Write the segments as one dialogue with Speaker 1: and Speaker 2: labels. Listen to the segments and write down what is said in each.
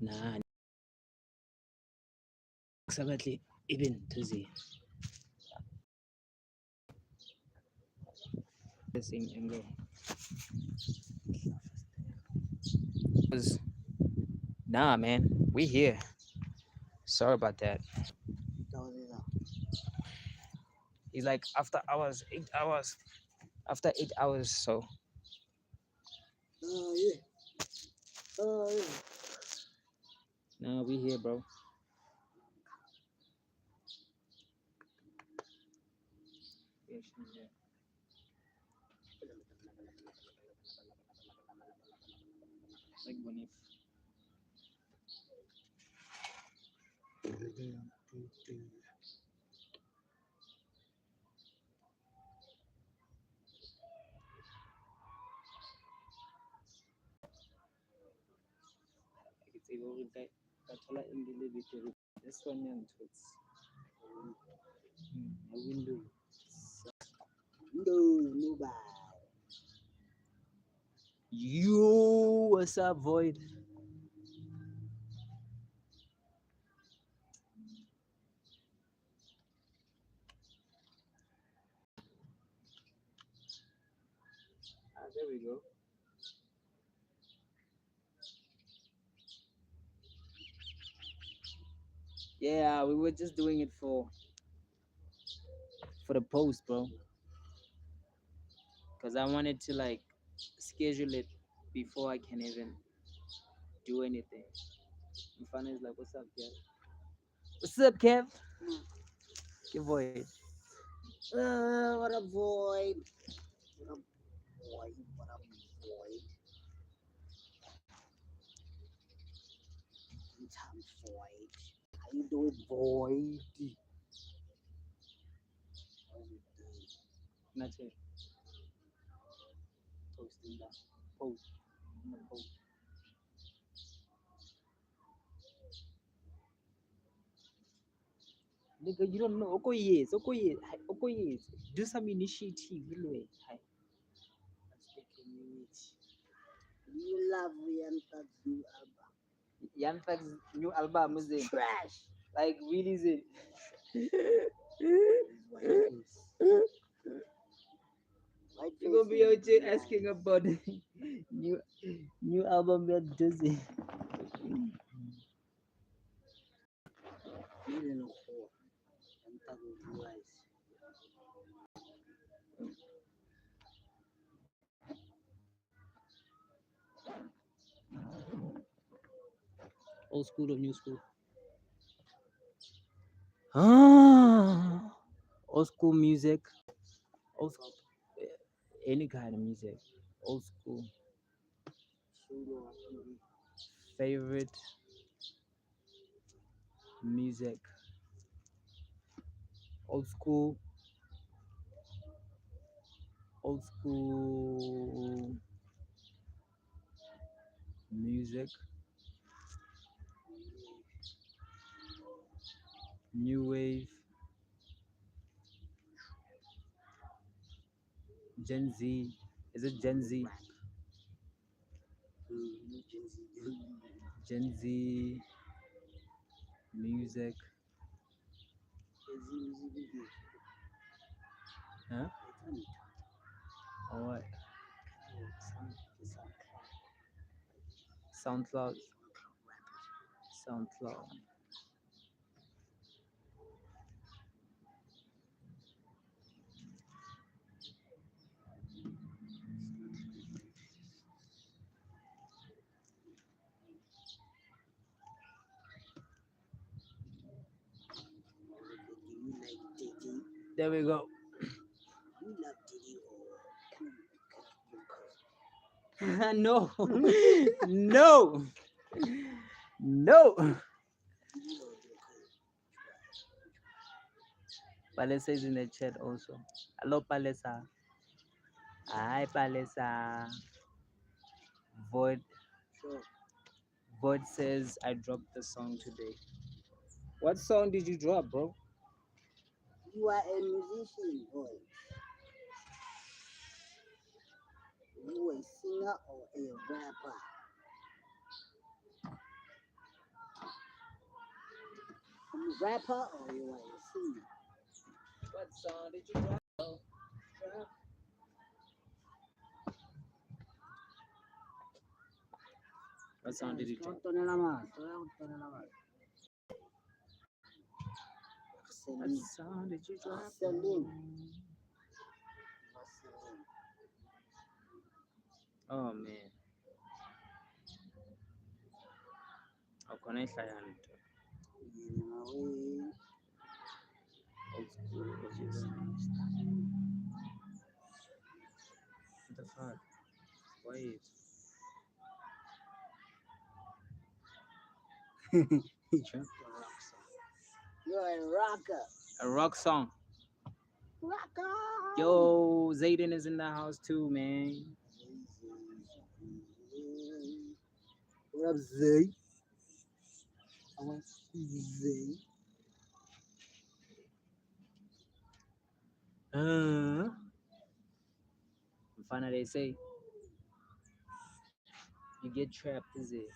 Speaker 1: Nah, exactly. Even Tuesday. The same angle. 'Cause- Nah, man, we here. Sorry about that. It's like after hours, 8 hours. After 8 hours, so nah, we here, bro. Like when if it's able to get in the little this one and it's a window. No bad. You what's up, Void? There we go. Yeah, we were just doing it for the post, bro. Cause I wanted to like schedule it before I can even do anything. And Fana is like, "What's up, Kev? What's up, Kev? Give Void.
Speaker 2: What a void. What a void. What a void. Time void. How you doing, void?
Speaker 1: Not it. Posting that. Post. I'm gonna post. Nigga, you don't know. Oko yes. Oko yes. Oko yes. Do some initiative. Anyway. Hi. Let's take a minute.
Speaker 2: You love Young Thug's new album.
Speaker 1: Young Thug's new album is it?
Speaker 2: Trash.
Speaker 1: Like really is it?
Speaker 2: White
Speaker 1: You gonna be
Speaker 2: face
Speaker 1: out here
Speaker 2: and
Speaker 1: asking about new new album that does it.
Speaker 2: Really no whore. Young Thug with blue eyes.
Speaker 1: Old school or new school? Ah, old school music. Old school, any kind of music. Old school.
Speaker 2: Solo R&B.
Speaker 1: Favorite music. Old school. Old school music. New wave. Gen Z. Is it Gen Z?
Speaker 2: New Gen Z.
Speaker 1: Gen Z music.
Speaker 2: Gen Z music video.
Speaker 1: Huh?
Speaker 2: It's on it.
Speaker 1: Or what?
Speaker 2: It's on
Speaker 1: SoundCloud.
Speaker 2: rappers.
Speaker 1: SoundCloud.
Speaker 2: Do you like Diddy?
Speaker 1: There we go.
Speaker 2: You love Diddy or
Speaker 1: No. No. No. Palesa is in the chat also. Hello, Palesa. Hi, Palesa. Void.
Speaker 2: Sure.
Speaker 1: Void says I dropped the song today. What song did you drop, bro?
Speaker 2: You are a musician, boy. You a singer singer or a rapper? I'm a rapper or you are a singer?
Speaker 1: What song did you drop? What song did you drop?
Speaker 2: Tonela mas, tonela mas.
Speaker 1: What song did you drop?
Speaker 2: Celine.
Speaker 1: Oh man. Awukhona ehlaya nto. Old school, obviously. What the fuck? Wait.
Speaker 2: You're a rocker.
Speaker 1: A rock song.
Speaker 2: Rocker.
Speaker 1: Yo, Zayden is in the house too, man.
Speaker 2: What up, Zay? I want Zay.
Speaker 1: Finally, they say you get trapped, is it?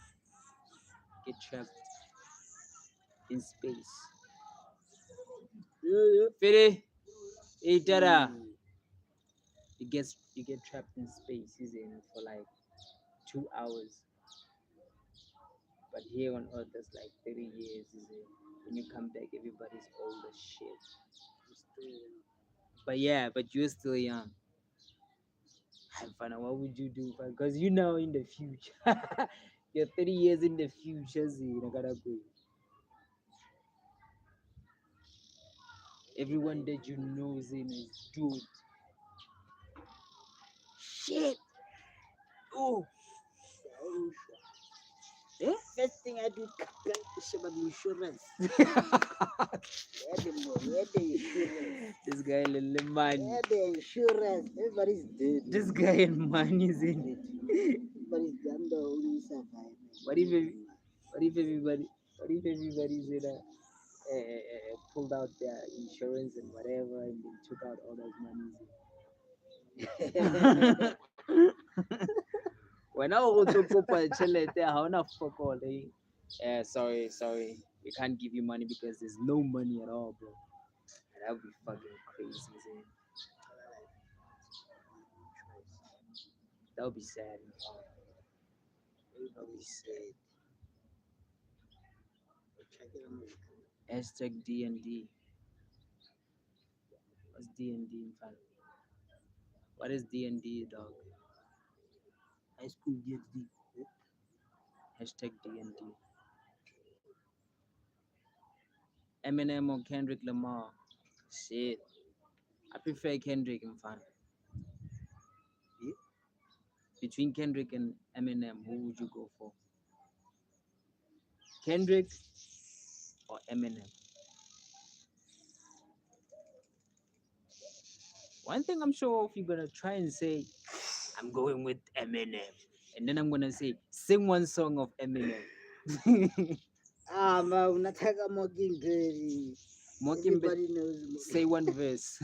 Speaker 1: Get trapped in space.
Speaker 2: Yeah.
Speaker 1: Fitty, Itara. You get trapped in space, is it? For like 2 hours. But here on Earth, that's like 30 years, is it? When you come back, everybody's old as shit. But yeah, but you're still young. Fana, what would you do? Because you know in the future. You're 30 years in the future, see, everyone that you know is in is dude. Shit. Oh.
Speaker 2: Eh? First thing I do, get the insurance. The insurance.
Speaker 1: This guy in money.
Speaker 2: The insurance. Everybody's dead.
Speaker 1: This guy in money is in it.
Speaker 2: Everybody's done the only survival.
Speaker 1: What if everybody's in a pulled out their insurance and whatever and they took out all those monies? When I go to Copa Chelete, how na fuck all day? Sorry. We can't give you money because there's no money at all, bro. That would be fucking crazy, man. That would be sad. That would be sad. Hashtag D&D. What's D&D in fact? What is D&D, dog?
Speaker 2: High school DxD.
Speaker 1: Hashtag D&D. Eminem or Kendrick Lamar? Shit. I prefer Kendrick in fact.
Speaker 2: Yeah.
Speaker 1: Between Kendrick and Eminem, who would you go for? Kendrick or Eminem? One thing I'm sure if you're gonna try and say, I'm going with Eminem, and then I'm gonna say, sing one song of Eminem.
Speaker 2: Ma unataka Mockingbird.
Speaker 1: Mockingbird,
Speaker 2: Everybody knows Mockingbird.
Speaker 1: say one verse.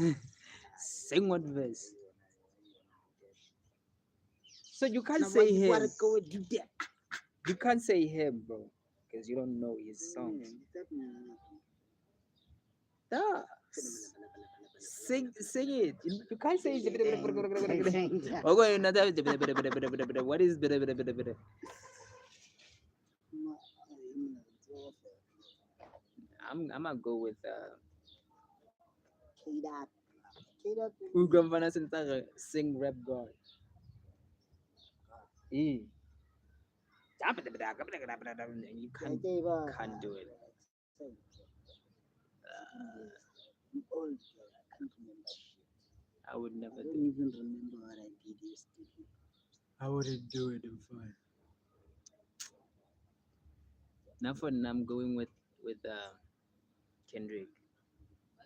Speaker 1: Sing one verse. So you can't say
Speaker 2: You
Speaker 1: him.
Speaker 2: wanna go and do that?
Speaker 1: You can't say him, bro, because you don't know his songs. Duh. Sing it. You can't say okay, another what is I'm gonna go with
Speaker 2: K-Dot. K-Dot.
Speaker 1: Ugam sing rap god. You can't do it.
Speaker 2: I'm old, bro. I can't remember shit.
Speaker 1: I would never
Speaker 2: I
Speaker 1: do
Speaker 2: don't
Speaker 1: it.
Speaker 2: even remember what I did yesterday.
Speaker 1: I wouldn't do it in fun. Now for now, I'm going with Kendrick.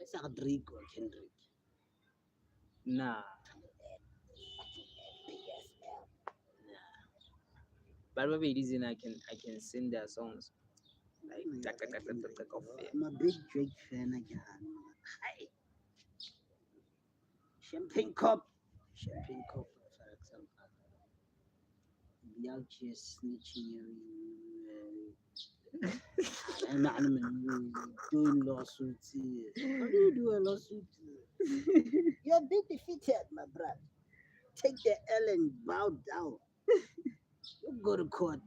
Speaker 2: It's like Drake or Kendrick.
Speaker 1: Nah. But the reason I can sing their songs like off it.
Speaker 2: I'm a big Drake fan again. Hi. Champagne cup. Champagne cup. be out here snitching and doing lawsuits. How do you do a lawsuit? You're a bit defeated, my brother. Take the L and bow down. You go to court.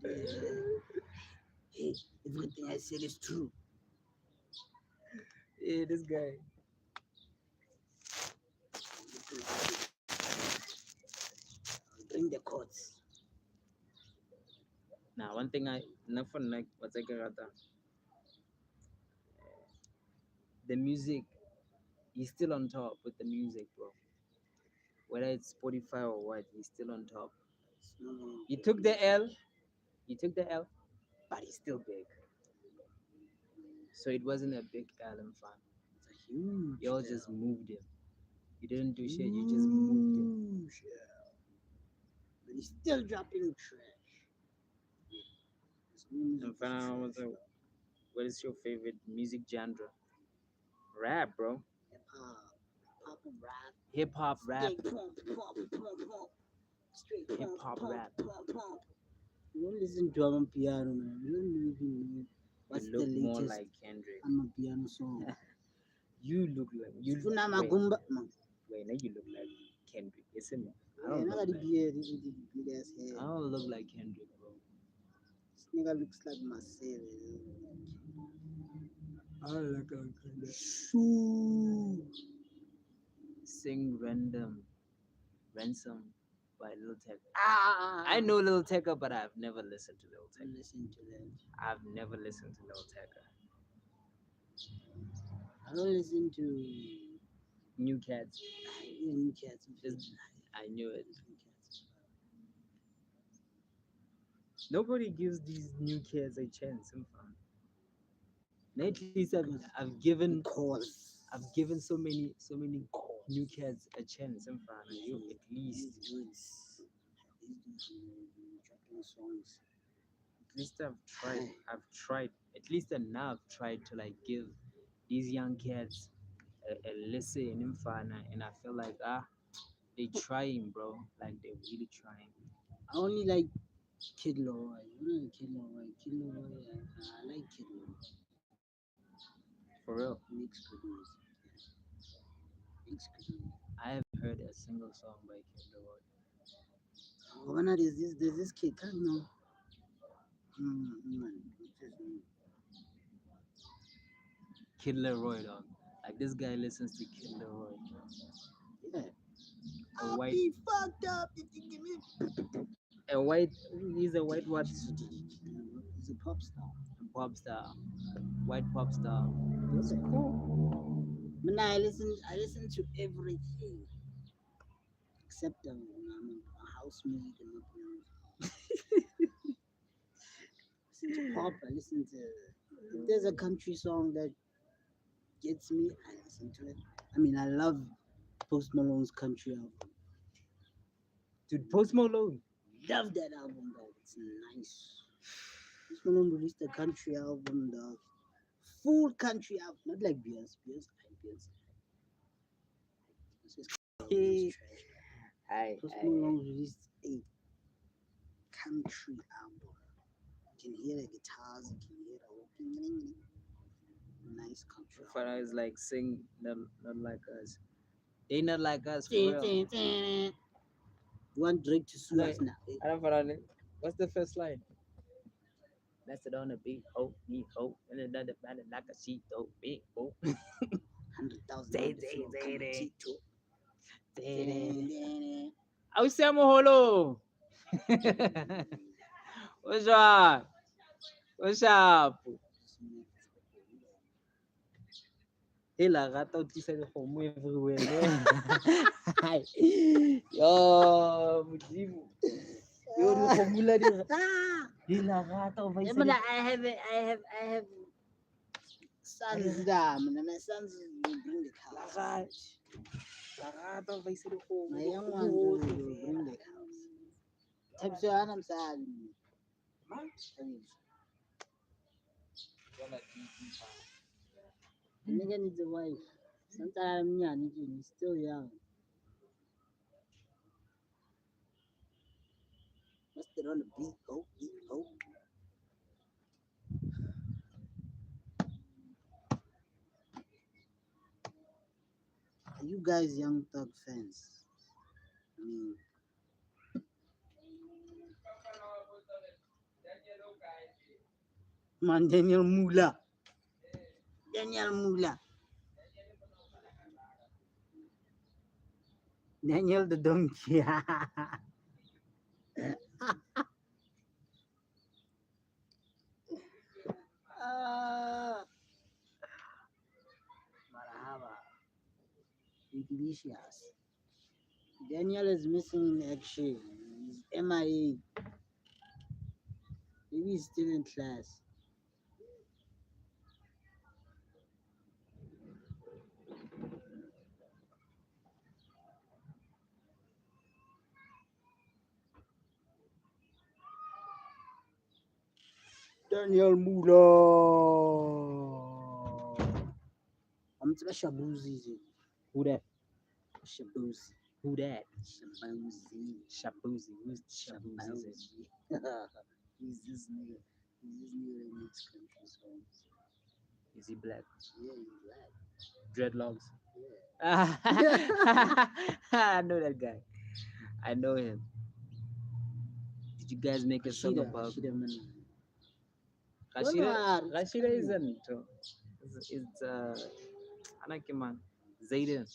Speaker 2: Hey, everything I said is true.
Speaker 1: Yeah, this guy.
Speaker 2: Bring the courts.
Speaker 1: Now, one thing I never like what's I got the music. He's still on top with the music, bro. Whether it's Spotify or what, he's still on top.
Speaker 2: It's no longer
Speaker 1: He took the L. He took the L, but he's still big. So it wasn't a big Allen fan.
Speaker 2: it's a huge.
Speaker 1: Y'all just moved him. You didn't do shit. You just moved him.
Speaker 2: Huge, but he's still dropping trash. His new music
Speaker 1: And
Speaker 2: is
Speaker 1: finally,
Speaker 2: trash, though.
Speaker 1: what is your favorite music genre? Rap, bro.
Speaker 2: Pop and rap.
Speaker 1: Hip hop rap.
Speaker 2: Straight pump. Straight
Speaker 1: Hip hop rap.
Speaker 2: pump. You don't listen to I'm piano, man. You don't even know what's
Speaker 1: You
Speaker 2: the
Speaker 1: look more
Speaker 2: latest
Speaker 1: like Kendrick.
Speaker 2: I'm a piano song.
Speaker 1: You look like you.
Speaker 2: Funa
Speaker 1: Wait,
Speaker 2: magumba. Man.
Speaker 1: wait, now you look like Kendrick. Listen, I
Speaker 2: Yeah,
Speaker 1: don't
Speaker 2: not
Speaker 1: look
Speaker 2: the
Speaker 1: like.
Speaker 2: beard, the big ass
Speaker 1: I
Speaker 2: hair.
Speaker 1: don't look like Kendrick, bro.
Speaker 2: This nigga looks like Marcel.
Speaker 1: I don't look like Kendrick.
Speaker 2: Shoo.
Speaker 1: Sing ransom by Lil Tecca.
Speaker 2: Ah.
Speaker 1: I know Lil Tecca, but I've never listened to Lil Tecca.
Speaker 2: Listen to that.
Speaker 1: I've never listened to Lil Tecca.
Speaker 2: I don't listen to
Speaker 1: New Cats.
Speaker 2: New Cats.
Speaker 1: Just I knew it.
Speaker 2: New Cats.
Speaker 1: Nobody gives these new kids a chance. I'm fine. At least I've given so many new kids a chance. I'm fine. You at least
Speaker 2: These dudes dropping songs.
Speaker 1: at least I've tried at least enough tried to like give these young kids a listen in Fana, and I feel like they trying, bro, like they're really trying.
Speaker 2: I only like Kid Leroy. I like Kid Leroy. Kid Leroy. I like Kid Leroy.
Speaker 1: For real,
Speaker 2: He makes good music. Makes good music.
Speaker 1: I haven't heard a single song by Kid Leroy.
Speaker 2: Oh, man, there's this kid. Can't know. Man, what's his name?
Speaker 1: Kid Leroy, dog. Like this guy listens to Kid Leroy.
Speaker 2: Yeah.
Speaker 1: A
Speaker 2: I'll
Speaker 1: white,
Speaker 2: be fucked up if you give me.
Speaker 1: a white. He's a white what?
Speaker 2: He's a pop star.
Speaker 1: A pop star, white pop star.
Speaker 2: That's cool. Man, I listen to everything except house music and not music. Listen to pop. I listen to. If there's a country song that gets me, I listen to it. I mean, I love Post Malone's country album.
Speaker 1: Dude, Post Malone.
Speaker 2: Love that album, dog. It's nice. Post Malone released a country album, dog. Full country album, not like Beyonce. Beyonce's album is trash. Post Malone released a country album. You can hear the guitars, you can hear the nice country album.
Speaker 1: Fana is like sing not like us. They not like us for
Speaker 2: You
Speaker 1: real.
Speaker 2: want Drake to sue us now?
Speaker 1: I don't follow it. What's the first line? That's it on the beat, hope, me hope, and then the band like a sheet, dope, big hope.
Speaker 2: 100,000
Speaker 1: Say,
Speaker 2: on the
Speaker 1: say,
Speaker 2: floor,
Speaker 1: say
Speaker 2: come
Speaker 1: that.
Speaker 2: cheat to.
Speaker 1: Ausema holo. What's up? What's up? Hey, la rata o tlisa dikgomo everywhere. Yo, modimo. Yo, dikgomo la di. Hey, la rata o ba isa di-
Speaker 2: I have sons there, man, and my sons will bring the
Speaker 1: La
Speaker 2: cows.
Speaker 1: rata. La rata o ba isa dikgomo.
Speaker 2: My young ones will bring the cows. Tabshan, I'm sad. The nigga needs a wife. Sometimes he's still young. What's that on the beat? Oh, beat, oh. Are you guys Young Thug fans? I mean, man, Daniel Mula. Daniel Mula. Daniel the donkey. Ah, marhaba. Delicious. Daniel is missing in action. He's MIA. Maybe he's still in class. Daniel Mula. I'm Shabuzi.
Speaker 1: Who that?
Speaker 2: Shabuzi.
Speaker 1: Who that?
Speaker 2: Shabuzi.
Speaker 1: Shabuzi. Who's Shabuzi?
Speaker 2: He's this nigga. He's this nigga that makes country songs.
Speaker 1: Is he black?
Speaker 2: Yeah, he's black.
Speaker 1: Dreadlocks.
Speaker 2: Yeah.
Speaker 1: I know that guy. I know him. Did you guys make a song
Speaker 2: Rashida.
Speaker 1: about
Speaker 2: Rashida Mena.
Speaker 1: Rashida?
Speaker 2: Wala,
Speaker 1: Rashida
Speaker 2: it's
Speaker 1: isn't. It's Anakiman. Zayden.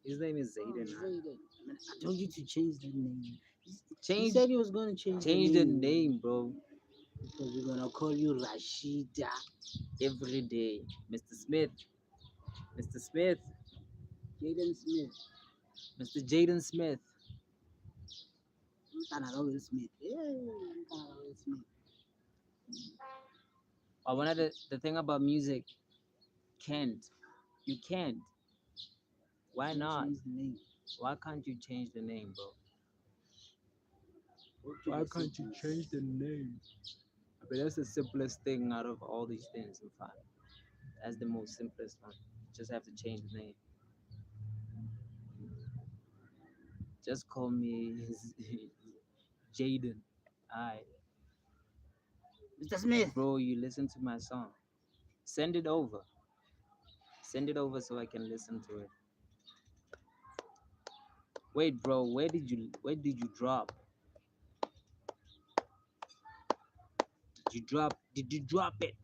Speaker 1: His name is
Speaker 2: Oh,
Speaker 1: Zayden.
Speaker 2: Zayden. Man, I told you to change the name. He
Speaker 1: Change
Speaker 2: said he was going to change
Speaker 1: the name, bro.
Speaker 2: because we're going to call you Rashida.
Speaker 1: Every day. Mr. Smith. Mr. Smith.
Speaker 2: Jaden Smith.
Speaker 1: Mr. Jaden Smith.
Speaker 2: Mtana Will Smith. Yeah, Mtana Will Smith.
Speaker 1: One of the thing about music, you can't. Why
Speaker 2: Don't
Speaker 1: not?
Speaker 2: change the name.
Speaker 1: Why can't you change the name, bro?
Speaker 2: Go to
Speaker 1: Why
Speaker 2: the
Speaker 1: can't you
Speaker 2: settings.
Speaker 1: change the name? I mean, that's the simplest thing out of all these things. In fact, that's the most simplest one. Just have to change the name. Just call me Jaden. Alright,
Speaker 2: Mr. Smith.
Speaker 1: bro. You listen to my song. Send it over. Send it over so I can listen to it. Wait, bro. Where did you drop? Did you drop it?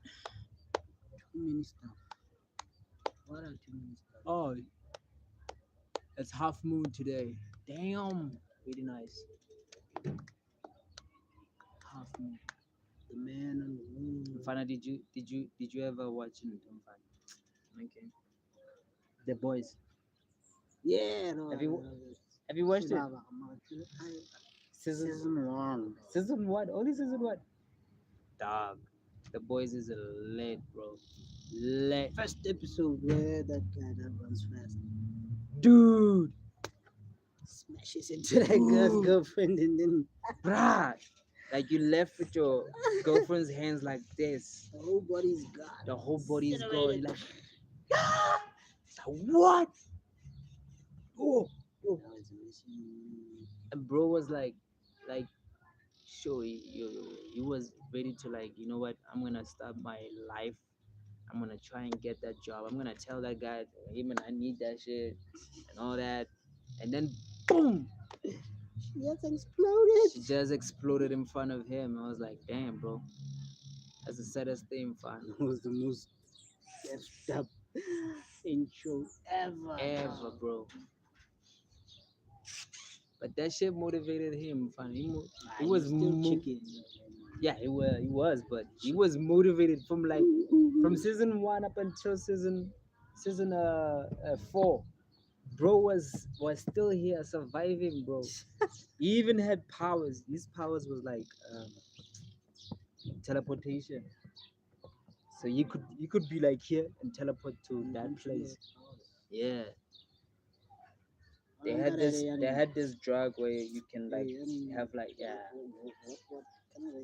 Speaker 2: Too many stuff. What are too many stuff?
Speaker 1: Oh, it's half moon today. Damn. Really nice. Half moon.
Speaker 2: The man on the moon.
Speaker 1: Fana, did you ever watch it? Okay. The Boys.
Speaker 2: Yeah, no,
Speaker 1: Have you
Speaker 2: no, no.
Speaker 1: have you watched it?
Speaker 2: Season 1.
Speaker 1: Season what? Only season what? Dog. The Boys is a lit, bro. Lit.
Speaker 2: First episode where that guy that runs fast
Speaker 1: Dude.
Speaker 2: smashes into that girl's
Speaker 1: Ooh.
Speaker 2: girlfriend and then
Speaker 1: Bruh. Like you left with your girlfriend's hands like this.
Speaker 2: the whole body's gone.
Speaker 1: The whole body's gone. You're
Speaker 2: Incinerated.
Speaker 1: like, it's like, what? Oh.
Speaker 2: That was amazing.
Speaker 1: And bro was like, sure, he was ready to like, you know what? I'm gonna start my life. I'm gonna try and get that job. I'm gonna tell that guy, hey man, I need that shit and all that. And then, boom,
Speaker 2: She just exploded.
Speaker 1: she just exploded in front of him. I was like, damn, bro, that's the saddest thing, fun
Speaker 2: It was the most effed up intro ever.
Speaker 1: ever, bro. But that shit motivated him, fun. He
Speaker 2: Nah,
Speaker 1: was
Speaker 2: still
Speaker 1: mo-
Speaker 2: chicken.
Speaker 1: Yeah, he was, but he was motivated from like from season 1 up until season 4. Bro was still here surviving, bro. He even had powers. His powers was like teleportation. So you could be like here and teleport to that place. Yeah. They had this drug where you can like have like
Speaker 2: What kind of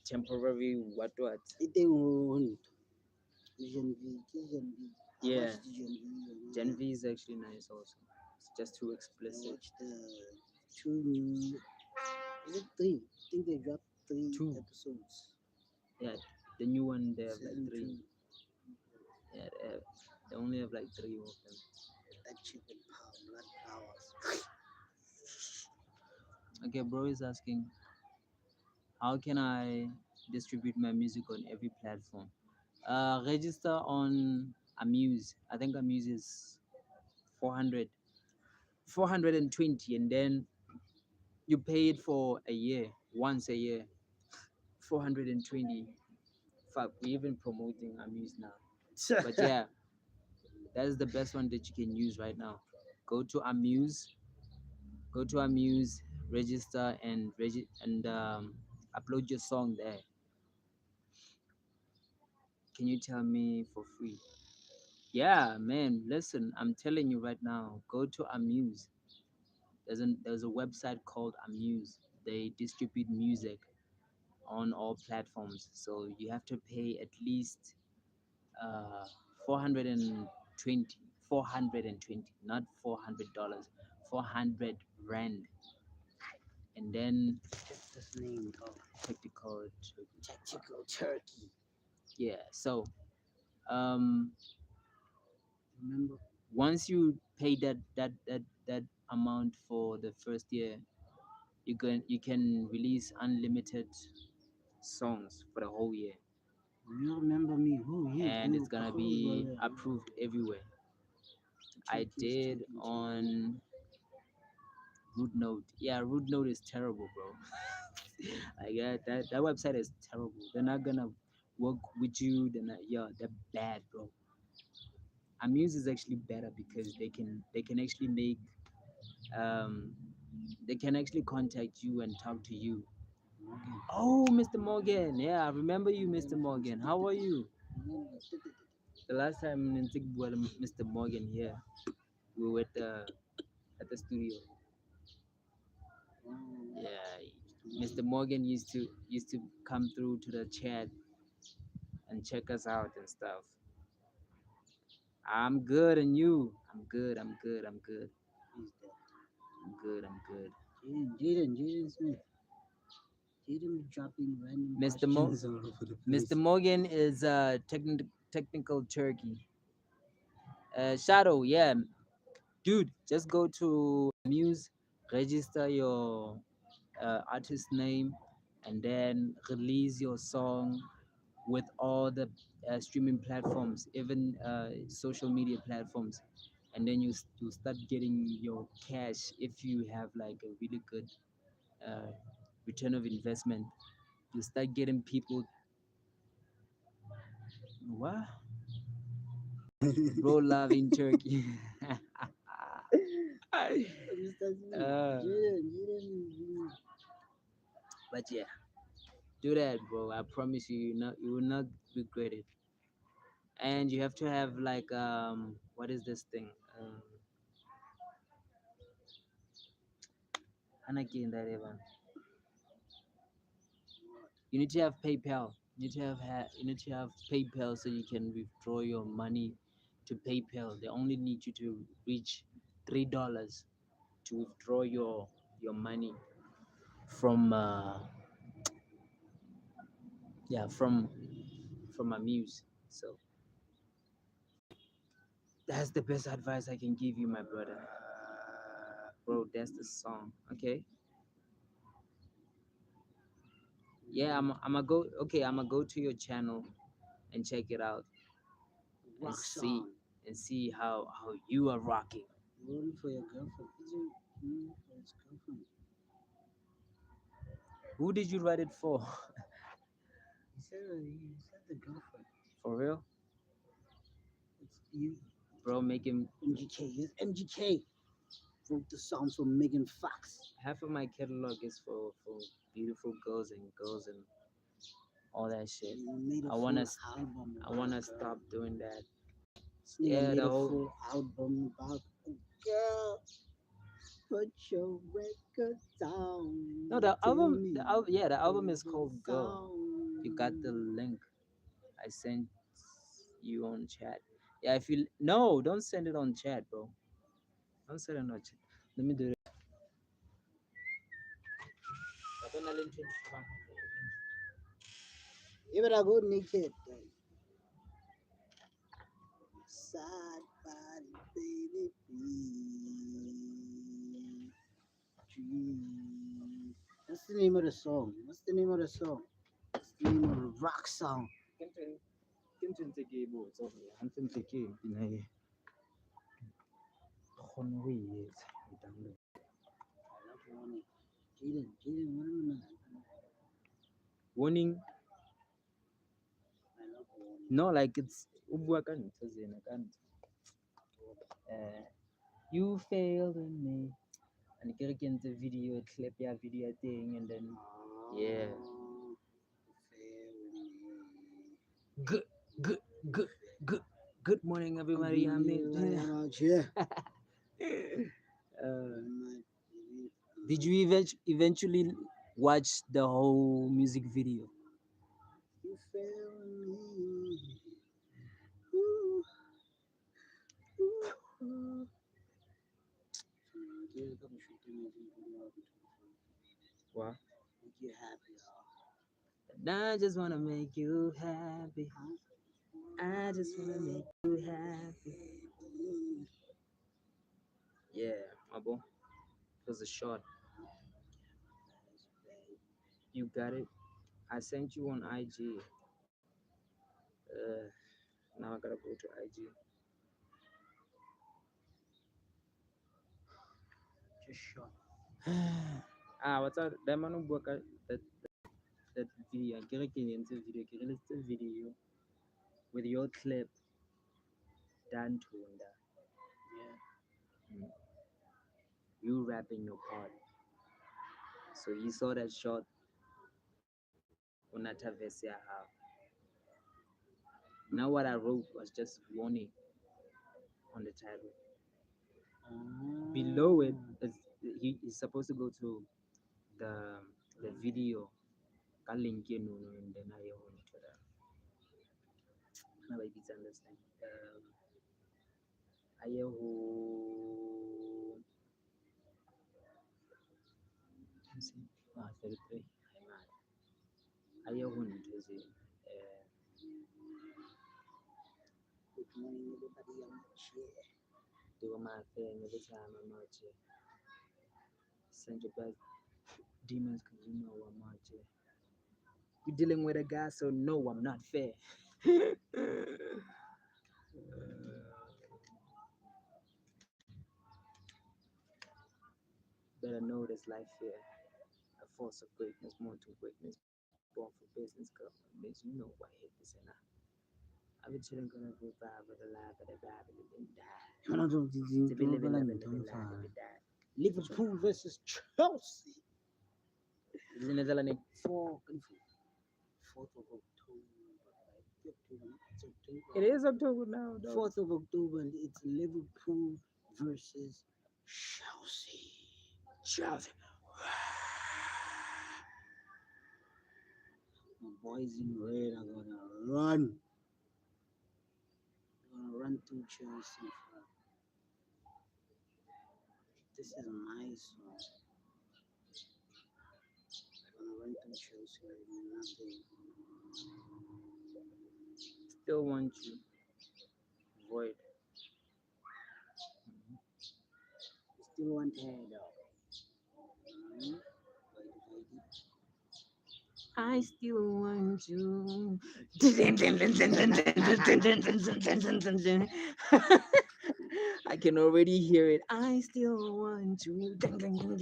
Speaker 1: temporary what.
Speaker 2: Ite won. Vision V. Vision V. I
Speaker 1: Yeah.
Speaker 2: watched Vision V.
Speaker 1: Gen V is actually nice also. It's just too
Speaker 2: I
Speaker 1: explicit.
Speaker 2: watched the two new Is it three? I think they dropped three
Speaker 1: Two.
Speaker 2: episodes.
Speaker 1: Yeah, the new one they have like
Speaker 2: Season
Speaker 1: three.
Speaker 2: two.
Speaker 1: Yeah, they only have like three of them.
Speaker 2: That chick with blood flowers.
Speaker 1: Okay, bro is asking, how can I distribute my music on every platform? Register on Amuse. I think Amuse is 400, 420, and then you pay it for a year, once a year, 420. Fuck, we're even promoting Amuse now. But yeah, that is the best one that you can use right now. Go to Amuse, go to Amuse, register and upload your song there. Can you tell me for free? Yeah, man. Listen, I'm telling you right now. Go to Amuse. There's a website called Amuse. They distribute music on all platforms. So you have to pay at least uh 420, 420, not $400, 400 rand, and then
Speaker 2: Just this name, dog.
Speaker 1: tactical.
Speaker 2: Tactical Turkey.
Speaker 1: Yeah. So um
Speaker 2: Remember?
Speaker 1: once you pay that amount for the first year, you can release unlimited songs for the whole year,
Speaker 2: You remember me? Who you?
Speaker 1: and it's
Speaker 2: Who?
Speaker 1: gonna
Speaker 2: Who?
Speaker 1: be approved everywhere. I did on Root Note. Yeah, Root Note is terrible, bro. Like that website is terrible. They're not gonna work with you. They're bad, bro. Amuse is actually better because they can actually make um they can actually contact you and talk to you.
Speaker 2: Morgan.
Speaker 1: Oh, Mr. Morgan. Yeah, I remember you, Mr. Morgan. How are you? The last time in Mr. Morgan here, we were at the studio. Yeah, Mr. Morgan used to come through to the chat and check us out and stuff. I'm good, and you? I'm good. I'm good. I'm good.
Speaker 2: Who's that?
Speaker 1: I'm good. I'm good.
Speaker 2: Jaden Smith. Jaden be dropping random
Speaker 1: Mr.
Speaker 2: questions all over the place.
Speaker 1: Mr. Morgan is technical turkey. Shadow, yeah, dude, just go to Muse, register your artist name, and then release your song with all the streaming platforms, even social media platforms, and then you start getting your cash if you have like a really good uh, return of investment. You start getting people. What? Bro, love in Turkey.
Speaker 2: Mr. Smith.
Speaker 1: uh,
Speaker 2: Jaden.
Speaker 1: but yeah, do that, bro. I promise you, you will not regret it. And you have to have like what is this thing? Anakin that even. You need to have PayPal. You need to have PayPal so you can withdraw your money to PayPal. They only need you to reach $3 to withdraw your money from yeah from Amuse. So that's the best advice I can give you, my brother. Bro, that's the song. Okay. Yeah, I'm a go. Okay, I'm gonna go to your channel and check it out and
Speaker 2: Rock
Speaker 1: see
Speaker 2: song.
Speaker 1: how you are rocking.
Speaker 2: Rolling for your girlfriend. Is it for his girlfriend?
Speaker 1: Who did you write it for?
Speaker 2: He said the girlfriend.
Speaker 1: For real,
Speaker 2: It's you.
Speaker 1: bro? Make him
Speaker 2: MGK. It's MGK. Wrote the song for Megan Fox.
Speaker 1: half of my catalog is for beautiful girls and all that shit.
Speaker 2: He made a
Speaker 1: I
Speaker 2: full
Speaker 1: wanna
Speaker 2: album.
Speaker 1: I wanna stop doing that.
Speaker 2: This nigga
Speaker 1: Yeah,
Speaker 2: made
Speaker 1: the
Speaker 2: a
Speaker 1: whole
Speaker 2: full album about a girl. Put your records on.
Speaker 1: no
Speaker 2: Tell me
Speaker 1: the album is
Speaker 2: the
Speaker 1: called Girl. You got the
Speaker 2: song.
Speaker 1: link I sent you on chat. Yeah, if you no, don't send it on chat, bro. Don't send it on chat. Let me do it.
Speaker 2: Even I go naked. Sad body, baby, please. Dream. What's the name of the song? What's the name of the song? What's the name of the rock song? I love Warning. Jaden, what am I?
Speaker 1: Warning.
Speaker 2: I love Warning.
Speaker 1: No, like it's you failed in me. And you get into video, clip your video thing, and then yeah. Good, good, good, good. Good morning, everybody. I'm
Speaker 2: out here.
Speaker 1: Did you eventually watch the whole music video?
Speaker 2: You fail me. Ooh. Ooh.
Speaker 1: What?
Speaker 2: Make you happy.
Speaker 1: And I just wanna make you happy. I just wanna make you happy. Yeah, my boy. It was a shot. You got it. I sent you on IG. Now I gotta go to IG.
Speaker 2: Just shot.
Speaker 1: What's that? That man who book that video. I can into video. Can listen video with your clip done to that.
Speaker 2: Yeah.
Speaker 1: You rapping your part. So you saw that shot. Unata Vesia how. Now what I wrote was just warning on the title. Below it, he's supposed to go to the video. And then I to the. Now I did understand. Ayeho. Let's see. 33. Ayeho ntozi.
Speaker 2: Good morning, everybody. I'm here.
Speaker 1: Do my thing every time I'm out here. Send your best demons because you know I'm out here. You're dealing with a guy, so no, I'm not fair. Better know this life here. A force of greatness, more to greatness, born for business, government. Bitch, you know what hit this and that. I've been chilling, gonna go vibe with the life of the vibe and then die. To be living, living, living life and die.
Speaker 2: Liverpool versus Chelsea.
Speaker 1: Isn't it like
Speaker 2: 4th of October.
Speaker 1: it is October now, though.
Speaker 2: 4th of October. It's Liverpool versus Chelsea.
Speaker 1: Chelsea.
Speaker 2: My boys in red are gonna run. They're gonna run through Chelsea. This is my song. They're gonna run through Chelsea. Nothing.
Speaker 1: Still want you. Void.
Speaker 2: Still want her though.
Speaker 1: I still want you. I can already hear it. I still want you. I want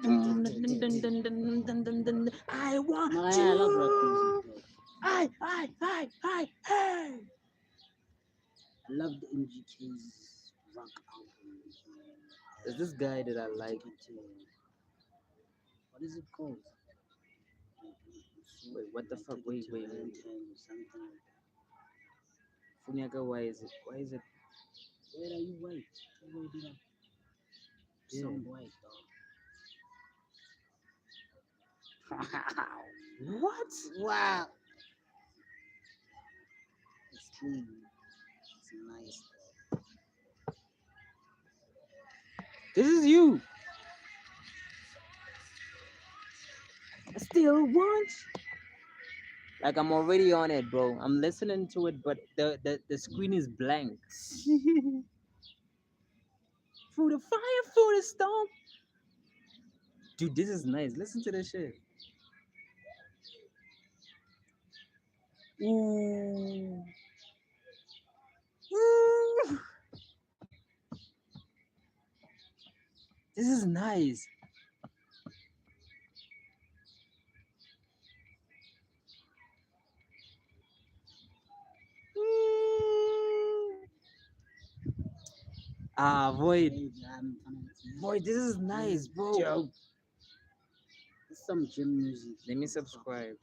Speaker 2: No, I love rock
Speaker 1: you.
Speaker 2: music though.
Speaker 1: I.
Speaker 2: I love the MGK's rock album.
Speaker 1: There's this guy that I like.
Speaker 2: What is it called?
Speaker 1: Wait, what the fuck? Wait.
Speaker 2: Something like that.
Speaker 1: Funyaka, why is it?
Speaker 2: Where are you white? Where did I?
Speaker 1: Yeah.
Speaker 2: Some white dog.
Speaker 1: What?
Speaker 2: Wow. It's clean. It's nice.
Speaker 1: This is you. I still want. Like I'm already on it, bro. I'm listening to it, but the screen is blank. Through the fire, through the storm. Dude, this is nice. Listen to this shit. Ooh. Ooh. This is nice. Ooh. Ah, Void. Void, this is nice, bro.
Speaker 2: Dope. It's some gym music.
Speaker 1: Let me subscribe.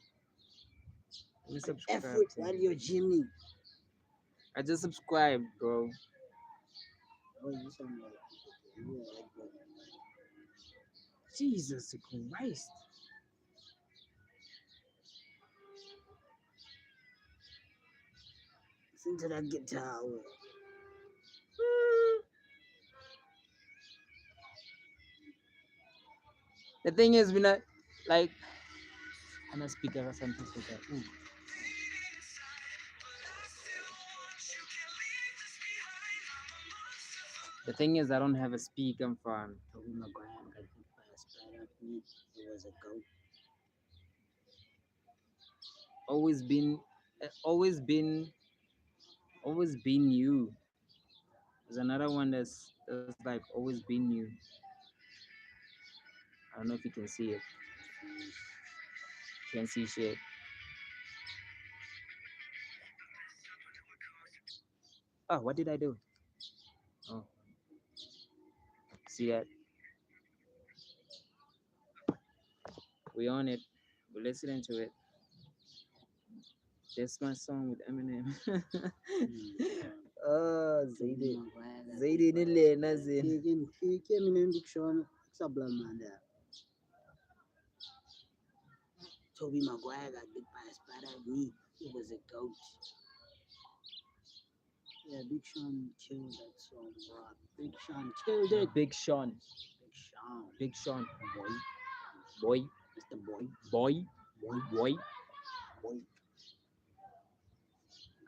Speaker 1: Let me subscribe.
Speaker 2: Effort
Speaker 1: to
Speaker 2: while
Speaker 1: you.
Speaker 2: you're gymming.
Speaker 1: I just subscribed, bro.
Speaker 2: Oh, you sound like you're like that.
Speaker 1: Jesus Christ.
Speaker 2: Listen to that guitar.
Speaker 1: The thing is, we're not like. I'm a speaker or something like that. Ooh. The thing is, I don't have a speaker phone.
Speaker 2: Tobey Maguire got hit by a spider. Me, it was a goat.
Speaker 1: Always been, always been, always been you. There's another one that's like always been you. I don't know if you can see it. Can't see shit. Oh, what did I do? Oh, see that? We on it. We're listening to it. That's my song with Eminem. Oh,
Speaker 2: Tobey
Speaker 1: Zaidi.
Speaker 2: Maguire got
Speaker 1: Zaidi
Speaker 2: hit by
Speaker 1: ni
Speaker 2: a
Speaker 1: Lena
Speaker 2: spider.
Speaker 1: Zin.
Speaker 2: Came in and Big Sean. What's up, blood man there? Tobey Maguire got bit by a spider. Me, it was a goat. Yeah, Big Sean killed that song, bro. Big Sean killed it.
Speaker 1: Big Sean.
Speaker 2: Big Sean.
Speaker 1: Big Sean.
Speaker 2: Boy.
Speaker 1: Boy.
Speaker 2: Mr. Boy.
Speaker 1: Boy.
Speaker 2: Boy.
Speaker 1: Boy.
Speaker 2: Boy.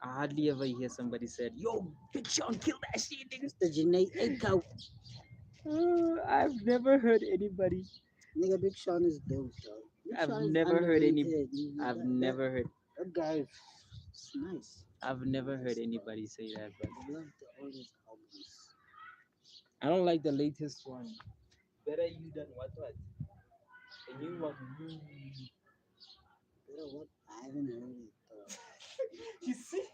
Speaker 1: I hardly ever hear somebody said, "Yo, Big Sean, kill that shit, nigga."
Speaker 2: Mr. Janae Echo.
Speaker 1: I've never heard anybody.
Speaker 2: Nigga, Big Sean is dope, dog. Big
Speaker 1: I've
Speaker 2: Sean is
Speaker 1: never heard any.
Speaker 2: underrated.
Speaker 1: I've
Speaker 2: That-
Speaker 1: never heard.
Speaker 2: That guy, it's nice.
Speaker 1: I've never heard anybody say that, but
Speaker 2: I love the oldest albums.
Speaker 1: I don't like the latest one. Better you than what? The new one.
Speaker 2: Better what? I haven't heard it, though.
Speaker 1: You see?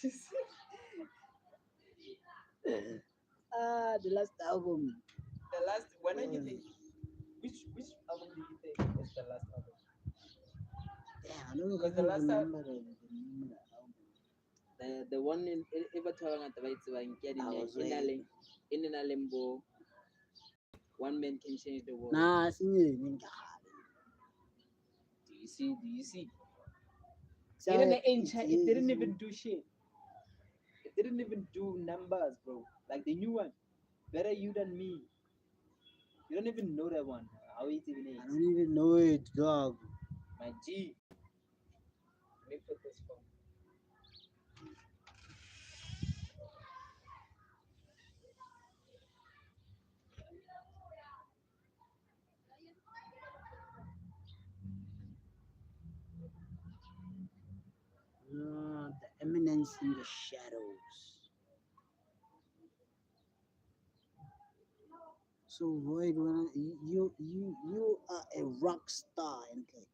Speaker 1: You see?
Speaker 2: The last album.
Speaker 1: The last. When did you
Speaker 2: Yeah,
Speaker 1: think? Which album do you think is the last album?
Speaker 2: I don't
Speaker 1: Because
Speaker 2: even
Speaker 1: the last time
Speaker 2: remember the name of the album.
Speaker 1: the one in Everton at the
Speaker 2: I was
Speaker 1: in a limbo. One man can change the world.
Speaker 2: Nah, I seen it.
Speaker 1: Do you see? Do you see?
Speaker 2: So,
Speaker 1: Even the ancient, it didn't even do shit. It didn't even do numbers, bro. Like the new one, better you than me. You don't even know that one. How it even
Speaker 2: I
Speaker 1: is.
Speaker 2: don't even know it, dog.
Speaker 1: My G. Let me put this phone.
Speaker 2: The Eminence in the Shadows. So Void, when you are a rock star and like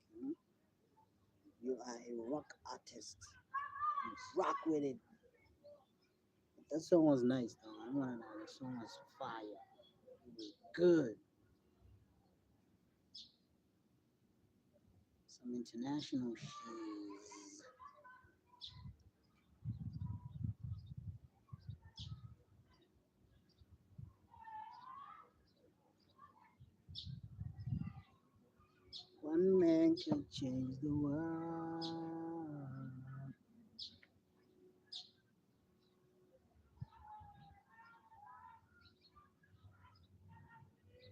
Speaker 2: you are a rock artist. You rock with it. That song was nice though. I'm gonna know the song was fire. It was good. Some international shit. One man can change the world.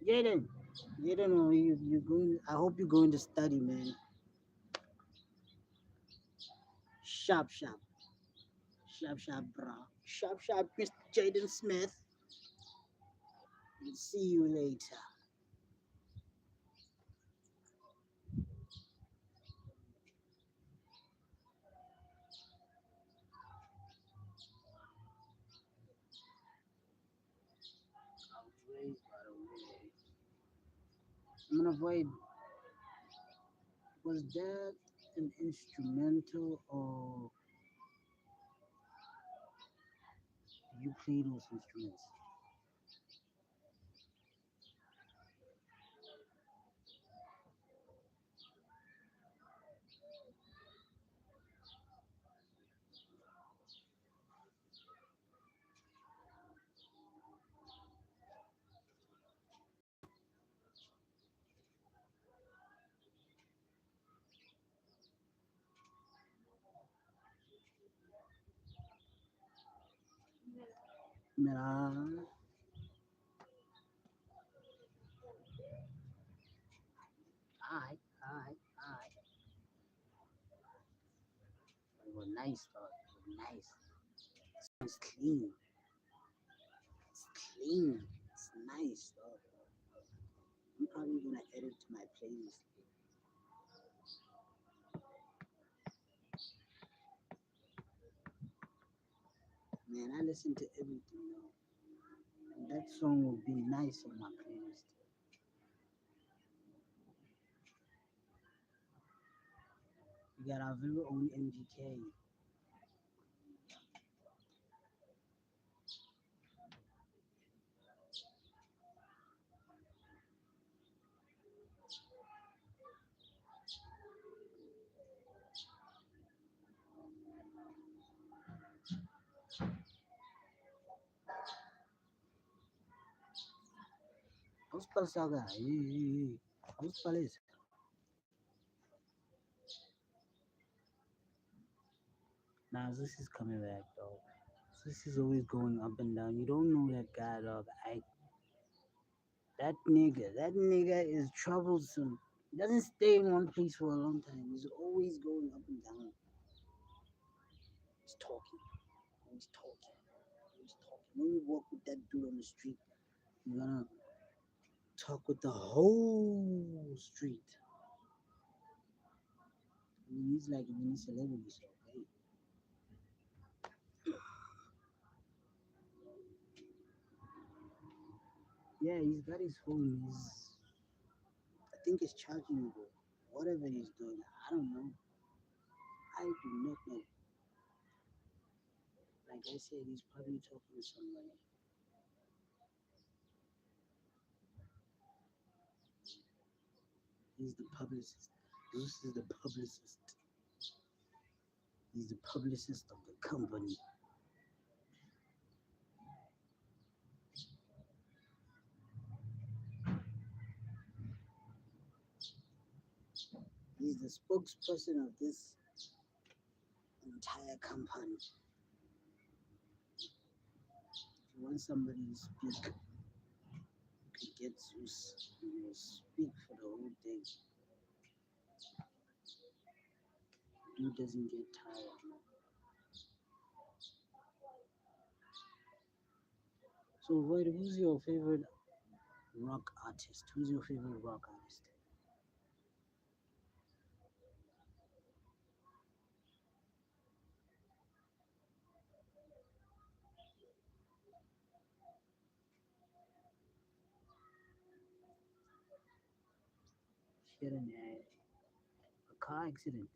Speaker 2: Jaden, Jaden, you going? I hope you're going to study, man. Sharp, sharp, sharp, sharp, bro. Sharp, sharp, Mr. Jaden Smith. We'll see you later. I'm gonna avoid. Was that an instrumental or you play those instruments? Nah. Alright. It was nice, dog. It was nice. It's clean. It's clean. It's nice, dog. I'm probably gonna add it to my playlist. Man, I listen to everything now. And that song would be nice on my playlist. We got our very own MGK. How's Palsaga? How's Palis? Nah, this is coming back, dog. This is always going up and down. You don't know that guy, dog. That nigga is troublesome. He doesn't stay in one place for a long time. He's always going up and down. He's talking. He's talking. He's talking. When you walk with that dude on the street, you're gonna talk with the whole street. I mean, he's like a mini celebrity, so hey. Yeah, he's got his phone. I think he's charging you, bro. Whatever he's doing, I don't know. I do not know. Like I said, he's probably talking to somebody. He's the publicist. This is the publicist. He's the publicist of the company. He's the spokesperson of this entire company. If you want somebody to speak, you can get Zeus. He will speak for the whole day. Dude doesn't get tired, man. So, Void, who's your favorite rock artist? Who's your favorite rock artist? She had a car accident.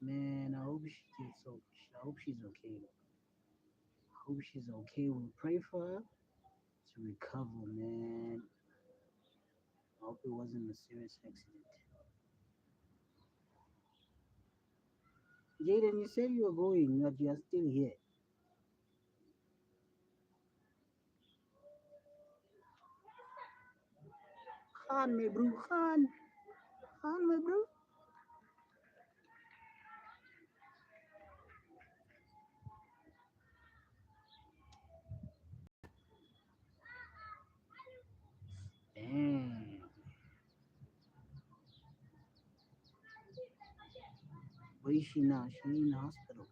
Speaker 2: Man, I hope she gets so. I hope she's okay. I hope she's okay. We'll pray for her to recover, man. I hope it wasn't a serious accident. Jaden, you said you were going, but you are still here. Khan, my bro, Khan. Khan, my bro. Where is she now? She's in the hospital.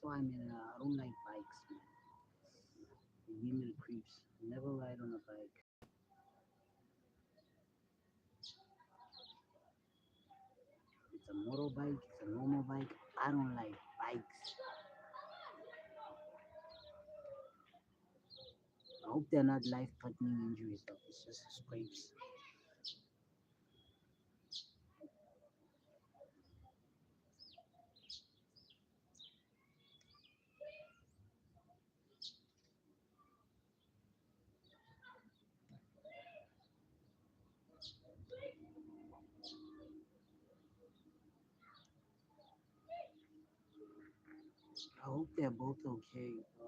Speaker 2: So I mean, I don't like bikes, man. They give me the creeps. Never ride on a bike. It's a motorbike. It's a normal bike. I don't like bikes. I hope they're not life-threatening injuries, though. It's just scrapes. I hope they're both okay, bro.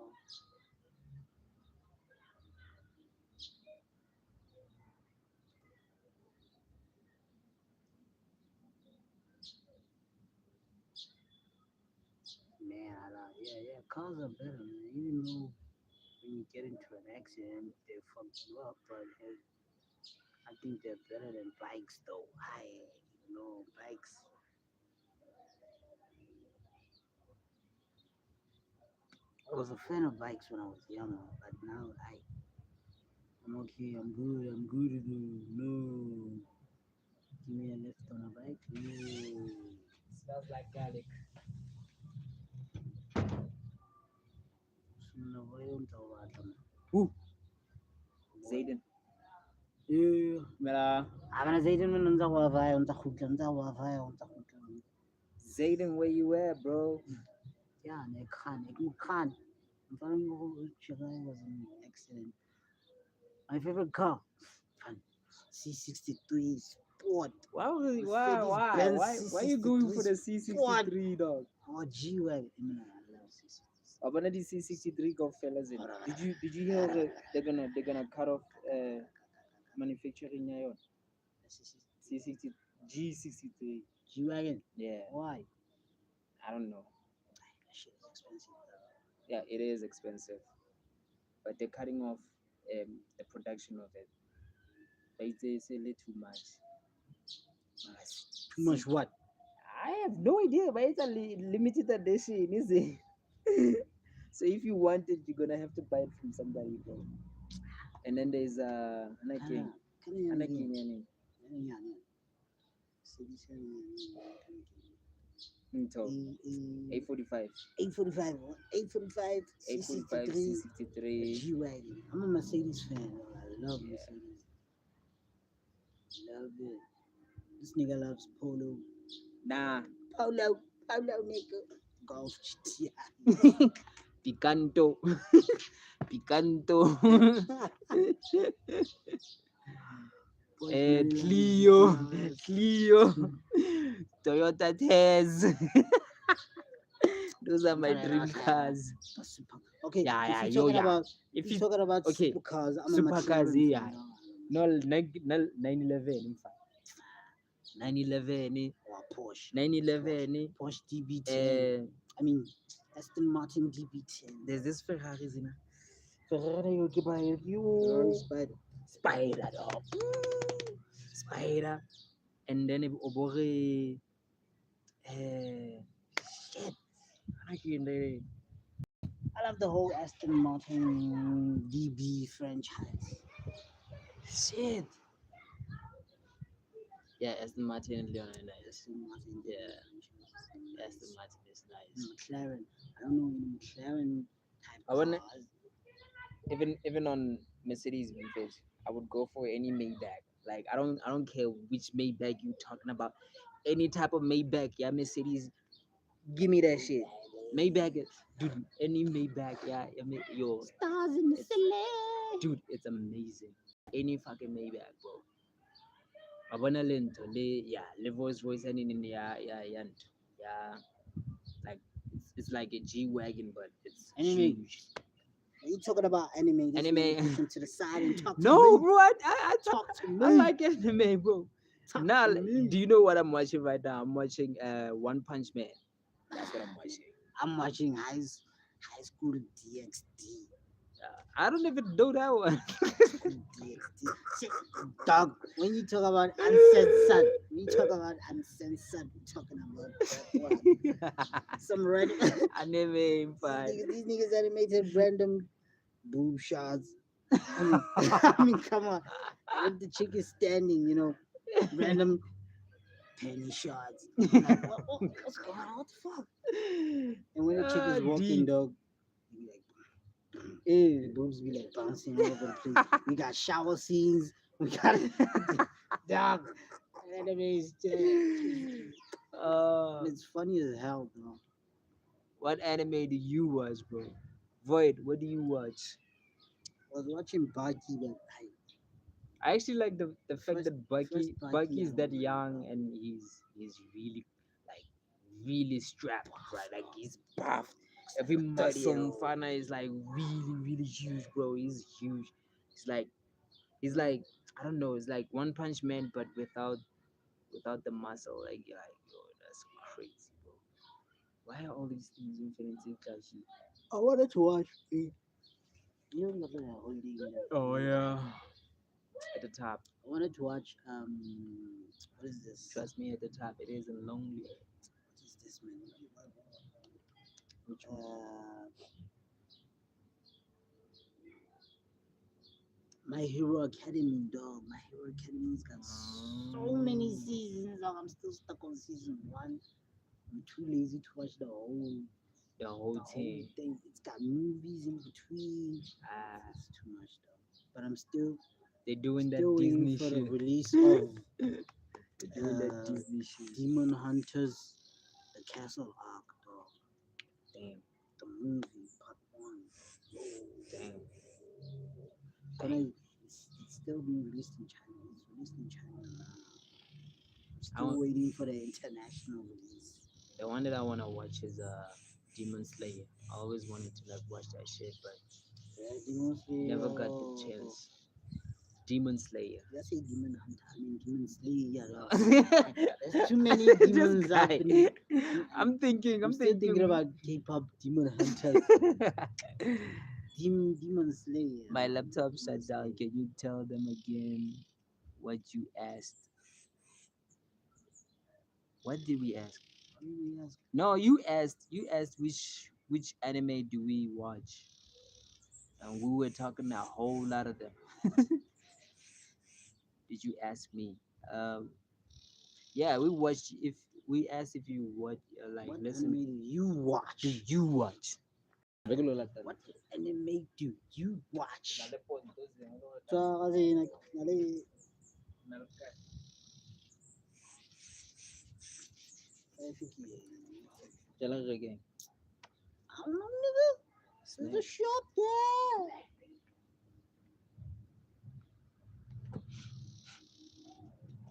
Speaker 2: Man, yeah, cars are better, man. Even though when you get into an accident, they fuck you up, but hey, I think they're better than bikes, though. Bikes. I was a fan of bikes when I was younger, but now I'm okay. I'm good. I'm good. No, give me a lift on a bike. No.
Speaker 1: Smells like garlic.
Speaker 2: No, I don't know what I'm.
Speaker 1: Who? Zayden.
Speaker 2: Yeah.
Speaker 1: Mela.
Speaker 2: أنا زيد من أنت وافاي وأنت خد أنت وافاي وأنت خد.
Speaker 1: Zayden, where you at, bro?
Speaker 2: Yeah, ik kan. I'm telling you, Chigai was an accident. My favorite car, C63 Sport.
Speaker 1: Why you going for the C63, dog?
Speaker 2: Oh, G-Wagon. I love C63.
Speaker 1: Abana the C63 go fellas in. Did you hear they're gonna cut off manufacturing ngayon? C60 G63.
Speaker 2: G-Wagon.
Speaker 1: Yeah,
Speaker 2: Why?
Speaker 1: I don't know.
Speaker 2: That shit is expensive.
Speaker 1: Yeah, it is expensive, but they're cutting off the production of it. But it's a little too much.
Speaker 2: Too much what?
Speaker 1: I have no idea, but it's a limited edition, is it? So if you want it, you're gonna have to buy it from somebody, bro. And then there's Anakin. Anakin, Intel 845,
Speaker 2: 845, 845,
Speaker 1: 845,
Speaker 2: C63,
Speaker 1: C63.
Speaker 2: G-Wagon. I'm a Mercedes fan. I love
Speaker 1: Yeah.
Speaker 2: Mercedes. Love it. This nigga loves Polo.
Speaker 1: Nah,
Speaker 2: Polo, nigga. Golf GTI.
Speaker 1: Picanto, Picanto, Clio, Toyota Tez. Those are my dream cars.
Speaker 2: Okay,
Speaker 1: Yeah,
Speaker 2: if you're talking about
Speaker 1: If you
Speaker 2: talking about
Speaker 1: okay,
Speaker 2: supercars, I'm a
Speaker 1: supercars,
Speaker 2: McLaren
Speaker 1: yeah.
Speaker 2: fan.
Speaker 1: No, 911, in fact. 911,
Speaker 2: Or Porsche.
Speaker 1: 911.
Speaker 2: Porsche DB10. I mean, Aston Martin DB10.
Speaker 1: There's this Ferrari, you know. Ferrari, you buy it,
Speaker 2: Ferrari Spider.
Speaker 1: Spider, dog. Spider. And then if Obore, shit.
Speaker 2: I love the whole Aston Martin DB franchise.
Speaker 1: Shit. Yeah, Aston Martin and Leon are nice.
Speaker 2: Aston Martin.
Speaker 1: Yeah. Aston Martin is nice.
Speaker 2: McLaren. I don't know any McLaren type
Speaker 1: I wanna-
Speaker 2: cars.
Speaker 1: Even on Mercedes vintage, I would go for any Maybach. Like I don't care which Maybach you talking about. Any type of Maybach, yeah, Mercedes. Give me that shit. Maybach, dude. Any Maybach, yeah. I mean, yo,
Speaker 2: Stars in the
Speaker 1: It's-
Speaker 2: ceiling.
Speaker 1: dude, it's amazing. Any fucking Maybach, bro. Abona lento le voice and in yeah, like it's like a G wagon, but it's
Speaker 2: Anime.
Speaker 1: huge.
Speaker 2: Are you talking about anime? This
Speaker 1: Anime.
Speaker 2: nigga push him to the side and talk to
Speaker 1: No,
Speaker 2: me.
Speaker 1: bro, I
Speaker 2: Talk to me.
Speaker 1: I like anime, bro.
Speaker 2: Talk
Speaker 1: Now,
Speaker 2: to me.
Speaker 1: do you know what I'm watching right now? I'm watching One Punch Man. That's what I'm watching.
Speaker 2: I'm watching High School DxD.
Speaker 1: I don't even know that one.
Speaker 2: Dog. When you talk about uncensored, we're talking about that one. Some random.
Speaker 1: Anime part.
Speaker 2: These niggas animated random boob shots. I mean, I mean, come on. If the chick is standing, random penny shots. Like, what's going on? What the fuck? And when the chick is walking,
Speaker 1: Deep.
Speaker 2: dog, you be like, the boobs be like bouncing all over the place. We got shower scenes. We got dog. Anime is it's funny as hell, though.
Speaker 1: What anime do you watch, bro? Void, what do you watch?
Speaker 2: I was watching Baki, but
Speaker 1: I actually like the fact
Speaker 2: first
Speaker 1: that Bucky
Speaker 2: Baki
Speaker 1: Bucky is
Speaker 2: I
Speaker 1: that
Speaker 2: don't
Speaker 1: young
Speaker 2: like.
Speaker 1: and he's really like really strapped, right? Like he's buff. Every muscle
Speaker 2: 30-year-old.
Speaker 1: Fana is like really huge, bro. He's huge. He's like I don't know. It's like One Punch Man, but without the muscle. Like you're like yo, that's crazy, bro. Why are all these things infinity Kashi?
Speaker 2: I wanted to watch it. Not that holding
Speaker 1: Oh yeah, at the top.
Speaker 2: I wanted to watch what is this?
Speaker 1: Trust me, at the top it isn't lonely.
Speaker 2: What is this, man?
Speaker 1: Which one?
Speaker 2: My Hero Academy, dog. My Hero Academy's got so many seasons, dog. I'm still stuck on season one. I'm too lazy to watch
Speaker 1: The whole
Speaker 2: the whole
Speaker 1: team.
Speaker 2: thing. It's got movies in between.
Speaker 1: Ah,
Speaker 2: It's too much, dog. But I'm still
Speaker 1: they're doing that
Speaker 2: still waiting
Speaker 1: Disney
Speaker 2: for the
Speaker 1: shit.
Speaker 2: release of
Speaker 1: They're doing that
Speaker 2: uh,
Speaker 1: Disney shit.
Speaker 2: Demon Hunters, the Castle Arc, dog.
Speaker 1: Damn,
Speaker 2: The movie part one.
Speaker 1: damn.
Speaker 2: It's still being released in China. It's released in China now. I'm
Speaker 1: I
Speaker 2: still
Speaker 1: want,
Speaker 2: waiting for the international release.
Speaker 1: the one that I wanna watch is Demon Slayer. I always wanted to like watch that shit, but
Speaker 2: Yeah, Demon Slayer.
Speaker 1: never got the chance. Demon Slayer.
Speaker 2: Did I say Demon Hunter? I mean Demon Slayer. Dog. There's too many demons
Speaker 1: This
Speaker 2: up
Speaker 1: guy.
Speaker 2: in.
Speaker 1: I'm thinking.
Speaker 2: I'm
Speaker 1: I'm
Speaker 2: still thinking
Speaker 1: thinking.
Speaker 2: about K-pop Demon Hunters. Demon Slayer.
Speaker 1: My laptop
Speaker 2: Demon
Speaker 1: shut down.
Speaker 2: Slayer.
Speaker 1: Can you tell them again what you asked? What did we ask?
Speaker 2: What did we ask?
Speaker 1: No, you asked. You asked which anime do we watch, and we were talking a whole lot of them. Did you ask me? Um, yeah, we watched. If we asked if you watch, like
Speaker 2: What
Speaker 1: listen,
Speaker 2: anime do you watch?
Speaker 1: do you watch? Regular like that.
Speaker 2: What anime do you watch? So, kasi
Speaker 1: Jalan again.
Speaker 2: I don't know, nigga. There's a shop there.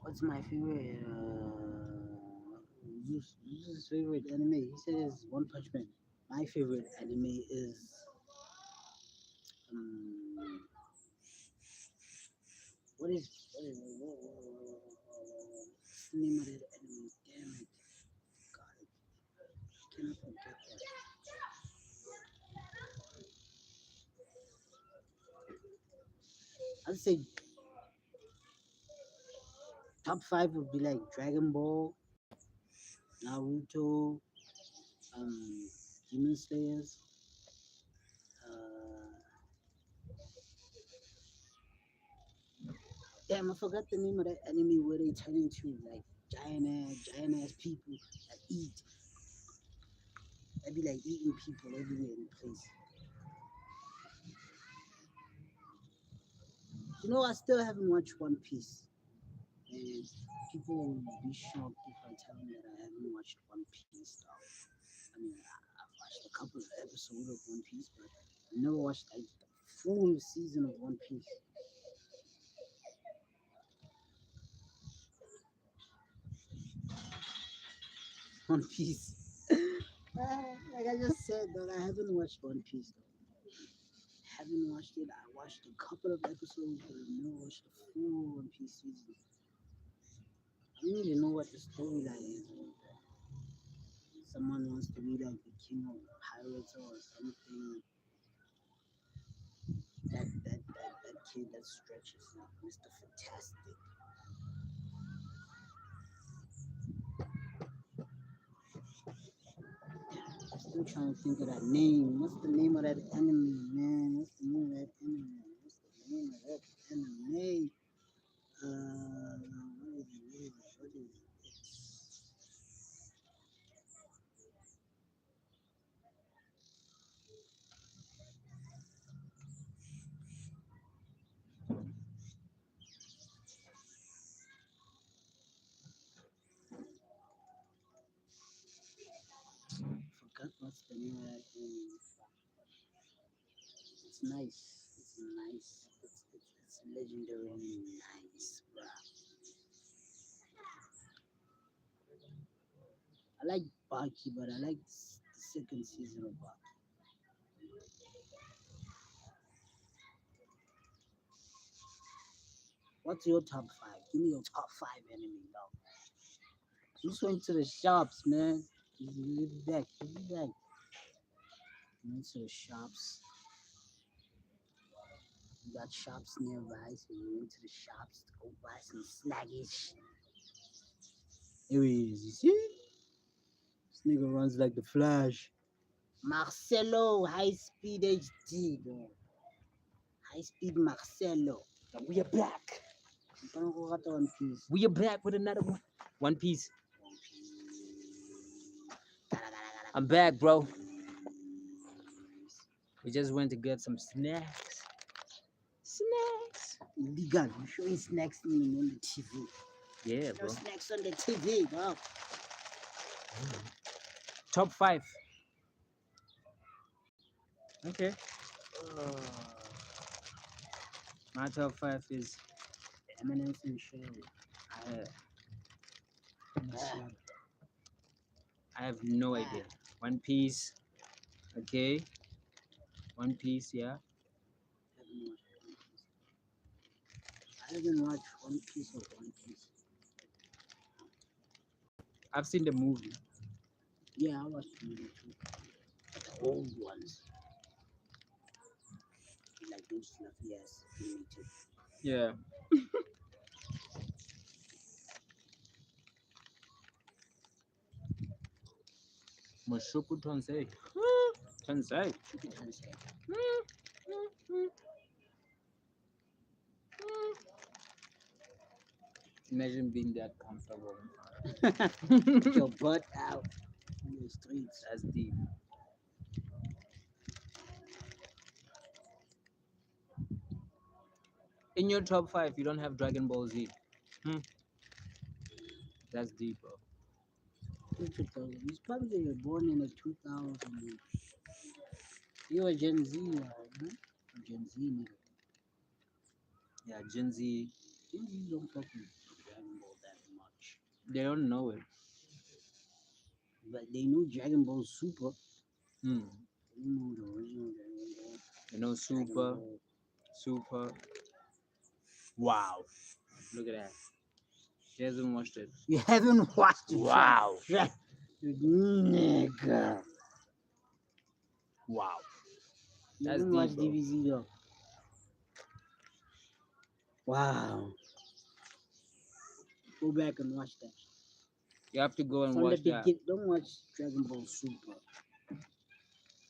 Speaker 2: What's my favorite? Zeus's favorite anime. He said it's One Punch Man. My favorite anime is um, what's the name of that anime? Damn it! God, I cannot forget that. I'd say top five would be like Dragon Ball, Naruto, Demon Slayers. Uh, Damn, I forgot the name of that anime where they turn into like giant ass people that eat. They be like eating people everywhere in the place. You know, I still haven't watched One Piece, and people will be shocked if I tell them that I haven't watched One Piece. Though. I mean, I've watched a couple of episodes of One Piece, but I never watched like the full season of One Piece. One Piece. Like I just said, though, I haven't watched One Piece. Though. Haven't watched it. I watched a couple of episodes, but I've never watched the full One Piece season. I don't even know what the storyline is. Someone wants to be like the king of pirates or something. kid that stretches out, Mr. Fantastic. Still trying to think of that name. What's the name of that enemy, man? What's the name of that enemy? What's the name of that enemy? What is it? What is it? Forgot what's the name of that enemy. It's nice. It's nice. It's legendarily nice, bro. I like Baki, but I like the second season of Baki. What's your top five? Give me your top five enemy, dog. Just went to the shops, man. Give it back. Give it back. Went to the shops. We got shops nearby, so we went to the shops to go buy some snaggish. Here he is. You see? This nigga runs like the Flash. Marcelo, high speed HD, bro. High speed Marcelo.
Speaker 1: We are back.
Speaker 2: Don't go out One Piece.
Speaker 1: We are back with another one. One Piece. I'm back, bro. We just went to get some snacks. Snacks.
Speaker 2: Illegal. You showing snacks on the TV.
Speaker 1: Yeah,
Speaker 2: No
Speaker 1: bro.
Speaker 2: snacks on the TV, bro.
Speaker 1: Top 5. Okay. My top 5 is
Speaker 2: Eminence and Show.
Speaker 1: uh, I have no idea. One Piece. Okay. One Piece, yeah.
Speaker 2: I haven't watched One Piece or One Piece.
Speaker 1: I've seen the movie.
Speaker 2: Yeah, I watched the movie too. But the old ones. Like those fluffy ass animated.
Speaker 1: Yeah. Mushoku Tensei. Tensei.
Speaker 2: Chicken Tensei.
Speaker 1: Imagine being that comfortable.
Speaker 2: Get your butt out on the streets.
Speaker 1: That's deep. In your top 5, you don't have Dragon Ball Z. That's deep, bro.
Speaker 2: He's probably born in the 2000s. You're a Gen Z, right? Huh? A Gen Z nigga.
Speaker 1: Yeah, Gen Z,
Speaker 2: Gen Z don't fuck with Dragon Ball that much.
Speaker 1: they don't know it.
Speaker 2: But they know Dragon Ball Super.
Speaker 1: Hmm.
Speaker 2: They know the original Dragon Ball.
Speaker 1: You know,
Speaker 2: Dragon
Speaker 1: Super,
Speaker 2: Ball.
Speaker 1: Super. Wow. Look at that. She hasn't watched it.
Speaker 2: You haven't watched it.
Speaker 1: Wow.
Speaker 2: Nigga.
Speaker 1: Wow.
Speaker 2: You
Speaker 1: That's
Speaker 2: haven't
Speaker 1: deep,
Speaker 2: watched
Speaker 1: bro.
Speaker 2: DBZ though. Wow. Go back and watch that.
Speaker 1: You have to go and
Speaker 2: From the
Speaker 1: watch that.
Speaker 2: beginning, don't watch Dragon Ball Super.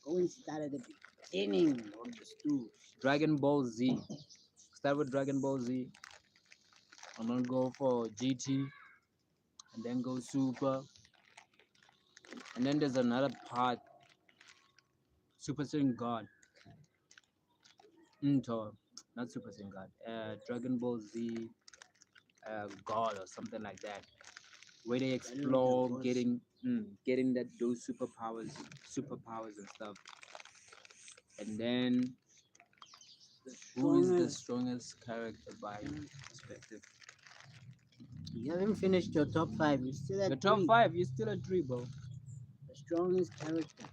Speaker 2: Go and start at the beginning of the story.
Speaker 1: Dragon Ball Z. Start with Dragon Ball Z. And then go for GT. And then go Super. And then there's another part. Super Saiyan God. Not Super Saiyan God. Dragon Ball Z God or something like that. Where they explore
Speaker 2: was.
Speaker 1: getting those superpowers and stuff. And then who is the strongest character by perspective?
Speaker 2: You haven't finished your top 5. You're still at
Speaker 1: The top
Speaker 2: 3.
Speaker 1: 5, you're still at 3, bro.
Speaker 2: The strongest character.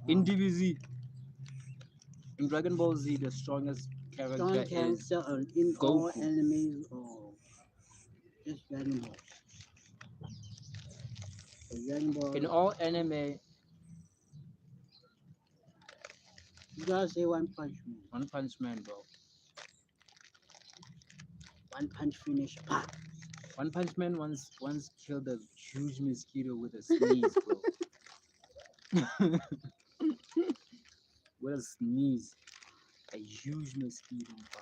Speaker 1: In DBZ, in Dragon Ball Z, the strongest character
Speaker 2: Strong
Speaker 1: is
Speaker 2: character in all
Speaker 1: Goku.
Speaker 2: enemies or just Dragon Ball. So Dragon Ball.
Speaker 1: in all anime.
Speaker 2: You gotta say One Punch Man.
Speaker 1: One Punch Man, bro.
Speaker 2: One punch finish. Pa.
Speaker 1: One Punch Man once killed a huge mosquito with a sneeze, bro. With a sneeze. A huge mosquito, bro.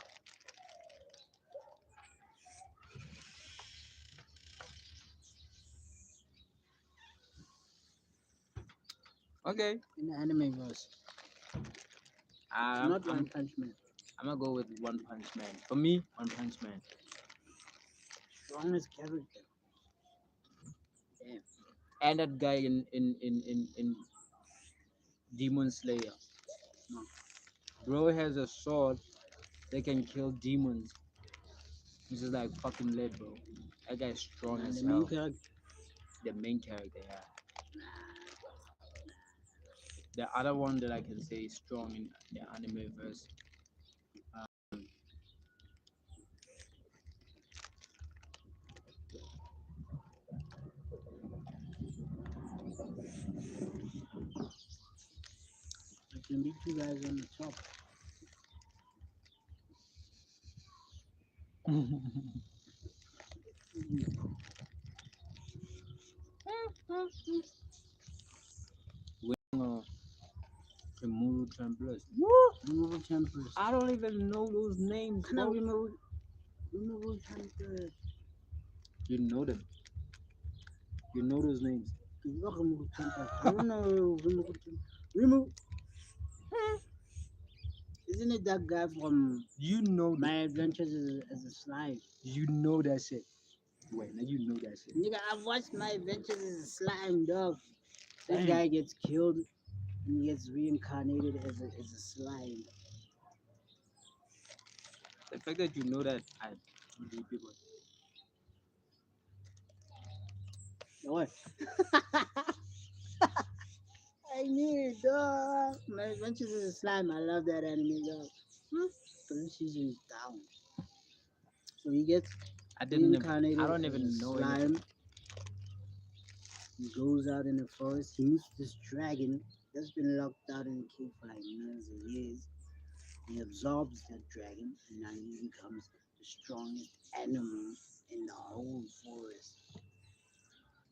Speaker 1: Okay.
Speaker 2: In the anime verse.
Speaker 1: I'm,
Speaker 2: Not
Speaker 1: I'm,
Speaker 2: One Punch Man.
Speaker 1: I'm gonna go with One Punch Man. For me, One Punch Man.
Speaker 2: Strongest character. Damn.
Speaker 1: And that guy in Demon Slayer.
Speaker 2: No.
Speaker 1: Bro has a sword that can kill demons. Which is like fucking lit, bro. That guy's strong
Speaker 2: And
Speaker 1: as
Speaker 2: the main
Speaker 1: hell.
Speaker 2: character.
Speaker 1: The main character, yeah. The other one that I can say is strong in the anime verse.
Speaker 2: There can be two guys on the top.
Speaker 1: Rimuru Templars.
Speaker 2: Removal Tempest.
Speaker 1: I don't even know those names,
Speaker 2: Can I
Speaker 1: bro.
Speaker 2: Removal Tempest?
Speaker 1: You know them. You know those names.
Speaker 2: Not Removal Tempest. I don't know Removal Tempest. Remove. Isn't it that guy from
Speaker 1: You know that.
Speaker 2: My Adventures as a Slime?
Speaker 1: You know that shit. Wait, now you know that shit.
Speaker 2: Nigga, I've watched My Adventures as a Slime, dog. That
Speaker 1: Damn.
Speaker 2: guy gets killed and he gets reincarnated as a slime.
Speaker 1: The fact that you know that, I believe people.
Speaker 2: What? I knew it, dog. My Adventures as a Slime. I love that anime, dog. 3 seasons down. So he gets
Speaker 1: I didn't.
Speaker 2: reincarnated
Speaker 1: I don't
Speaker 2: as
Speaker 1: even
Speaker 2: a
Speaker 1: know
Speaker 2: slime.
Speaker 1: anything.
Speaker 2: He goes out in the forest. He meets this dragon that's been locked out in a cave for like millions of years. He absorbs that dragon, and now he becomes the strongest animal in the whole forest.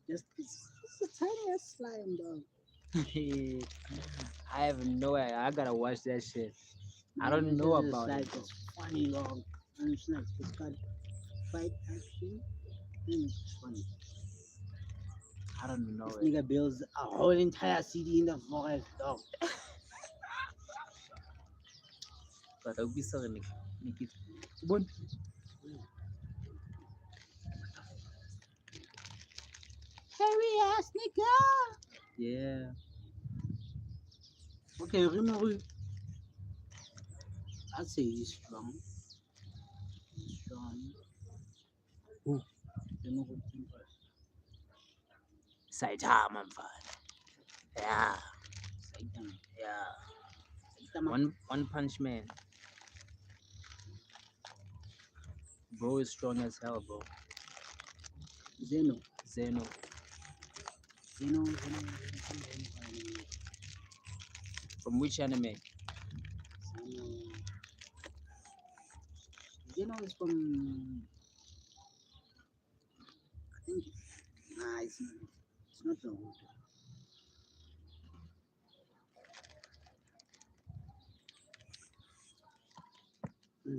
Speaker 2: Just it's a tiny ass slime, dog.
Speaker 1: I have no idea. I gotta watch that shit. I
Speaker 2: Man,
Speaker 1: don't
Speaker 2: it's
Speaker 1: know
Speaker 2: just a
Speaker 1: about
Speaker 2: slime.
Speaker 1: it, bro.
Speaker 2: It's funny, dog. And it's nice. It's got fight action. And it's funny.
Speaker 1: I don't know
Speaker 2: This
Speaker 1: it.
Speaker 2: nigga builds a whole entire city in the forest, dog.
Speaker 1: But I'll be so Bon.
Speaker 2: Hairy ass nigga.
Speaker 1: Yeah.
Speaker 2: Okay, Rimuru. I'd say he's strong. He's strong.
Speaker 1: Who?
Speaker 2: Rimuru Tempest.
Speaker 1: Saitama, man. Yeah.
Speaker 2: Saitama.
Speaker 1: Yeah.
Speaker 2: Saitama.
Speaker 1: One Punch Man. Bro is strong as hell, bro.
Speaker 2: Zeno.
Speaker 1: Zeno.
Speaker 2: Zeno.
Speaker 1: From which anime?
Speaker 2: Zeno. Zeno is from. I think. Nah, it's not. It's not Naruto.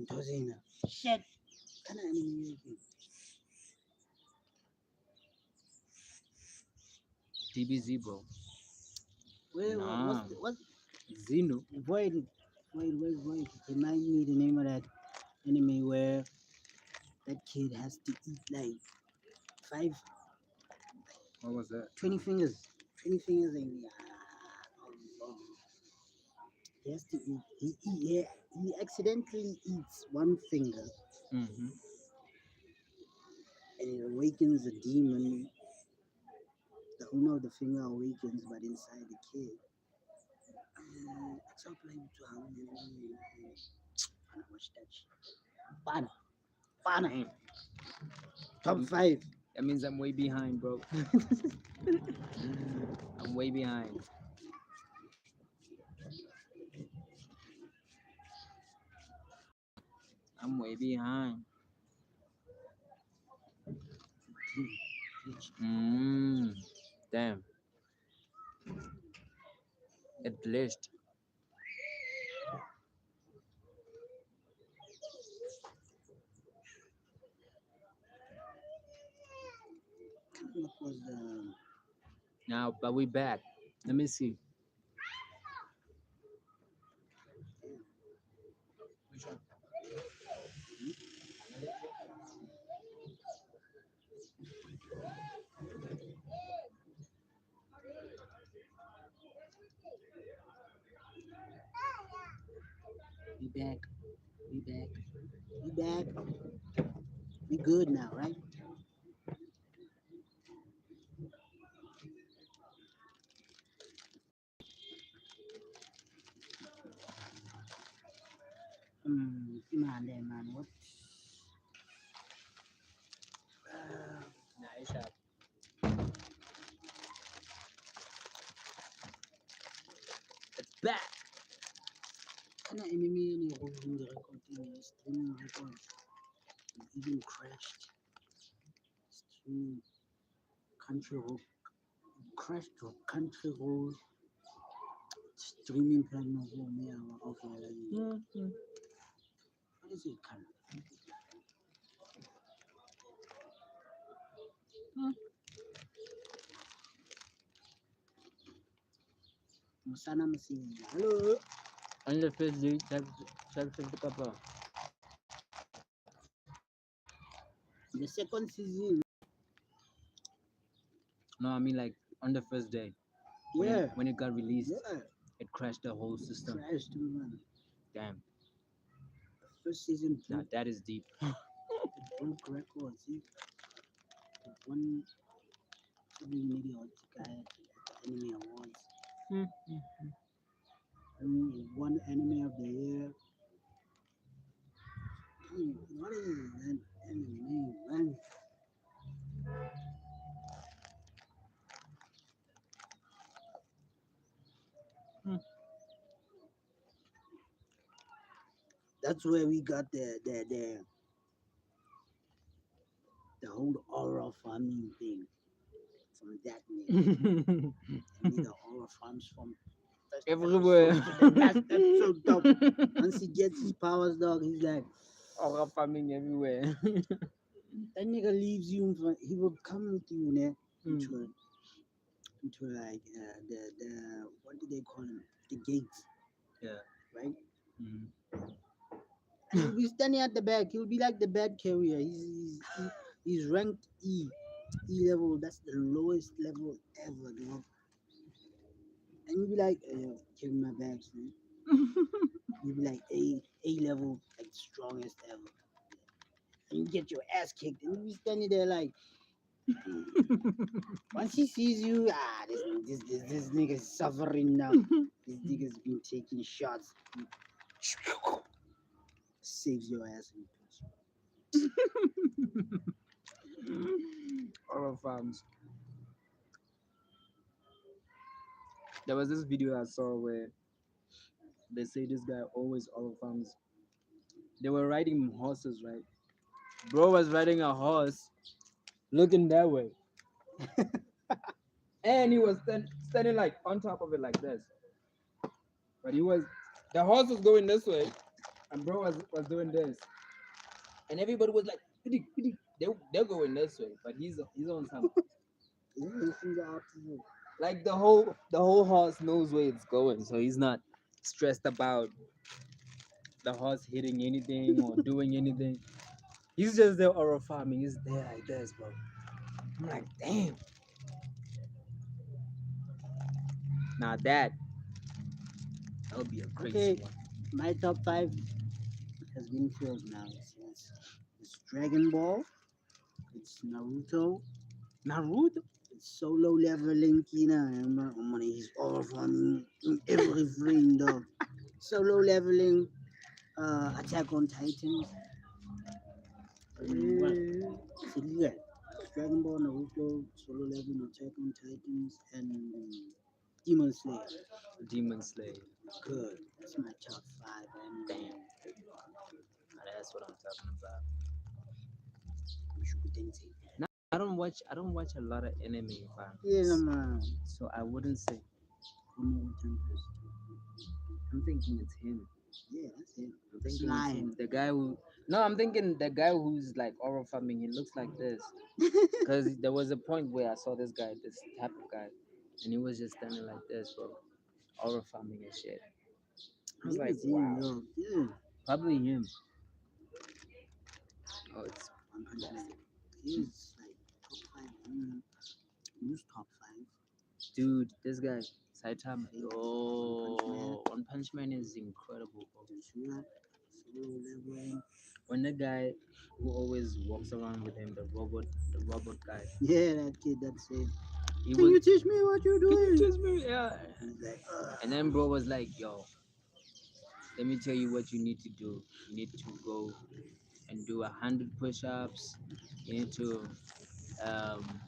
Speaker 2: Tozina. Shit. Kind of anime is it?
Speaker 1: DBZ, bro.
Speaker 2: Wait,
Speaker 1: Nah.
Speaker 2: what?
Speaker 1: Zeno.
Speaker 2: Wait. Remind me the name of that anime where that kid has to eat like 5,
Speaker 1: What was that?
Speaker 2: 20 fingers. 20 fingers and he has to eat. He accidentally eats one finger
Speaker 1: Mm-hmm.
Speaker 2: and it awakens a demon. The owner of the finger awakens, but inside the kid. It's up like to how many. I watch that shit. Bana.
Speaker 1: Damn.
Speaker 2: Top 5.
Speaker 1: That means I'm way behind, bro. I'm way behind. I'm way behind. Mm, damn, it glitched.
Speaker 2: What was the
Speaker 1: Now, but we back. Let me see. Which one?
Speaker 2: we back? We back? We back? We good now, right? Come on there, man. What?
Speaker 1: Nice shot. It's back.
Speaker 2: Kind of MMA and you're holding the record in your streaming records. You even crashed. Streaming country road. Crashed your country road. Streaming plan of me of
Speaker 1: Mm-hmm.
Speaker 2: what is it called? Musana Masi. Hello.
Speaker 1: On the first day, check the couple.
Speaker 2: The second season.
Speaker 1: No, I mean like on the first day when
Speaker 2: Yeah.
Speaker 1: when it got released,
Speaker 2: Yeah.
Speaker 1: it crashed the whole system.
Speaker 2: Crashed, man.
Speaker 1: Damn.
Speaker 2: First season
Speaker 1: Now
Speaker 2: broke,
Speaker 1: that is deep.
Speaker 2: broke records. It won every media guy at the Anime Awards. It won Anime of the Year. What is that anime, man?
Speaker 1: Hmm.
Speaker 2: That's where we got the whole oral farming thing from that name. And the oral farms from first
Speaker 1: Everywhere.
Speaker 2: episode to the last episode, dog. Once he gets his powers, dog, he's like,
Speaker 1: Aura farming everywhere.
Speaker 2: that nigga leaves you. He will come with you, né,
Speaker 1: Mm.
Speaker 2: into like the what do they call him? The gates,
Speaker 1: Yeah.
Speaker 2: right?
Speaker 1: Mm.
Speaker 2: And he'll be standing at the back. He'll be like the bad carrier. He's ranked level. That's the lowest level ever, dog. And you'll be like, carry my bags, man. You'll be like A level, like the strongest ever. And you get your ass kicked, and you'll be standing there like. Once he sees you, this nigga's suffering now. This nigga's been taking shots. Saves your ass.
Speaker 1: Aura farms. There was this video I saw where they say this guy always aura farms. They were riding horses, right? Bro was riding a horse, looking that way, and he was standing like on top of it like this. But the horse was going this way, and bro was doing this, and everybody was like, "Pidi, pidi." They're going this way, but he's on some. Like the whole horse knows where it's going, so he's not stressed about the horse hitting anything or doing anything. He's just there aura farming. He's there like this, bro. I'm like, damn. Now that would be a crazy
Speaker 2: Okay.
Speaker 1: one.
Speaker 2: My top 5 has been filled now. It's Dragon Ball, it's Naruto,
Speaker 1: Naruto.
Speaker 2: it's Solo Leveling, I'm on his all farming in every frame, dog. Solo Leveling, Attack on Titans. What? So yeah, Dragon Ball, Naruto, Solo Leveling, Attack on Titans, and Demon Slayer.
Speaker 1: Demon Slayer.
Speaker 2: Good. That's my top 5. And
Speaker 1: Damn. That's what I'm talking about.
Speaker 2: Mshukutensei.
Speaker 1: No, I don't watch a lot of anime, fam.
Speaker 2: Yeah, man.
Speaker 1: So I wouldn't say.
Speaker 2: Umutantras.
Speaker 1: I'm thinking it's him.
Speaker 2: Yeah, that's it.
Speaker 1: I'm thinking it's
Speaker 2: Slime.
Speaker 1: him. The guy who. No, I'm thinking the guy who's like oral farming. He looks like this. Because there was a point where I saw this guy, this type of guy, and he was just standing like this, bro. Oral farming and shit. I was
Speaker 2: Maybe
Speaker 1: like,
Speaker 2: it's him,
Speaker 1: wow.
Speaker 2: yo. Yeah.
Speaker 1: Probably him. Oh, it's
Speaker 2: One Punch Man. He's like top five. Who's top five?
Speaker 1: dude. This guy, Saitama.
Speaker 2: Eight.
Speaker 1: Oh, One Punch Man is incredible, bro.
Speaker 2: Tetsuya. Solo Leveling.
Speaker 1: When the guy who always walks around with him, the robot guy,
Speaker 2: Yeah, that kid. That's it.
Speaker 1: he
Speaker 2: Can
Speaker 1: was.
Speaker 2: you teach me what you're
Speaker 1: Can you
Speaker 2: doing?
Speaker 1: teach me? Yeah.
Speaker 2: He's like,
Speaker 1: And then bro was like, yo, let me tell you what you need to do. You need to go and do 100 push-ups. You need to um,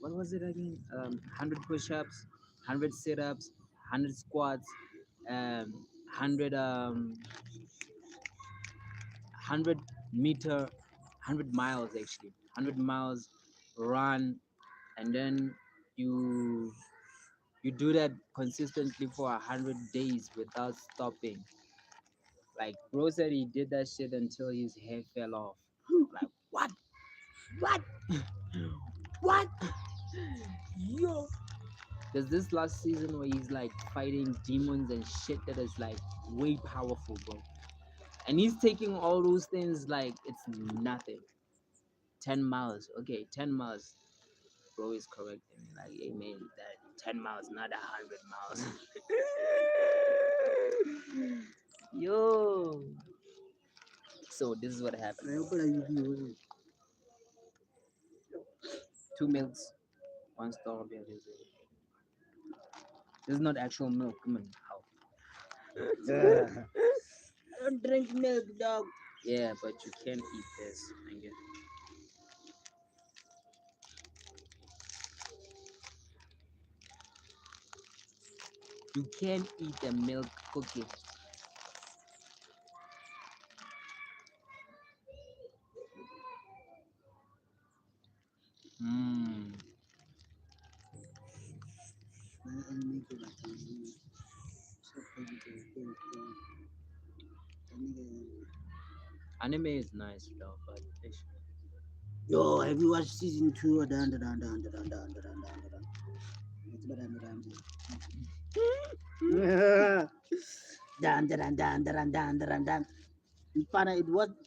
Speaker 1: what was it again? 100 push-ups, 100 sit-ups, 100 squats, 100 meter, 100 miles actually, 100 miles run, and then you you do that consistently for 100 days without stopping. Like bro said, he did that shit until his hair fell off. Like what? What? What? Yo. There's this last season where he's like fighting demons and shit that is like way powerful, bro. And he's taking all those things like it's nothing. 10 miles, okay, 10 miles. Bro is correcting me, like, hey man, that 10 miles, not 100 miles. Yo. So this is what happened, bro. Two milks, one strawberry. This is not actual milk. Come on, how?
Speaker 2: I don't drink milk, dog.
Speaker 1: Yeah, but you can eat this. I guess. You can eat the milk cookie. Mmm. Anime is nice though, but
Speaker 2: Yo, have you watched season 2?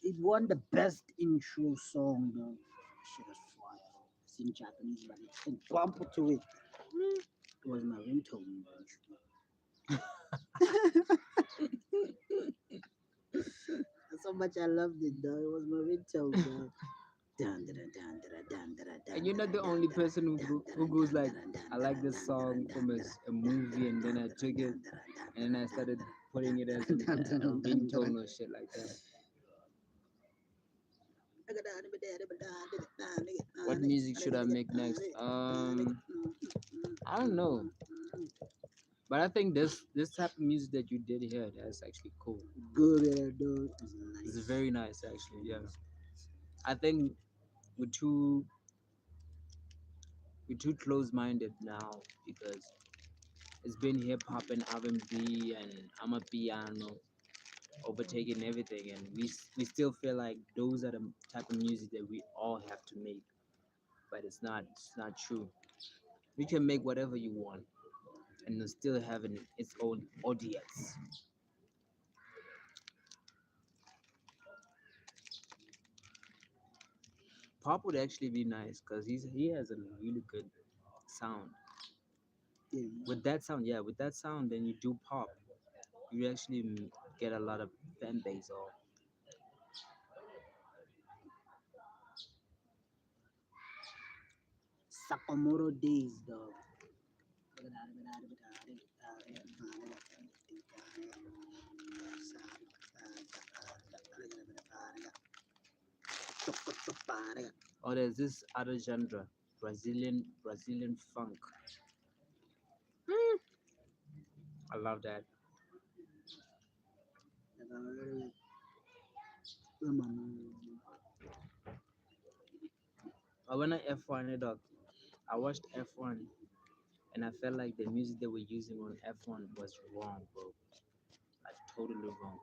Speaker 2: It won the best intro song, though. Shit is fire. It's in Japanese, but it can bump to it. It was my ringtone. That's how much I loved it, though. It was my ringtone, though.
Speaker 1: and you're not the only person who goes like, I like this song from a movie, and then I took it and then I started putting it as a ringtone or shit like that. What music should I make next? I don't know, but I think this type of music that you did here, that's actually cool.
Speaker 2: Good, dude.
Speaker 1: It's very nice actually. Yeah, I think we're too we're too close-minded now because it's been hip hop and R&B and I'm a piano overtaking everything, and we still feel like those are the type of music that we all have to make, but it's not true. You can make whatever you want and it'll still have its own audience. Pop would actually be nice because he has a really good sound.
Speaker 2: Yeah.
Speaker 1: With that sound, yeah, with that sound, then you do pop. You actually get a lot of fan base. Or
Speaker 2: Sakamoto Days, dog.
Speaker 1: or there's this other genre, Brazilian funk. I love that. I went to F1, dog. I watched F1 and I felt like the music they were using on F1 was wrong, bro. Like totally wrong.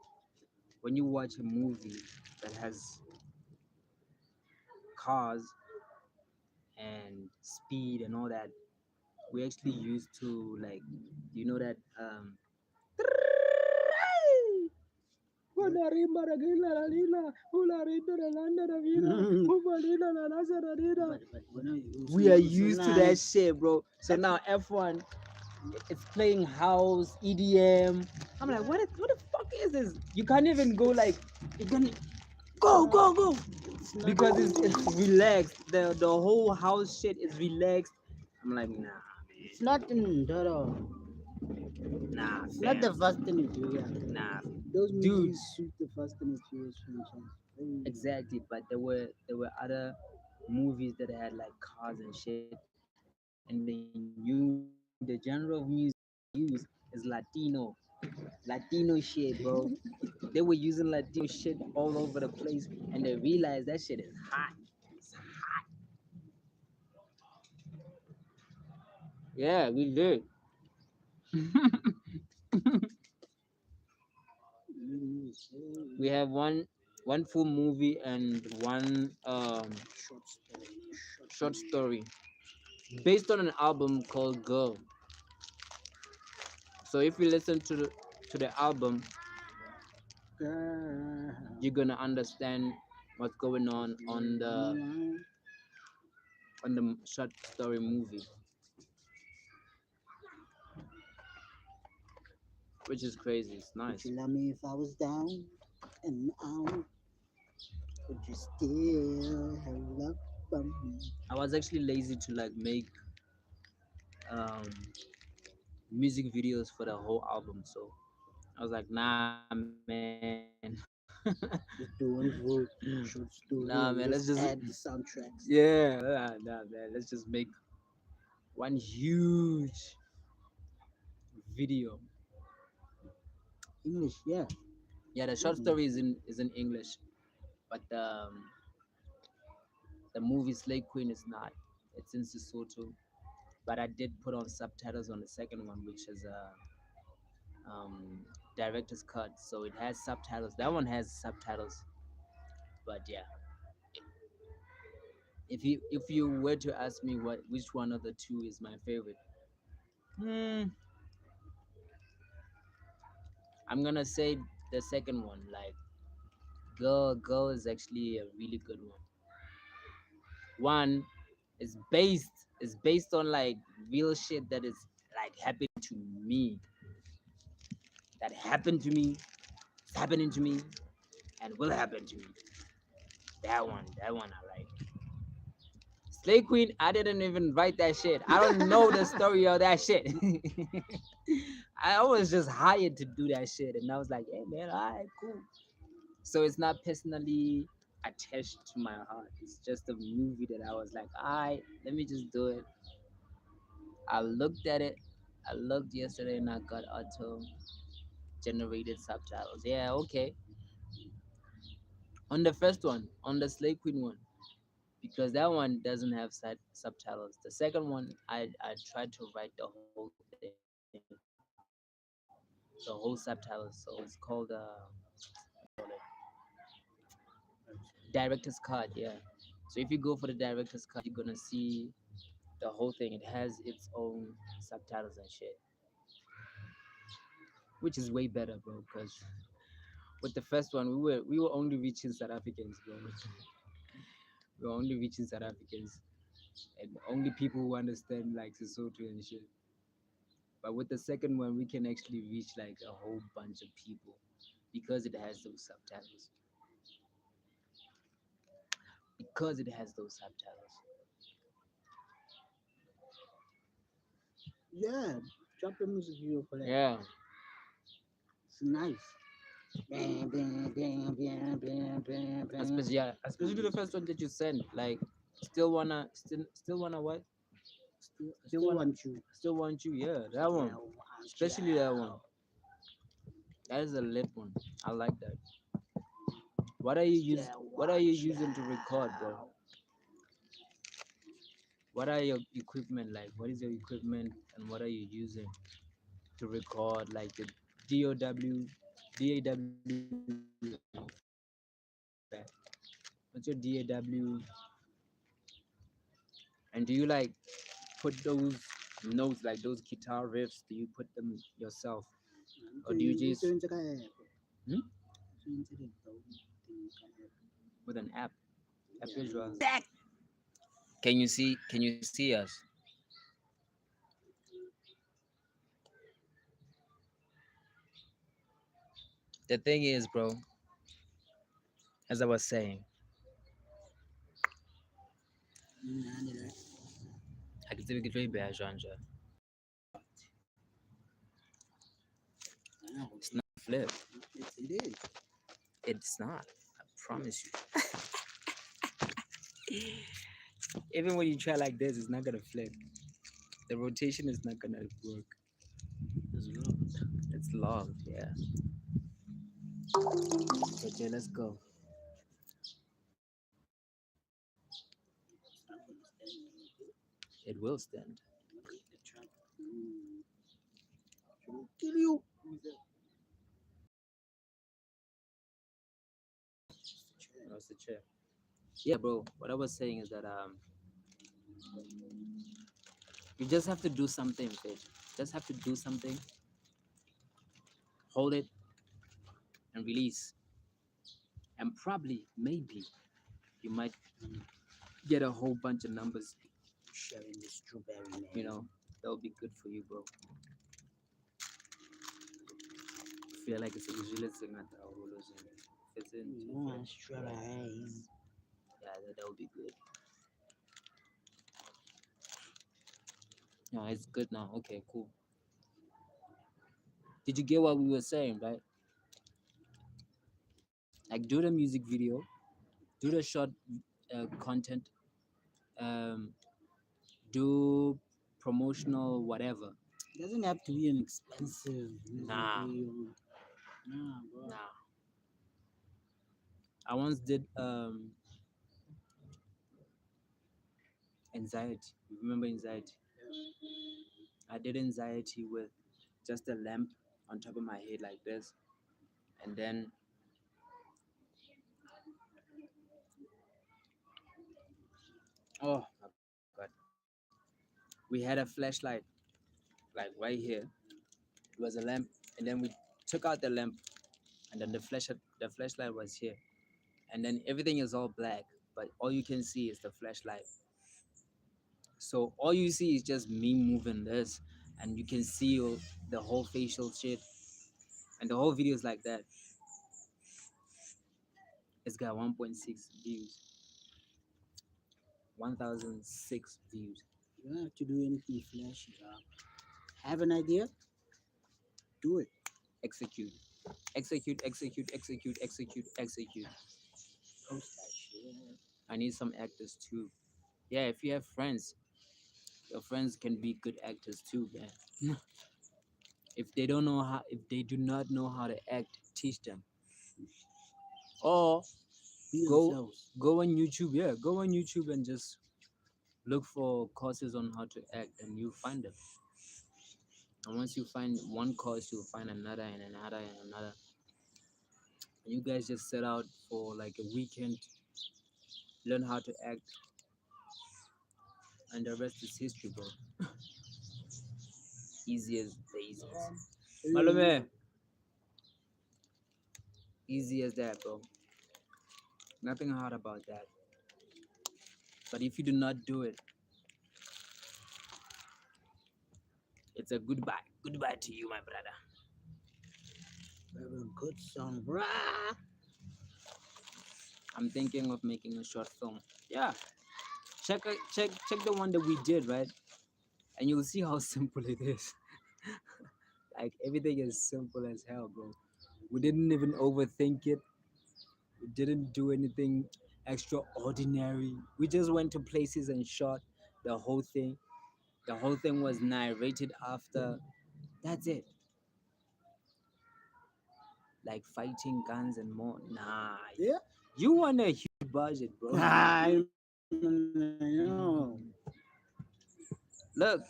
Speaker 1: When you watch a movie that has cars and speed and all that, we actually used to like, you know that
Speaker 2: But when
Speaker 1: we are used to that shit, bro. So now F1, it's playing house, EDM. I'm like, what the fuck is this? You can't even go like, you can go because it's relaxed. The whole house shit is relaxed. I'm like, nah,
Speaker 2: it's not in Doro.
Speaker 1: nah,
Speaker 2: It's not the
Speaker 1: fam,
Speaker 2: Fast and the Furious.
Speaker 1: nah,
Speaker 2: Those
Speaker 1: dude.
Speaker 2: movies suit the Fast and the Furious franchise.
Speaker 1: Exactly, but there were other movies that had like cars and shit, and they knew the genre of music they use is Latino shit, bro. They were using Latino shit all over the place, and they realized that shit is hot. It's hot. Yeah, we did. We have one full movie and one
Speaker 2: Short story.
Speaker 1: short story based on an album called Girl. So if you listen to the album,
Speaker 2: Girl.
Speaker 1: you're gonna understand what's going on the short story movie, which is crazy. It's
Speaker 2: Would
Speaker 1: nice.
Speaker 2: you love me if I was down and out? Would you still have love for me?
Speaker 1: I was actually lazy to like make um music videos for the whole album, so I was like, nah, man.
Speaker 2: Just do one full short story
Speaker 1: Nah,
Speaker 2: and
Speaker 1: man. Let's
Speaker 2: just
Speaker 1: just
Speaker 2: add the soundtracks.
Speaker 1: yeah, nah, man. Let's just make one huge video.
Speaker 2: English, yeah.
Speaker 1: Yeah, the short story is in English, but the movie Slay Queen is not. It's in Sesotho, but I did put on subtitles on the second one, which is director's cut, so it has subtitles. That one has subtitles, but yeah. If you were to ask me which one of the two is my favorite, hmm, I'm gonna say the second one. Like Girl is actually a really good one. One is based on like real shit that is like happened to me. That happened to me. It's happening to me and will happen to me. That one I like. Slay Queen, I didn't even write that shit. I don't know the story of that shit. I was just hired to do that shit, and I was like, "Hey man, alright, cool." So it's not personally attached to my heart. It's just a movie that I was like, "Alright, let me just do it." I looked at it. I looked yesterday, and I got auto-generated subtitles. Yeah, okay. On the first one, on the Slay Queen one, because that one doesn't have subtitles. The second one, I tried to write the whole thing, the whole subtitles. So it's called director's cut. Yeah. So if you go for the director's cut, you're gonna see the whole thing. It has its own subtitles and shit, which is way better, bro. Because with the first one, we were only reaching South Africans, bro. We were only reaching South Africans and only people who understand like Sesotho and shit. But with the second one, we can actually reach like a whole bunch of people because it has those subtitles. Because it has those subtitles.
Speaker 2: Yeah, drop a music video for that.
Speaker 1: Yeah.
Speaker 2: It's nice. Bam, bam, bam, bam, bam, bam, bam.
Speaker 1: Especially the first one that you sent. Like, still wanna what?
Speaker 2: Still want you.
Speaker 1: Still want you. Yeah, that one. Especially that one. That is a lit one. I like that. What are you use?
Speaker 2: Mr.
Speaker 1: What are you using to record, bro?
Speaker 2: Wow.
Speaker 1: What are your equipment like? What is your equipment and what are you using to record? Like the DOW, DAW. What's your DAW? And do you like put those notes like those guitar riffs? Do you put them yourself, or do you just hmm? With an app? App visual. Can you see? Can you see us? The thing is, bro, as I was saying, I can still get very bad, Jean. It's not flip.
Speaker 2: It is.
Speaker 1: It's not. I promise you. Even when you try like this, it's not gonna flip. The rotation is not gonna work.
Speaker 2: It's locked.
Speaker 1: It's logged, yeah. Okay, let's go.
Speaker 2: It's not gonna stand.
Speaker 1: It will stand.
Speaker 2: The trap. She will kill you.
Speaker 1: What's the chair? Yeah, bro. What I was saying is that you just have to do something, bitch. Just have to do something. Hold it and release. And probably, maybe, you might get a whole bunch of numbers.
Speaker 2: Sharing the strawberry man.
Speaker 1: You know, that'll be good for you, bro. Feel like it's a visual thing at the whole fits in.
Speaker 2: You want strawberries.
Speaker 1: Yeah, that would be good. No, it's good now. Okay, cool. Did you get what we were saying, right? Like, do the music video, do the short content, um, do promotional whatever.
Speaker 2: It doesn't have to be an expensive music
Speaker 1: Nah.
Speaker 2: video. Nah, bro.
Speaker 1: Nah. I once did anxiety. You remember anxiety? I did anxiety with just a lamp on top of my head like this, and then oh my god, we had a flashlight like right here. It was a lamp, and then we took out the lamp, and then the flashlight was here, and then everything is all black, but all you can see is the flashlight. So all you see is just me moving this, and you can see the whole facial shit, and the whole video is like that. It's got 1.6 views, 1006 views.
Speaker 2: You don't have to do anything flashy, dog. Have an idea? Do it.
Speaker 1: Execute, execute, execute, execute, execute, execute.
Speaker 2: Post that shit.
Speaker 1: I need some actors too. Yeah, if you have friends, your friends can be good actors too, man. If they don't know how, if they do not know how to act, teach them. Or
Speaker 2: Be
Speaker 1: go
Speaker 2: themselves.
Speaker 1: go on YouTube. Yeah, go on YouTube and just look for courses on how to act, and you find them. And once you find one course, you'll find another and another and another. And you guys just set out for like a weekend, learn how to act, and the rest is history, bro. Easy as the easiest. Malume, easy as that, bro. Nothing hard about that. But if you do not do it, it's a goodbye. Goodbye to you, my brother.
Speaker 2: Very good song, bruh.
Speaker 1: I'm thinking of making a short film. Yeah, check the one that we did, right? And you'll see how simple it is. Like everything is simple as hell, bro. We didn't even overthink it. We didn't do anything extraordinary. We just went to places and shot the whole thing. The whole thing was narrated after. That's it. like fighting guns and more. Nah,
Speaker 2: Yeah.
Speaker 1: you want a huge budget, bro.
Speaker 2: I know.
Speaker 1: Look,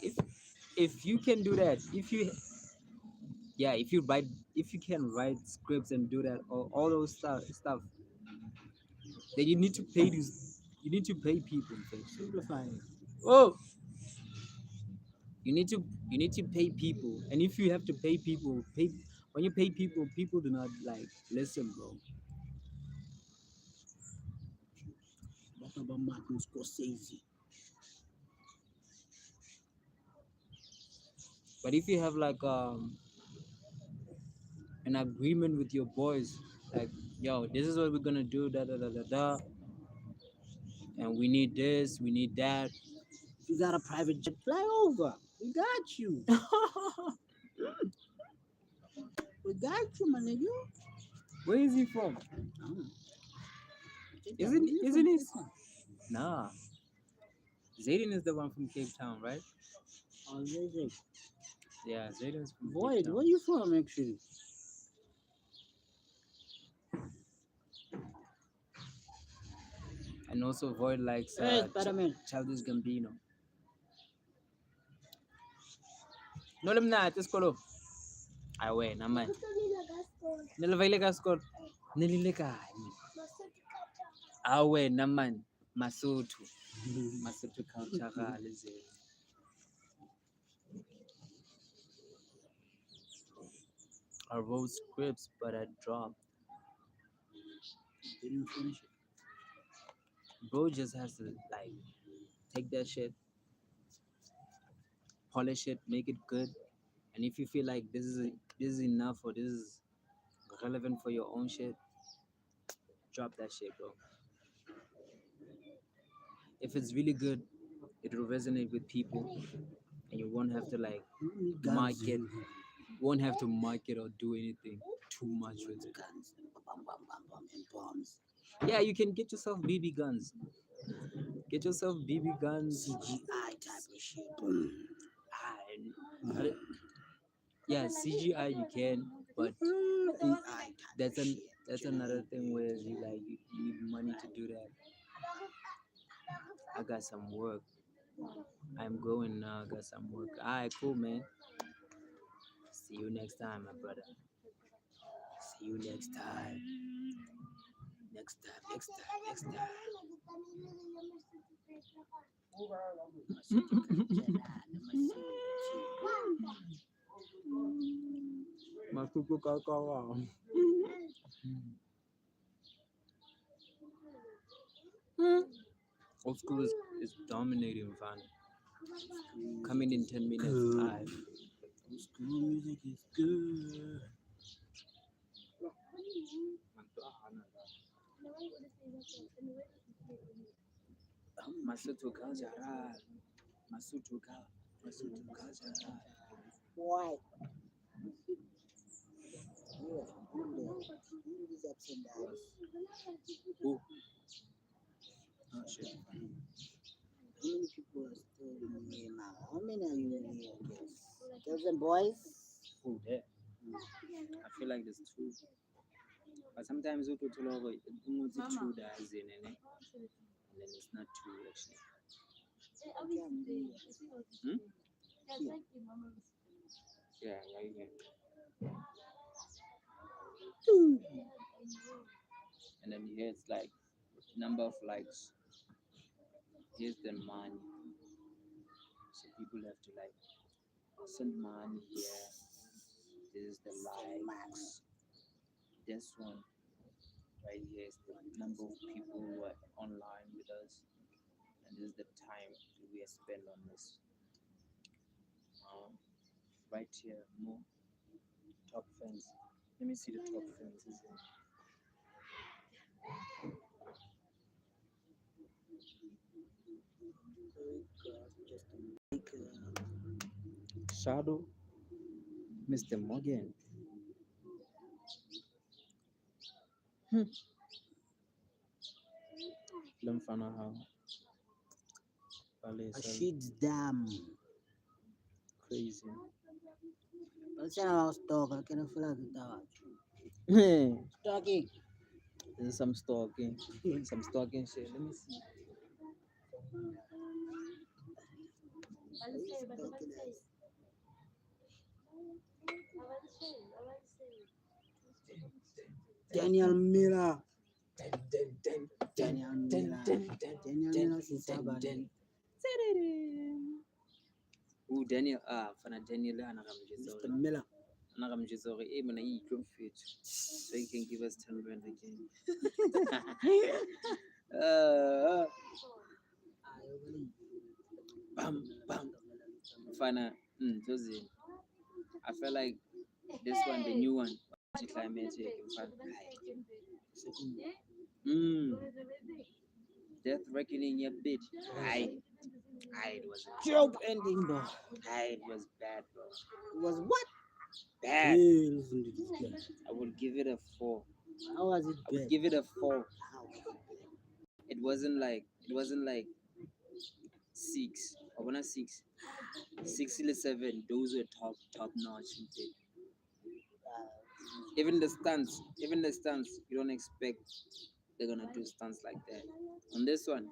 Speaker 1: if you can do that, if you yeah, if you can write scripts and do that, all those stuff, then you need to pay people first.
Speaker 2: Simplify it.
Speaker 1: Oh, you need to pay people, and if you have to pay people, pay when you pay people, people do not like listen, bro.
Speaker 2: What about Martin Scorsese?
Speaker 1: But if you have like an agreement with your boys, like yo, this is what we're gonna do, da da da da da, and we need this, we need that.
Speaker 2: If you got a private jet, fly over. We got you. We got you, my nigga.
Speaker 1: Where is he from?
Speaker 2: Oh.
Speaker 1: Isn't he? Nah, Zayden is the one from Cape Town, right?
Speaker 2: Oh, Zay.
Speaker 1: Yeah, Zayden's from
Speaker 2: Void,
Speaker 1: Cape Town.
Speaker 2: where you from actually?
Speaker 1: And also Void likes
Speaker 2: Hey, Spider-Man.
Speaker 1: Childish Gambino. No lemnat isikolo. Ay wena man. Nilivele ka skolo. Nilile kanye. Ah wena man. Masotho. Masotho cultural is it? I wrote scripts, but I dropped.
Speaker 2: Didn't finish it.
Speaker 1: Bro just has to like take that shit, polish it, make it good. And if you feel like this is enough or this is relevant for your own shit, drop that shit, bro. If it's really good, it will resonate with people, and you won't have to like
Speaker 2: Guns.
Speaker 1: market, won't have to market or do anything too much with it.
Speaker 2: Guns. Bam, bam, bam, bam, and bombs.
Speaker 1: Yeah, you can get yourself BB guns. Get yourself BB guns.
Speaker 2: CGI type of shit. Boom.
Speaker 1: And, yeah, CGI you can, but
Speaker 2: AI type
Speaker 1: that's
Speaker 2: of
Speaker 1: an
Speaker 2: shit.
Speaker 1: that's another thing where you need money to do that. I got some work. I'm going now. I got some work. Alright, cool, man. See you next time, my brother. See you next time. Next time. Next time. Next time. Masuku kakawa. Old school is dominating, fam. Coming in 10 minutes.
Speaker 2: Good.
Speaker 1: Alright.
Speaker 2: Old school music is good.
Speaker 1: Masutu cultural. Masutu cultural.
Speaker 2: Why? Yeah, these ups and downs.
Speaker 1: Oh. Oh shit.
Speaker 2: How many people are still in here now? How many are you in here, girls? Girls and boys?
Speaker 1: Oh, there. I feel like there's two. But sometimes you put all over two that is in it. And then it's not two actually. Hmm? Yeah, right here. And then here it's like number of likes. Here's the money. So people have to like send money here. This is the likes. This one right here is the number of people who are online with us. And this is the time we spend on this. Right here, more top fans. Let me see the top fans. Shadow, Mr. Morgan. Lamfana how
Speaker 2: Rashid's Dam.
Speaker 1: crazy.
Speaker 2: But I was talking, I can't feel like that.
Speaker 1: This
Speaker 2: Talking.
Speaker 1: is some stalking. Some stalking shit. Let me see.
Speaker 2: Stalking us. Daniel Miller. Daniel Miller. Daniel Miller sisabani.
Speaker 1: Ooh, Daniel. Fana Daniel.
Speaker 2: Mr. Miller.
Speaker 1: Mana eat your food. So you can give us 10 rand again. Bam, bam. Fana. Josie. I feel like this one, the new one. Climatic. Death Reckoning, yeah, bitch. It was
Speaker 2: Joke ending, bro.
Speaker 1: it was bad, bro.
Speaker 2: It was what?
Speaker 1: Bad.
Speaker 2: Hey, listen to this guy.
Speaker 1: I would give it a 4.
Speaker 2: How was it
Speaker 1: I would
Speaker 2: bad?
Speaker 1: give it a 4.
Speaker 2: How was it bad?
Speaker 1: It wasn't like 6. I wanna 6. 6 to 7. Those were top notch. Even the stunts, you don't expect they're gonna do stunts like that. On this one,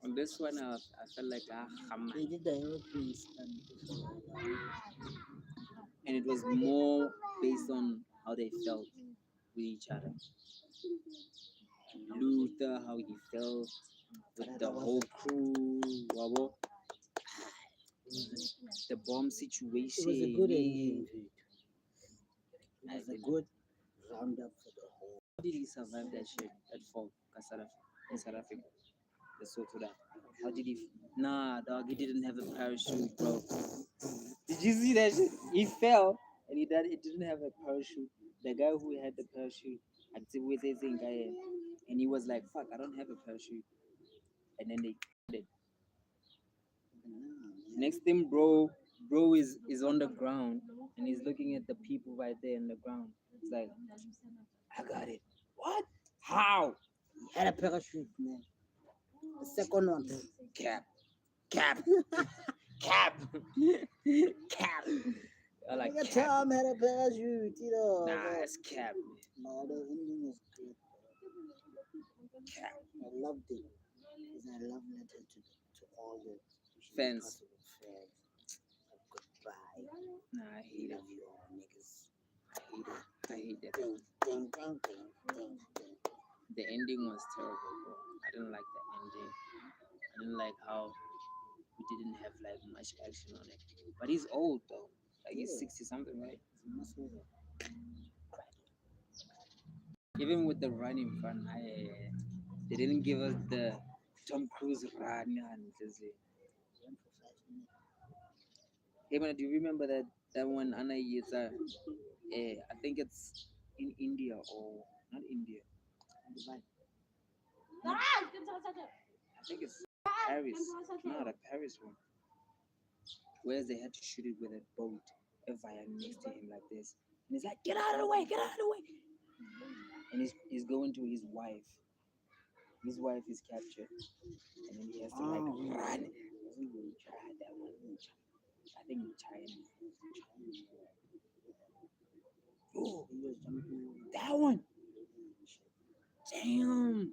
Speaker 1: on this one, I felt like
Speaker 2: They did the aeroplane stunt.
Speaker 1: and it was more based on how they felt with each other. Luther, how he felt with the whole crew, wabo. The bomb situation.
Speaker 2: It was a good ending. It was a good roundup for the whole.
Speaker 1: How did he survive that shit at fall in South Africa? The Soto. How did he? Nah, dog, he didn't have a parachute, bro. Did you see that shit? He fell and he didn't have a parachute. The guy who had the parachute, and he was like, "Fuck, I don't have a parachute." And then they did. Next thing, bro is on the ground and he's looking at the people right there in the ground. It's like, I got it. What? How?
Speaker 2: He had a parachute, man. The second one.
Speaker 1: Cap. Cap. I like
Speaker 2: Nigga,
Speaker 1: cap.
Speaker 2: Tom had a parachute, you know.
Speaker 1: Nah, it's cap.
Speaker 2: No, the ending was good.
Speaker 1: Cap.
Speaker 2: I loved it. It's a love letter to all the
Speaker 1: Fans.
Speaker 2: possible fans. Goodbye.
Speaker 1: Nah, I hate it.
Speaker 2: Love you all, niggas.
Speaker 1: I hate that.
Speaker 2: Ding, ding, ding, ding, ding, ding.
Speaker 1: The ending was terrible, bro. I didn't like the ending. I didn't like how we didn't have like much action on it. But he's old though. Like he's 60 something, right? Even with the running fun, they didn't give us the Tom Cruise run. Hey man, do you remember that one Anna Yeza? I think it's in India or not India. Dubai. I think it's Paris. No, the Paris one. Where they had to shoot it with a boat, a fire next to him like this. And he's like, get out of the way, get out of the way. And he's going to his wife. His wife is captured. And then he has to like run. That one. I think in China. Oh, that one. Damn.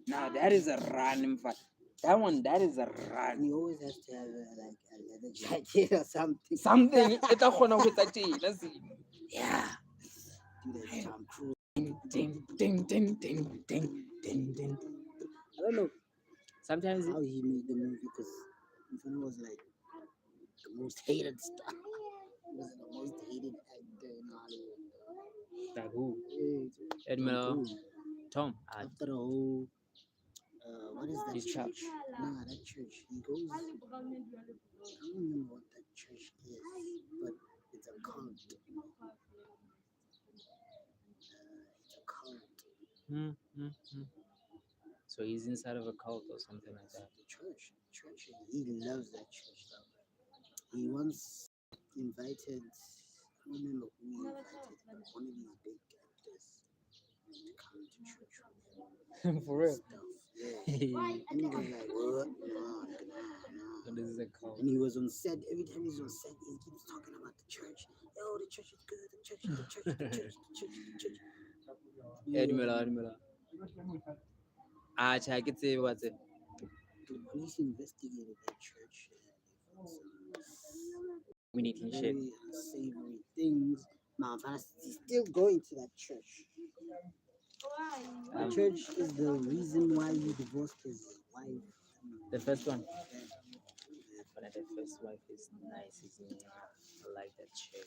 Speaker 1: Now that is a run, in fact. That is a run.
Speaker 2: He always has to have like a leather jacket or something.
Speaker 1: Something. Let's see. Yeah.
Speaker 2: Do that Tom Cruise.
Speaker 1: Ding, ding, ding, ding, ding, ding, ding.
Speaker 2: I don't know
Speaker 1: Sometimes
Speaker 2: how he made the movie because Infant was like the most hated star. He was the most hated actor in Hollywood.
Speaker 1: like who?
Speaker 2: Yeah,
Speaker 1: Admiral Tom.
Speaker 2: after the whole what is that
Speaker 1: His
Speaker 2: church?
Speaker 1: church.
Speaker 2: Nah, that church. He goes. I don't remember what that church is, but it's a cult. It's a cult.
Speaker 1: So he's inside of a cult or something like that.
Speaker 2: The church. He loves that church. Though. He once invited. I don't remember who he invited, but one of these big actors to come to church with him.
Speaker 1: For real.
Speaker 2: Stuff. Yeah. And he was like, what? No.
Speaker 1: So this is a cult.
Speaker 2: And he was on set. Every time he's on set, he keeps talking about the church. Yo, the church is good. The church, the church, the church, the church, the church.
Speaker 1: Dumela. Tjha, ke tsebe wa tseba.
Speaker 2: The police investigated that church. And they found
Speaker 1: We need
Speaker 2: some
Speaker 1: to share.
Speaker 2: very unsavory things. He's still going to that church. The church is the reason why he divorced his wife.
Speaker 1: The first one. But the first wife is nice, isn't it? I like that chick.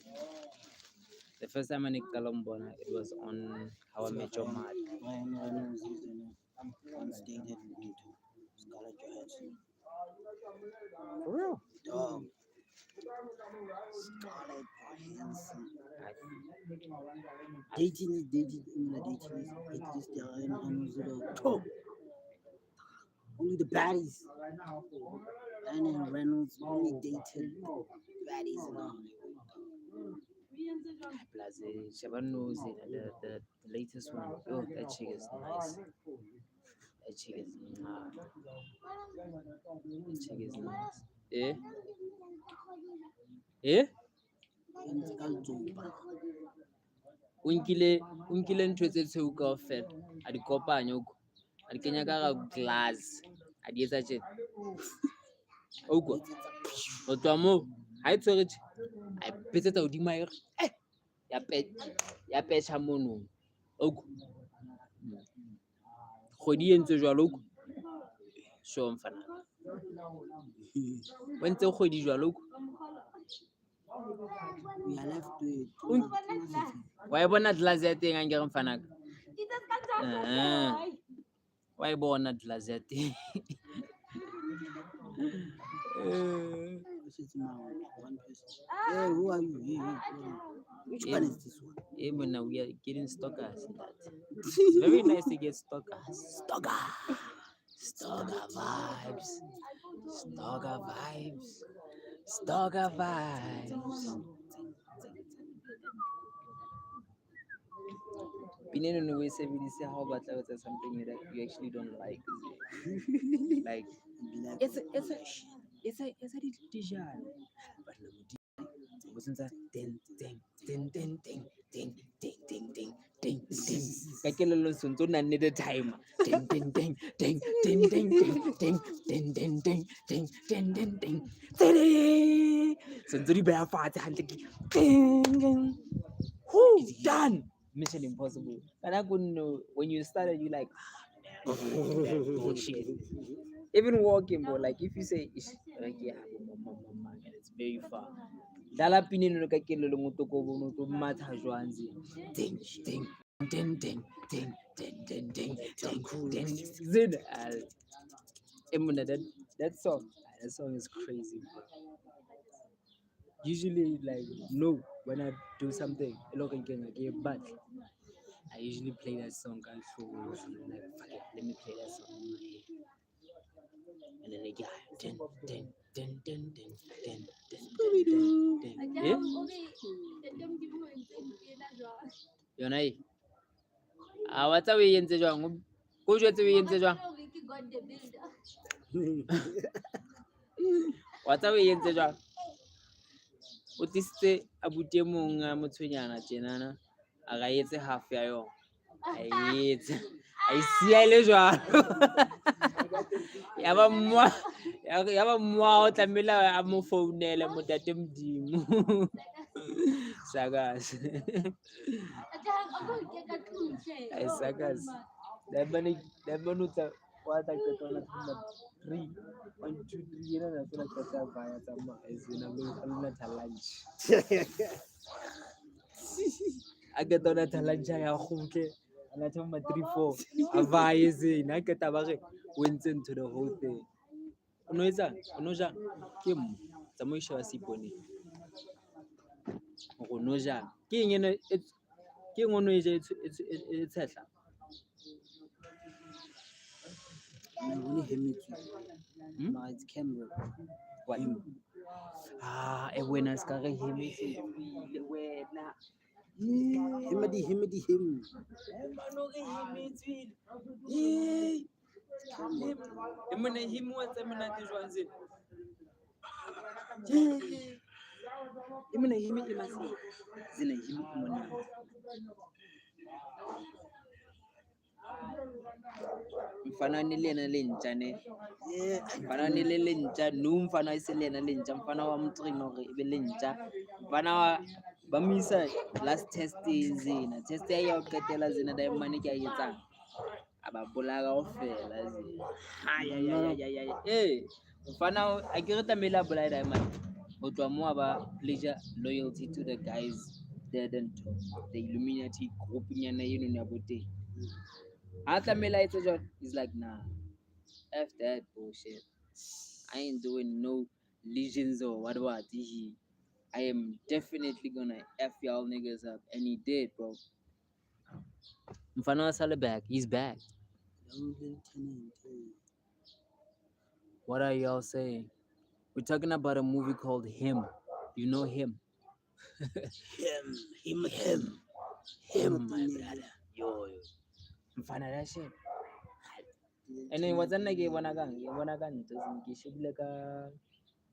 Speaker 1: The first time I met Kalombona, it was on How I Met Your Mother.
Speaker 2: Ryan Reynolds is once dated into Scarlett Johansson.
Speaker 1: For real?
Speaker 2: Dog. Scarlett Johansson. Dating Ryan Reynolds. Oh. Only the baddies. Ryan Reynolds only dated baddies and all.
Speaker 1: Plus, Shaban knows it. The latest one. Oh, that chick is nice. That chick is nice. That chick is nice. Eh? Eh? O nkile ntho tse tshweu kaofela a di kopanya uko a di kenya ka ga glass a di etsa tjena uko o tloha moo ha e tshwere tje a petsetsa hodima ere ya petjha mono uko kgwedi e ntse jwalo uko sho mfana o ntse kgwedi jwalo uko
Speaker 2: We are left with
Speaker 1: wa e bona glass ya teng a nkere mfana ka wa e bona glass ya teng
Speaker 2: one person. Yeah, who are you? Which one is this one?
Speaker 1: Yeah, but now we are getting stalkers in that. It's very nice to get stalkers. Stalker vibes. Stalker vibes. Stalker vibes. Pineno no way sebedisa how about something that you actually don't like. Like it's a dijalo. But wasn't that ding. Ka kelelo sontso na nne the time. Ding. Sontso di beha fatshe hantle ke ding. Whoo, done. Mission Impossible. And I couldn't know when you started, you like bullshit. Even walking, bro, like if you say like yeah, and it's very far. Dala pinino ka kelelo motoko bo motho matha jwanzi. Ding. Zid. That song is crazy, bro. Usually, like, no, when I do something, but I usually play that song and so like, fuck it, let me play that song in my head. And then like, yeah, yeah? Yona e. What's a way into John? Go to the into John. What's a way into John? O tlisitse abuti e mong a motshwenyana tjenana a ga etse half ya yona a etse a isia ile jwalo ya ba mmoa o tlamela a mo founela motate modimo sakas ai sakas da banutsa wa ta ketona 3 1 2 3 yena na tsela ka tsa baya tsa ma ezina lo khalla challenge a ketona challenge ya khutle ana thoma 3 4 avaya ezina ke taba re wentse into the whole thing ono ja ke mo tsamoisha wa sipone ono ja ke eng ene ke ngono e je e tshehla
Speaker 2: no it's camera.
Speaker 1: What? E wena ska re hemetse le wena
Speaker 2: Him.
Speaker 1: Mano re hemetse e mona himo wa tsamana ke jwang zena Imina himi imasi. Zina himi imona. Mfana ni lena lentja ne. Mfana ni le lentja no mfana ise lena lentja mfana wa mtrino re be lentja. Mfana wa ba misa last test zina. Test ya qetela zina da mane ke a etsang. Aba bola kaofela zina. Ya. Mfana akere tamela bola da mane. Ho tloha moo aba pleasure loyalty to the guys dead and the Illuminati group nyana eno ya boteng. He's like, nah, F that bullshit. I ain't doing no legions or what. I am definitely gonna F y'all niggas up. And he did, bro. Mfana Sale back. He's back. What are y'all saying? We're talking about a movie called Him. You know Him?
Speaker 2: Him,
Speaker 1: my brother. Yo. Mfana that shit. And then what's another game? One again.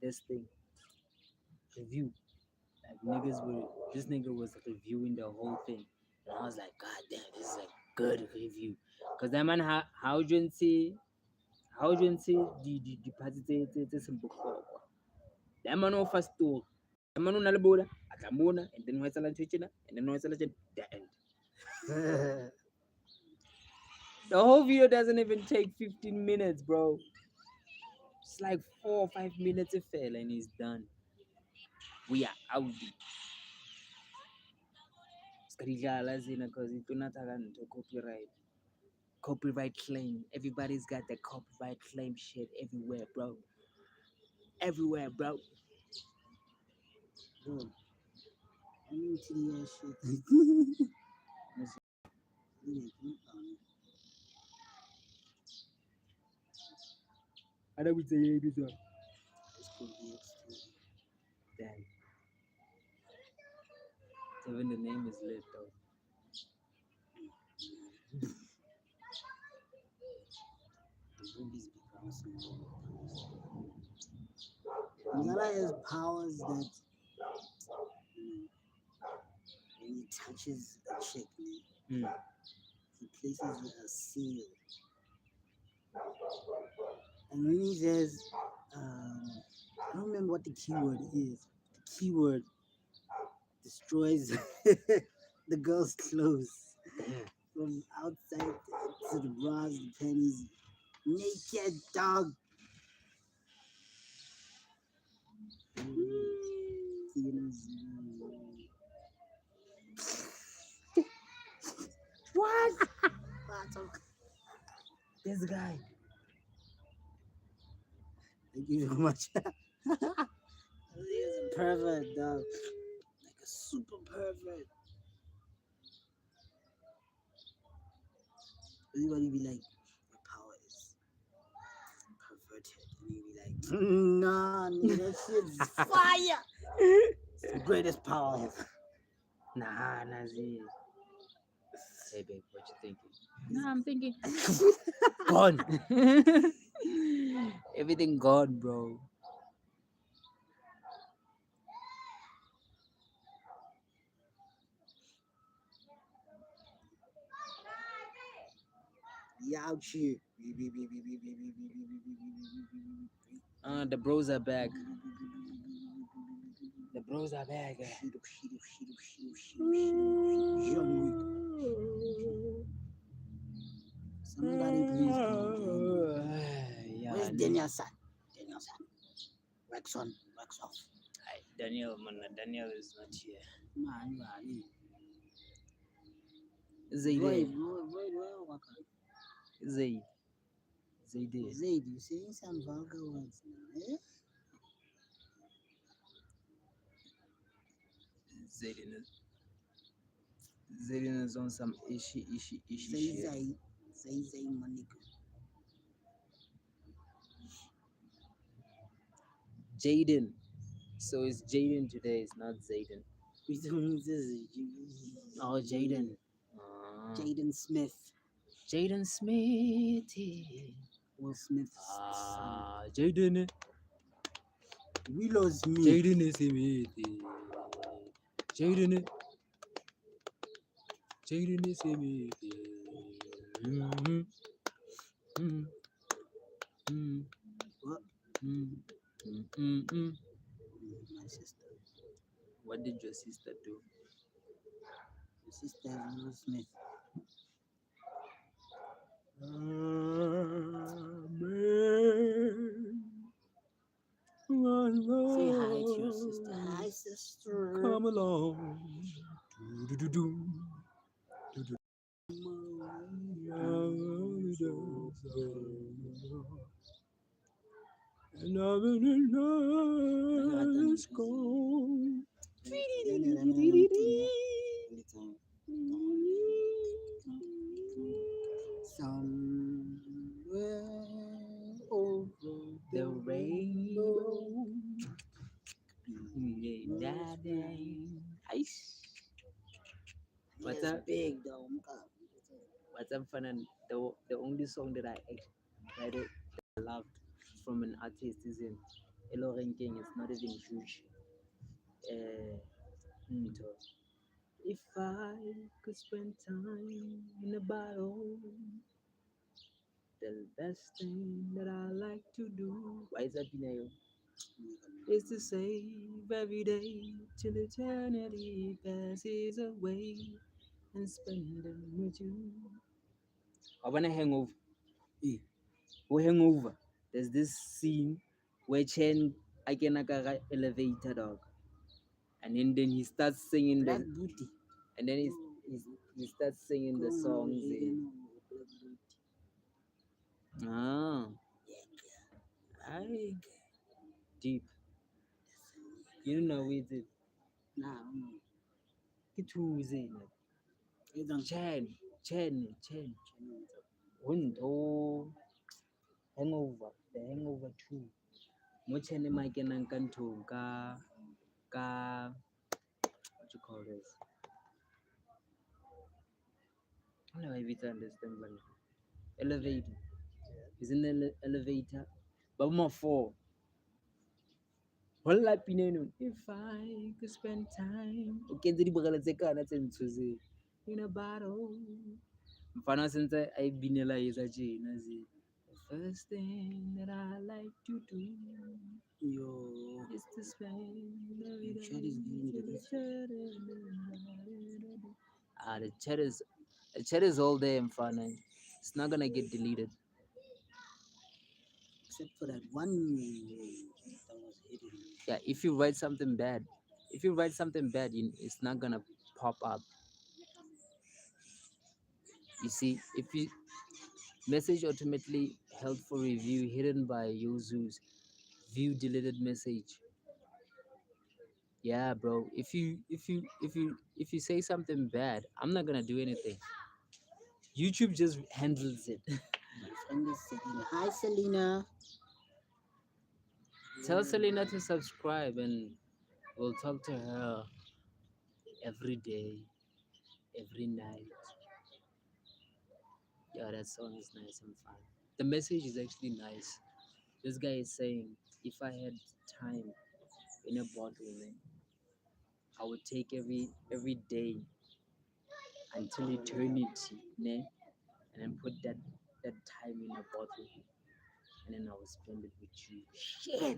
Speaker 1: This thing review. Like this nigga was reviewing the whole thing, and I was like, God damn, this is a good review. Cause that man, how you see the party it's simple. That man no first tour. That man no nalabola, atamona, and then what's a and then what's the end. The whole video doesn't even take 15 minutes, bro. It's like 4 or 5 minutes it fell and he's done. We are out. Because it's not a copyright claim. Everybody's got the copyright claim shit everywhere, bro. Everywhere, bro.
Speaker 2: I'm into the shit.
Speaker 1: I don't say this one. Damn. Even the name is lit though.
Speaker 2: The movies become so Mzala has powers that when he touches a chick, he places a seal. And when he says, I don't remember what the keyword is. The keyword destroys the girl's clothes from outside to the bras, the panties. Naked dog. What?
Speaker 1: This guy.
Speaker 2: Thank you so much. He's a pervert, dog. Like a super pervert. Everybody be like, your power is perverted. And you be like, nah, nigga, that shit's fire. It's the greatest power ever.
Speaker 1: Nah, Nazi. Hey, babe, what you thinking? Nah, I'm thinking. Gone. Everything gone, bro.
Speaker 2: Out here.
Speaker 1: The bros are back. The bros are back.
Speaker 2: Somebody please call Where's Daniel-san? Daniel-san. Wax on, wax off.
Speaker 1: Daniel is not here.
Speaker 2: Zaid. Zaid, you saying some vulgar words now, eh?
Speaker 1: Zaiden is on some ishy shit.
Speaker 2: Zay, my nigga.
Speaker 1: Jaden. So it's Jaden today, it's not Zaiden. Oh, Jaden.
Speaker 2: Jaden Smith.
Speaker 1: Jaden Smith.
Speaker 2: Will Smith.
Speaker 1: Jaden.
Speaker 2: Willow Smith.
Speaker 1: Jaden Smith. Jaden Smith. Mhm. Mhm. Mhm.
Speaker 2: What?
Speaker 1: Mhm. Mhm.
Speaker 2: My sister.
Speaker 1: What did your sister do?
Speaker 2: My sister is Willow Smith. Say hi to your sister. Hi, sister.
Speaker 1: Come along. Do-do-do-do. And let's go.
Speaker 2: Somewhere over
Speaker 1: The rainbow. Ice. What's
Speaker 2: It's
Speaker 1: up?
Speaker 2: big though.
Speaker 1: What's up, Fanan? The only song that that I loved from an artist is in Elo Ranking. It's not even huge. Nto. If I could spend time in a bottle, the best thing that I like to do. Why is that Pinayo? Is to save every day till eternity passes away and spend them with you. I wanna hangover.
Speaker 2: Eh,
Speaker 1: We hangover. There's this scene where Chen Akenaka elevator dog, and then he starts singing
Speaker 2: Black
Speaker 1: the,
Speaker 2: Booty.
Speaker 1: and then he starts singing the songs. Ah, I deep. You know we did.
Speaker 2: Nah, I don't know.
Speaker 1: It was in
Speaker 2: You don't
Speaker 1: Chen. Window hangover. The hangover too. Mochen Makenan Kanto ka what you call this? I don't know if you understand, but elevator. Is in the elevator. But more four. Whole life if I could spend time. Okay, the bagala zeka na tsentuze. In a bottle. Mfano since I binela izaje nazi. The first thing that I like to do
Speaker 2: Yo,
Speaker 1: is to spend every day.
Speaker 2: chat is giving you this.
Speaker 1: The chat is all there, Mfano. It's not gonna get deleted.
Speaker 2: Except for that one that was hidden.
Speaker 1: Yeah, if you write something bad, it's not gonna pop up. You see, if you message ultimately held for review hidden by users, view deleted message. Yeah, bro. If you say something bad, I'm not gonna do anything. YouTube just handles it.
Speaker 2: My friend is Selena. Hi, Selena.
Speaker 1: Tell Selena to subscribe and we'll talk to her every day, every night. Yeah, that song is nice and fun. The message is actually nice. This guy is saying, if I had time in a bottle, man, I would take every day until eternity, ne? And then put that time in a bottle, and then I will spend it with you. Shit,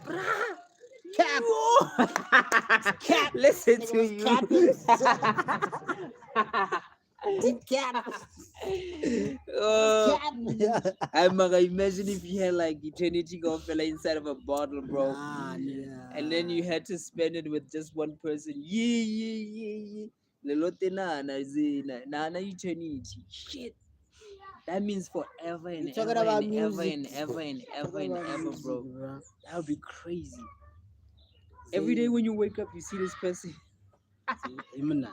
Speaker 1: bruh.
Speaker 2: Cap. Cap.
Speaker 1: Listen
Speaker 2: Nigga
Speaker 1: to
Speaker 2: was
Speaker 1: you.
Speaker 2: Deep cap.
Speaker 1: Oh,
Speaker 2: Cap.
Speaker 1: I'm gonna imagine if you had like eternity go fella inside of a bottle, bro.
Speaker 2: Nah, nigga.
Speaker 1: And then you had to spend it with just one person. Yeah. Lelote na eternity. Shit. That means forever and
Speaker 2: You talking
Speaker 1: ever
Speaker 2: about
Speaker 1: and ever
Speaker 2: music.
Speaker 1: and ever and ever
Speaker 2: Talking
Speaker 1: and
Speaker 2: about
Speaker 1: ever,
Speaker 2: music,
Speaker 1: bro.
Speaker 2: bro.
Speaker 1: That would be crazy. Every day when you wake up, you see this person.
Speaker 2: Imana.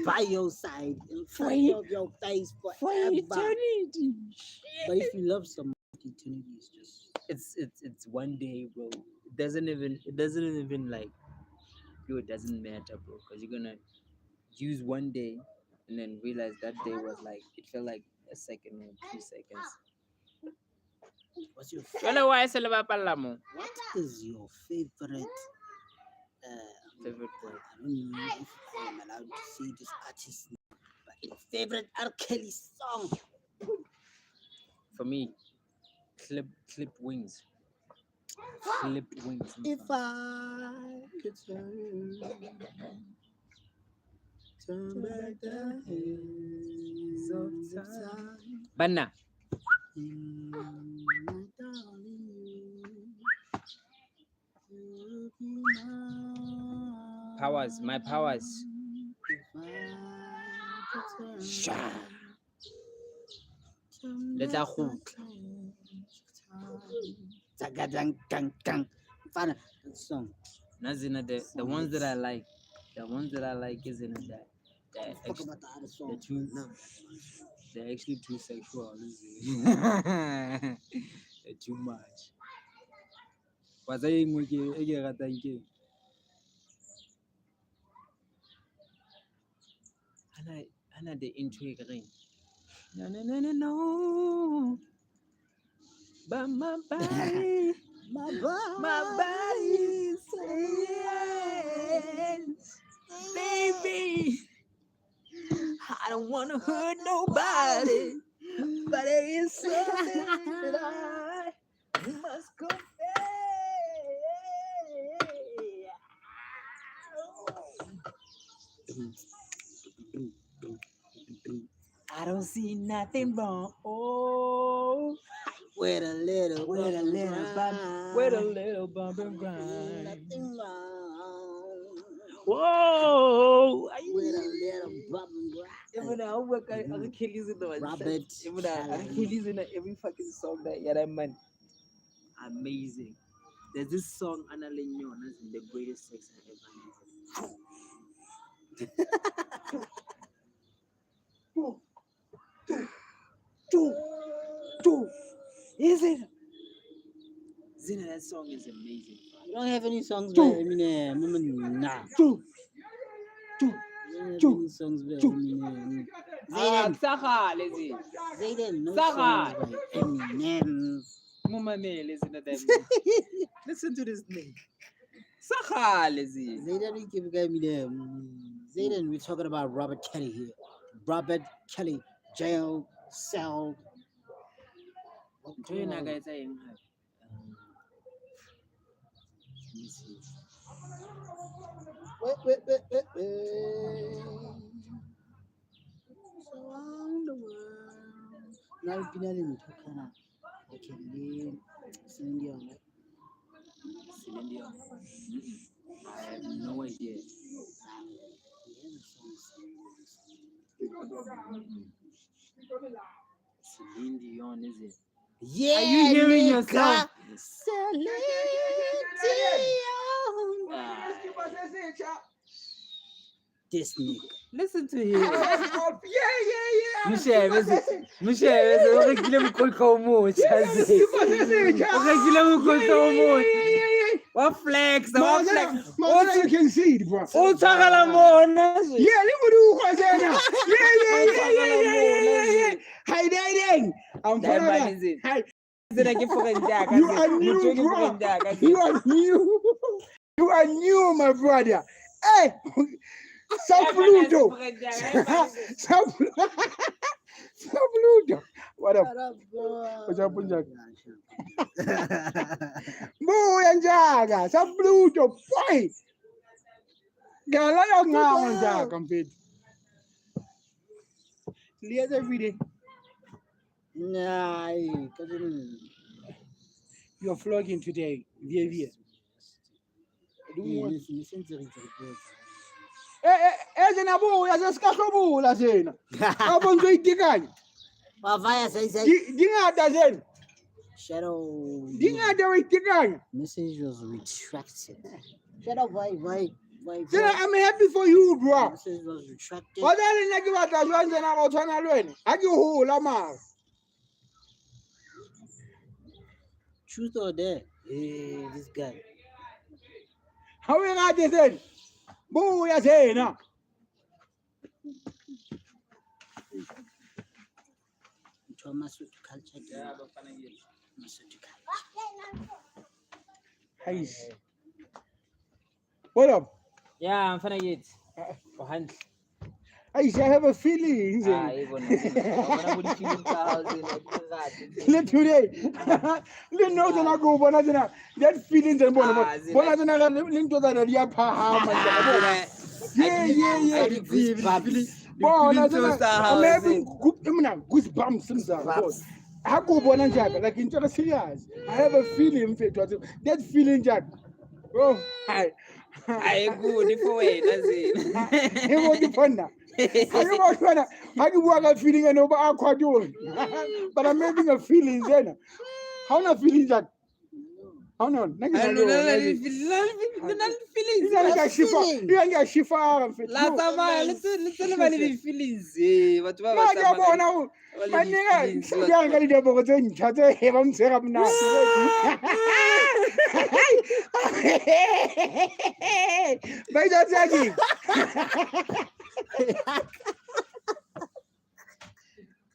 Speaker 2: By your side, in
Speaker 1: For
Speaker 2: front of your face
Speaker 1: For
Speaker 2: forever.
Speaker 1: eternity.
Speaker 2: But if you love someone, eternity is just.
Speaker 1: It's one day, bro. It doesn't even like yo, it doesn't matter, bro, because you're gonna use one day and then realize that day was like it felt like a second or 2 seconds.
Speaker 2: What's your
Speaker 1: Jwale why se le bapalla mo?
Speaker 2: What is your favorite?
Speaker 1: Favorite
Speaker 2: I
Speaker 1: word.
Speaker 2: don't know if I'm allowed to say this artist, but your favorite R. Kelly song.
Speaker 1: For me, clip wings. Clip wings.
Speaker 2: If I could turn back the hands of time,
Speaker 1: Banna.
Speaker 2: my darling, you would be mine.
Speaker 1: Powers, my powers.
Speaker 2: If I could
Speaker 1: Sha.
Speaker 2: turn
Speaker 1: Le tla
Speaker 2: back the
Speaker 1: kgutla.
Speaker 2: hands of time. Zagadang-gang-gang. Fana, that song.
Speaker 1: Nazina, the ones that I like, is in that.
Speaker 2: Talk about the other song.
Speaker 1: two-
Speaker 2: No.
Speaker 1: They're actually too sexual. They're too much. What's I Ana the intrigue ring. No. But my body,
Speaker 2: My
Speaker 1: body's saying, baby, I don't wanna hurt nobody, but there is something that I must confess. I don't see nothing wrong. Oh,
Speaker 2: with a little
Speaker 1: with a little bump and grind.
Speaker 2: Nothing wrong.
Speaker 1: Whoa!
Speaker 2: With a little bump and grind.
Speaker 1: Even I work at Achilles in the
Speaker 2: Robert
Speaker 1: even Achilles in every fucking song that yeah, man. Amazing. There's this song Anna Lennon is the greatest sex I ever lived. Is it? Zina, that song is amazing.
Speaker 2: You don't have any songs by Eminem. Nah. You don't have any songs by Eminem. Zayden, no songs by Eminem.
Speaker 1: Listen to this nigga.
Speaker 2: Zayden, we keep Eminem. Zayden, we're talking about Robert Kelly here. Robert Kelly, jail, cell. Wait. Around the world. Now we've been in Tokana. Okay, Celine Dion, right?
Speaker 1: Celine Dion. I have no idea. Celine Dion, is it?
Speaker 2: Yeah.
Speaker 1: Are you hearing yourself?
Speaker 2: Celine Dion. This nigga.
Speaker 1: Listen to him. Michelle, what flex?
Speaker 3: You can see it, bro.
Speaker 1: Oh,
Speaker 3: Yeah, look what you was there now. Yeah. Hi, Daddy. I'm
Speaker 1: That man
Speaker 3: proud
Speaker 1: is it.
Speaker 3: Hi.
Speaker 1: You are
Speaker 3: new, bro. You are new, my brother. Hey, Sapluto. Sapluto. What up? What's up, Punjab? Boy, Jaga. Sapluto. Boy. Gala yung nga ang Jaga, compete. Lihat every day.
Speaker 2: Nah,
Speaker 3: You're vlogging today. Via.
Speaker 2: listen to it.
Speaker 3: Zinabuya sesikahlobula zena. Abonzo itikanye.
Speaker 2: Wavaya says
Speaker 3: Dingada zena.
Speaker 2: Shadow.
Speaker 3: Dingada itikanye.
Speaker 2: Message was retracted. Shadow, why?
Speaker 3: Zena, I'm happy for you, bro.
Speaker 2: Message was retracted.
Speaker 3: Wadali nakibata zwanze na otwana lweni. Akihula ma.
Speaker 2: Truth or dare? Hey, this guy.
Speaker 3: How you got this in? Buya zena.
Speaker 2: Thomas with culture. Mosotho culture.
Speaker 3: Hais. What up?
Speaker 1: Yeah, mfana kithi. Handle.
Speaker 3: I have a feeling. Let today. Let know that I go Bonazana. That feelings and Bonazana into that Yapa. Yeah. Goosebumps. I go Bonazaka like in serious. I have a feeling that feeling, Jack. Oh, hi.
Speaker 1: I good for it, that's it.
Speaker 3: He was the fun. I can work a feeling and over our quadrille. But I'm having a feeling then. How not feeling that? How not?
Speaker 1: I don't know, feelings.
Speaker 3: You ain't got shifa.
Speaker 1: Last time let's feelings. What
Speaker 3: My nigga, I'm going to go to heaven. By that,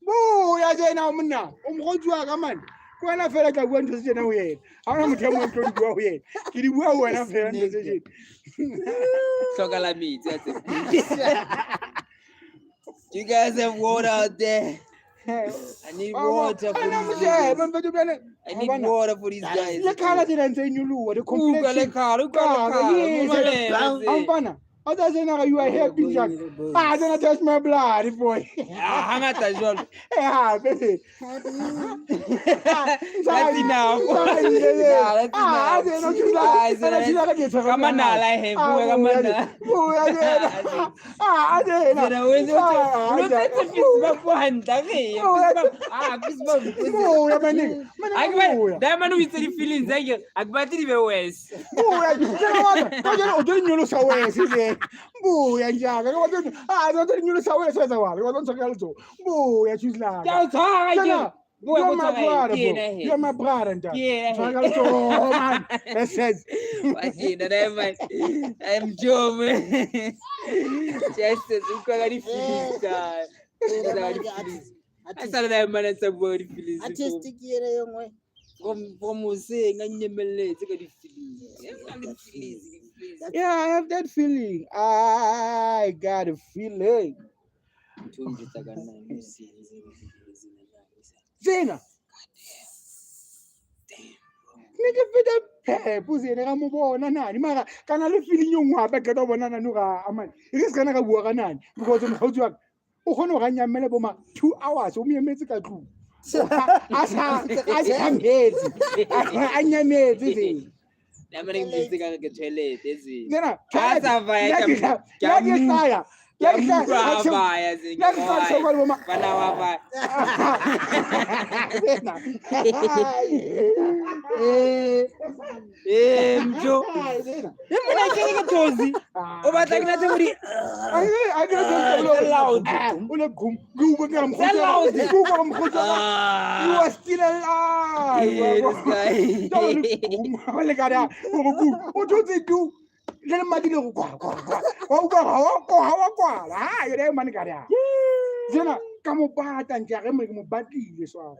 Speaker 3: Boo, I say now, Muna. Man. When I feel like I went to the away, I don't tell me to go away. Did you well when I fell into the
Speaker 1: Chocolate, that's it. You guys have water out there. I need water for these guys. I need water for these guys.
Speaker 3: Look how I didn't say you know what the complexion. Other than you are helping Jack. I don't touch my blood, boy.
Speaker 1: I'm not as well.
Speaker 3: Yeah, baby.
Speaker 1: That's enough. Come on now, like him. Come on now. Man with the feelings like I got it worse.
Speaker 3: Boo, and Jack. I don't think you saw it as a while. I don't know. Boo, yeah, she's like, you're my brother. You're my brother. Yeah, man. That says,
Speaker 1: I'm Joe, man. Just as you got any feelings, guy. I started that man as a word feelings.
Speaker 2: Artistic here, young way.
Speaker 1: From saying, I never let the feelings.
Speaker 3: Yeah, I have that feeling. I got a feeling. Zena. Nigga fit up pussy and I'm born and Mara can I feeling you want back at over Nananuga Aman. It is gonna go on because of how you are. Ohonoranya Melaboma 2 hours, or me a medical crew. As I'm here. I'm here.
Speaker 1: I'm going to get toilet, is it?
Speaker 3: Nena,
Speaker 1: That's a fire.
Speaker 3: What do they do? Let me do you there, man. Zena, come back and Jeremy Mubati. This one.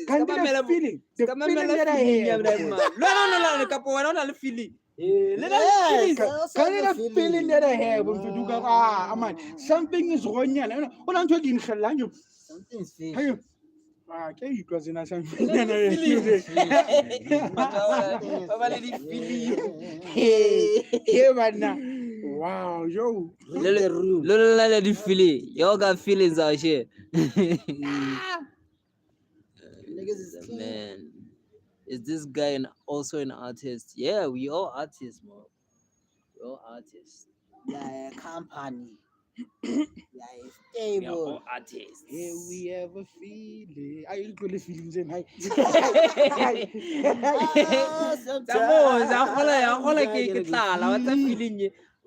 Speaker 3: Can you feeling? The feeling that I have.
Speaker 1: No, couple one feeling.
Speaker 3: Can you feeling that I have to do? Man, something is wrong. What I'm talking about.
Speaker 2: Something's fish.
Speaker 3: Okay, because in some wow, yo.
Speaker 1: Let it feel it. You got feelings out here. Man, is this guy also an artist? Yeah, we all artists, man. We all artists.
Speaker 2: Yeah, company. Yeah,
Speaker 1: We are
Speaker 2: stable.
Speaker 1: all artists.
Speaker 3: Here we have a feeling. I equally feelings in high.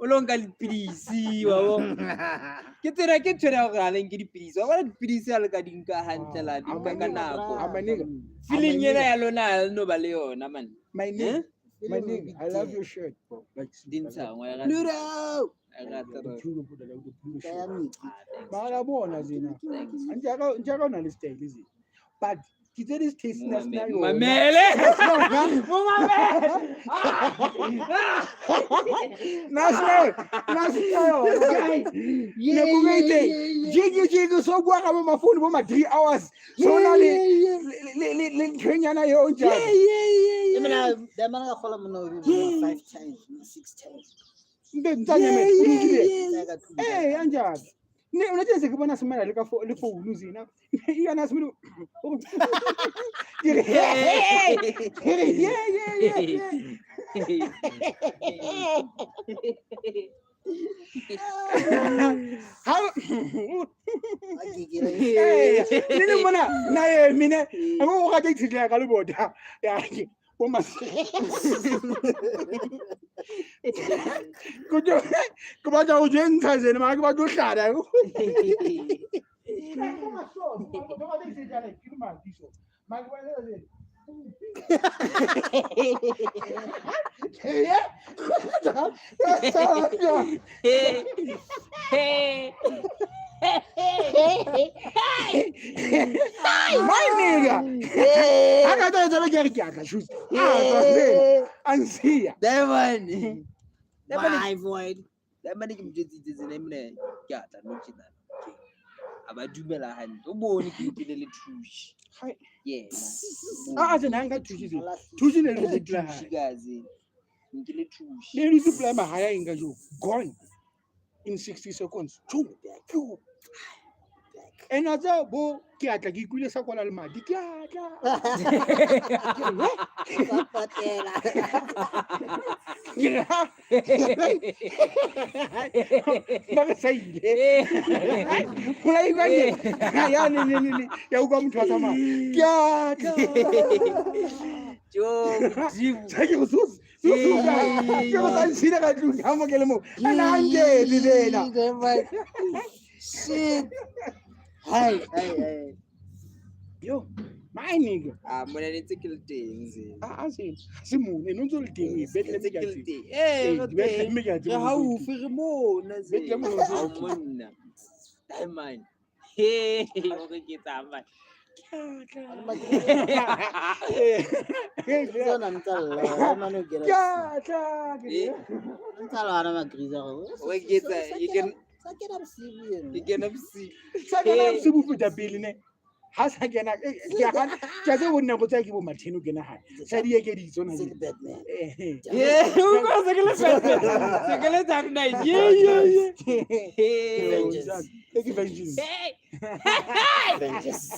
Speaker 1: Olonga dipilisi wa ke tsena ke tshwera go galeng ke dipilisi wa bona dipilisi a le ka dinka hantle la dinka ka nako feeling yena ya lona no ba le yona man
Speaker 3: My nigga, I love your shirt, bro. Like
Speaker 1: dintsha ngwa ya
Speaker 2: Ludo!
Speaker 3: Marabona zina. Njaka na style is it? But Ke tse di tastiness na yona.
Speaker 1: Mamele.
Speaker 3: Jeke so bua ka bo mafone bo ma 3 hours so na le ntwenyana yo njalo
Speaker 2: I mean, the man I call him 5 times, 6 times.
Speaker 3: ntanya me unikile
Speaker 2: I got two.
Speaker 3: anjalo ne una tse ke bona semela le ka le phone zina yana semelo how nini mona naye mina abo ga ke tshitla ka le boda ya ke o ma ko ba ja o jentsha zene ma ke ba tlo hlada my nigga aka ta tsaba ke ke aka shoot ansia
Speaker 2: My void.
Speaker 1: ke mjetsitse tsena mona ke atla no tjena aba dumela hantle o bone ke nkile le thushi
Speaker 3: a tsena nka thushi ne le ditla
Speaker 1: gazi nkile thushi
Speaker 3: le di supply mahaya inga jo gone in 60 seconds two and atsa bo ke atla ke ikuile sa kwala le madi ke atla ba ka saile mola ikanye ya ne ya uka motho wa sama ke atla
Speaker 1: jo dibu
Speaker 3: sa ke go sus ke go sa ntshile ka tlung ka mo ke le mo ana nke di dena
Speaker 2: Shit. Hey.
Speaker 3: yo my nigga
Speaker 1: mona ne tse ke le teng ze
Speaker 3: se mone no ntse le teng e betle
Speaker 1: tse
Speaker 3: me
Speaker 1: ke
Speaker 3: ka
Speaker 1: le
Speaker 3: tse
Speaker 1: teng
Speaker 3: di betle me ka tse
Speaker 1: re haufi re mona ze
Speaker 3: Betle mona
Speaker 1: ha monna ai man he o re ke tsamaya
Speaker 2: Zona mtsalla, mano get us. Mtsalla ana magriza go.
Speaker 1: o ketsa
Speaker 2: Sakena msibi.
Speaker 1: ke kena bsi
Speaker 3: sa kana se bu feta pele ne ha sa kena ke se bonna go tsa ke bo matheno ke na ha sa di ke di tsona
Speaker 2: Sick Batman.
Speaker 1: o go se ke le feta se ke le tsa nna
Speaker 3: ke vengeance
Speaker 2: Vengeance.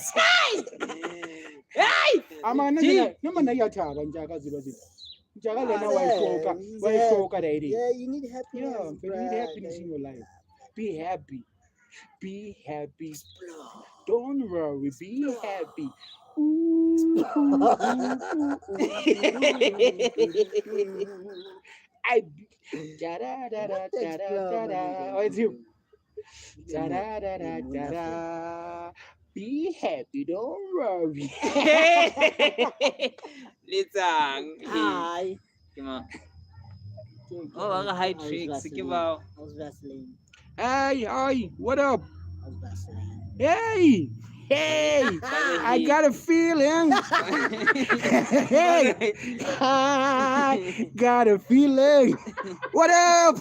Speaker 3: amana ne mana ya thaba njaka ziba ziba njaka lena wa isoka da ide
Speaker 2: Yeah, you need happiness.
Speaker 3: yeah you need happiness in your life be happy don't worry be happy I oh it's you be happy don't worry
Speaker 1: letsang
Speaker 2: Hi.
Speaker 1: ke ma oh ga high tricks ke ba
Speaker 2: How's Vaseline?
Speaker 3: hey what up
Speaker 2: How's Vaseline?
Speaker 3: hey I got a feeling hey I got a feeling what up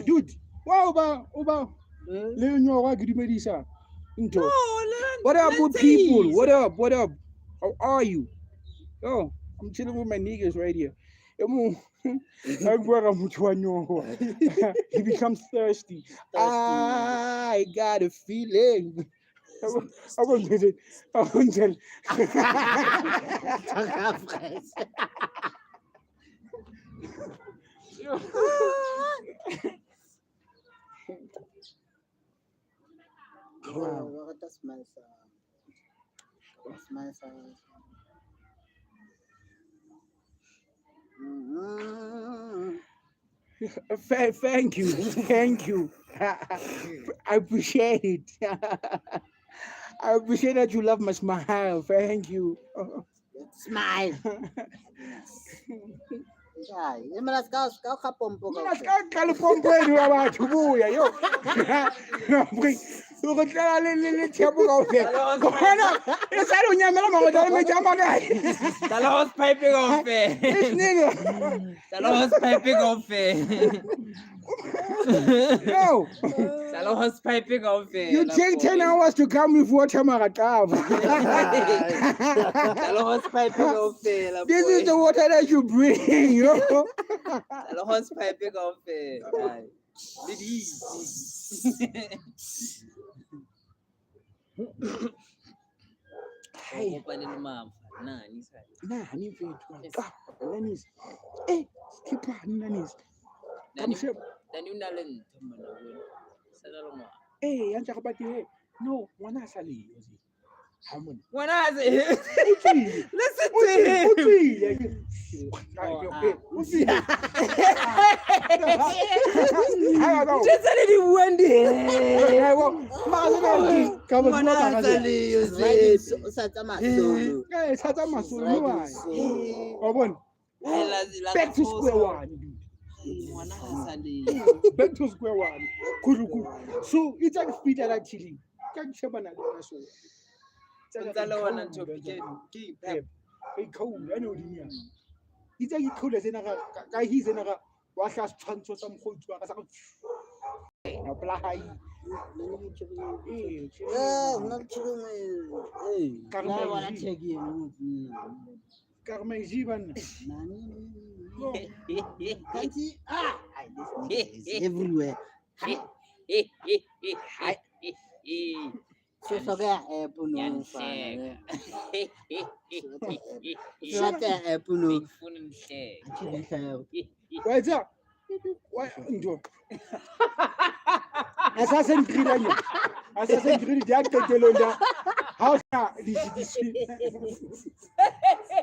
Speaker 3: dude wow ba le nyoga ke dumedisa into what up good people what up how are you oh I'm chilling with my niggas right here he becomes thirsty. I got a feeling. I won't get it. I won't tell.
Speaker 2: What does my son? What's my son?
Speaker 3: Thank you. I appreciate it. I appreciate that you love my smile. Thank you.
Speaker 2: Smile. Hayi, mina ska pompo
Speaker 3: Mina ska qala pompweni wa batho buya yo. O go tla le tshepo ka o fe. Bona e sa le o nyamela magotla le metsi a makae.
Speaker 1: Dala hose pipe kaofela.
Speaker 3: This nigga.
Speaker 1: Dala hose pipe kaofela.
Speaker 3: Yo.
Speaker 1: Dala hose pipe kaofela.
Speaker 3: You take 10 hours to come with water magataba.
Speaker 1: Dala hose pipe kaofela.
Speaker 3: This is the water that you bring, yo.
Speaker 1: Dala hose pipe kaofela. Lidi.
Speaker 3: Hey.
Speaker 1: Kopane le mama. Nani sa?
Speaker 3: Nani mfethu. Nani. Skipper nani.
Speaker 1: Nani una le ntho mana wena. Sala lo ngwana.
Speaker 3: Yantsa ka pati no, ngwana a sa le yo. Ha mona.
Speaker 1: Ngwana a se. Listen to him. Just a little one day.
Speaker 2: o sa tsamaya solo.
Speaker 3: Back to square one. Back to square one. So it's like speed that actually. Can't share banana so. Cold, I know the it's a cold as in a guy, he's in a wash us transfer some food to us. Apply. Carmen Jivan.
Speaker 2: Everywhere. So puno puno.
Speaker 3: What's up? What do? Assassin Creed. Assassin Creed, Jack Telonda. How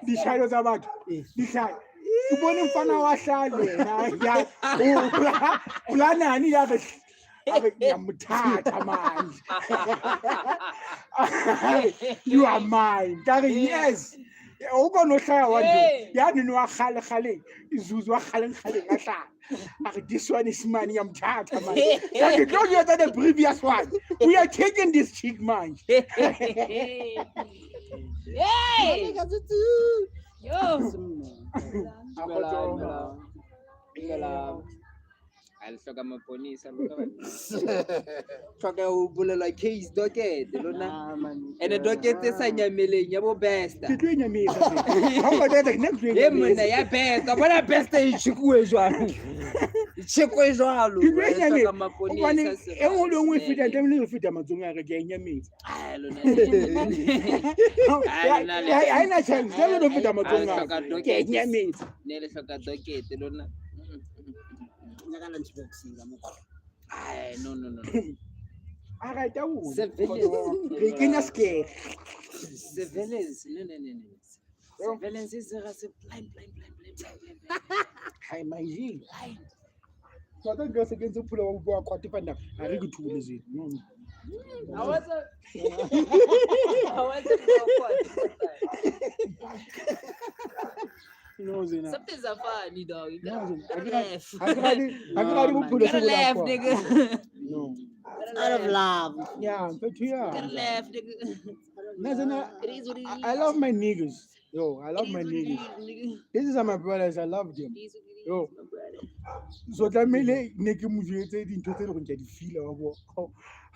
Speaker 3: the shadows about this side. You want to find our shadow. Plana, and the other. You are mine. Yes. Ogo no hlaya wa ntho ya nne wa khale izuzu wa khale ngahla this one is money I'm tired man that you don't know that the previous one we are taking this chick man
Speaker 1: Hey. Yo. I'll talk about police. Talk about like case docket, and the docket is a million, your best.
Speaker 3: How about that next week?
Speaker 1: Yeah, best. What a best is Chikuajo. Chikuajo. No. Surveillance. No. Surveillance is blind.
Speaker 3: Hi, my G. So I don't go against the pull of quite depend. I really too lazy. No.
Speaker 1: I was something's a funny dog. I left, nigga.
Speaker 3: No.
Speaker 2: Out of love.
Speaker 3: Yeah, but yeah.
Speaker 1: Left, nigga.
Speaker 3: I love my niggas. Yo, I love my niggas. These are my brothers. I love them. Yo. So that mele nigga movie say the total go get the feel of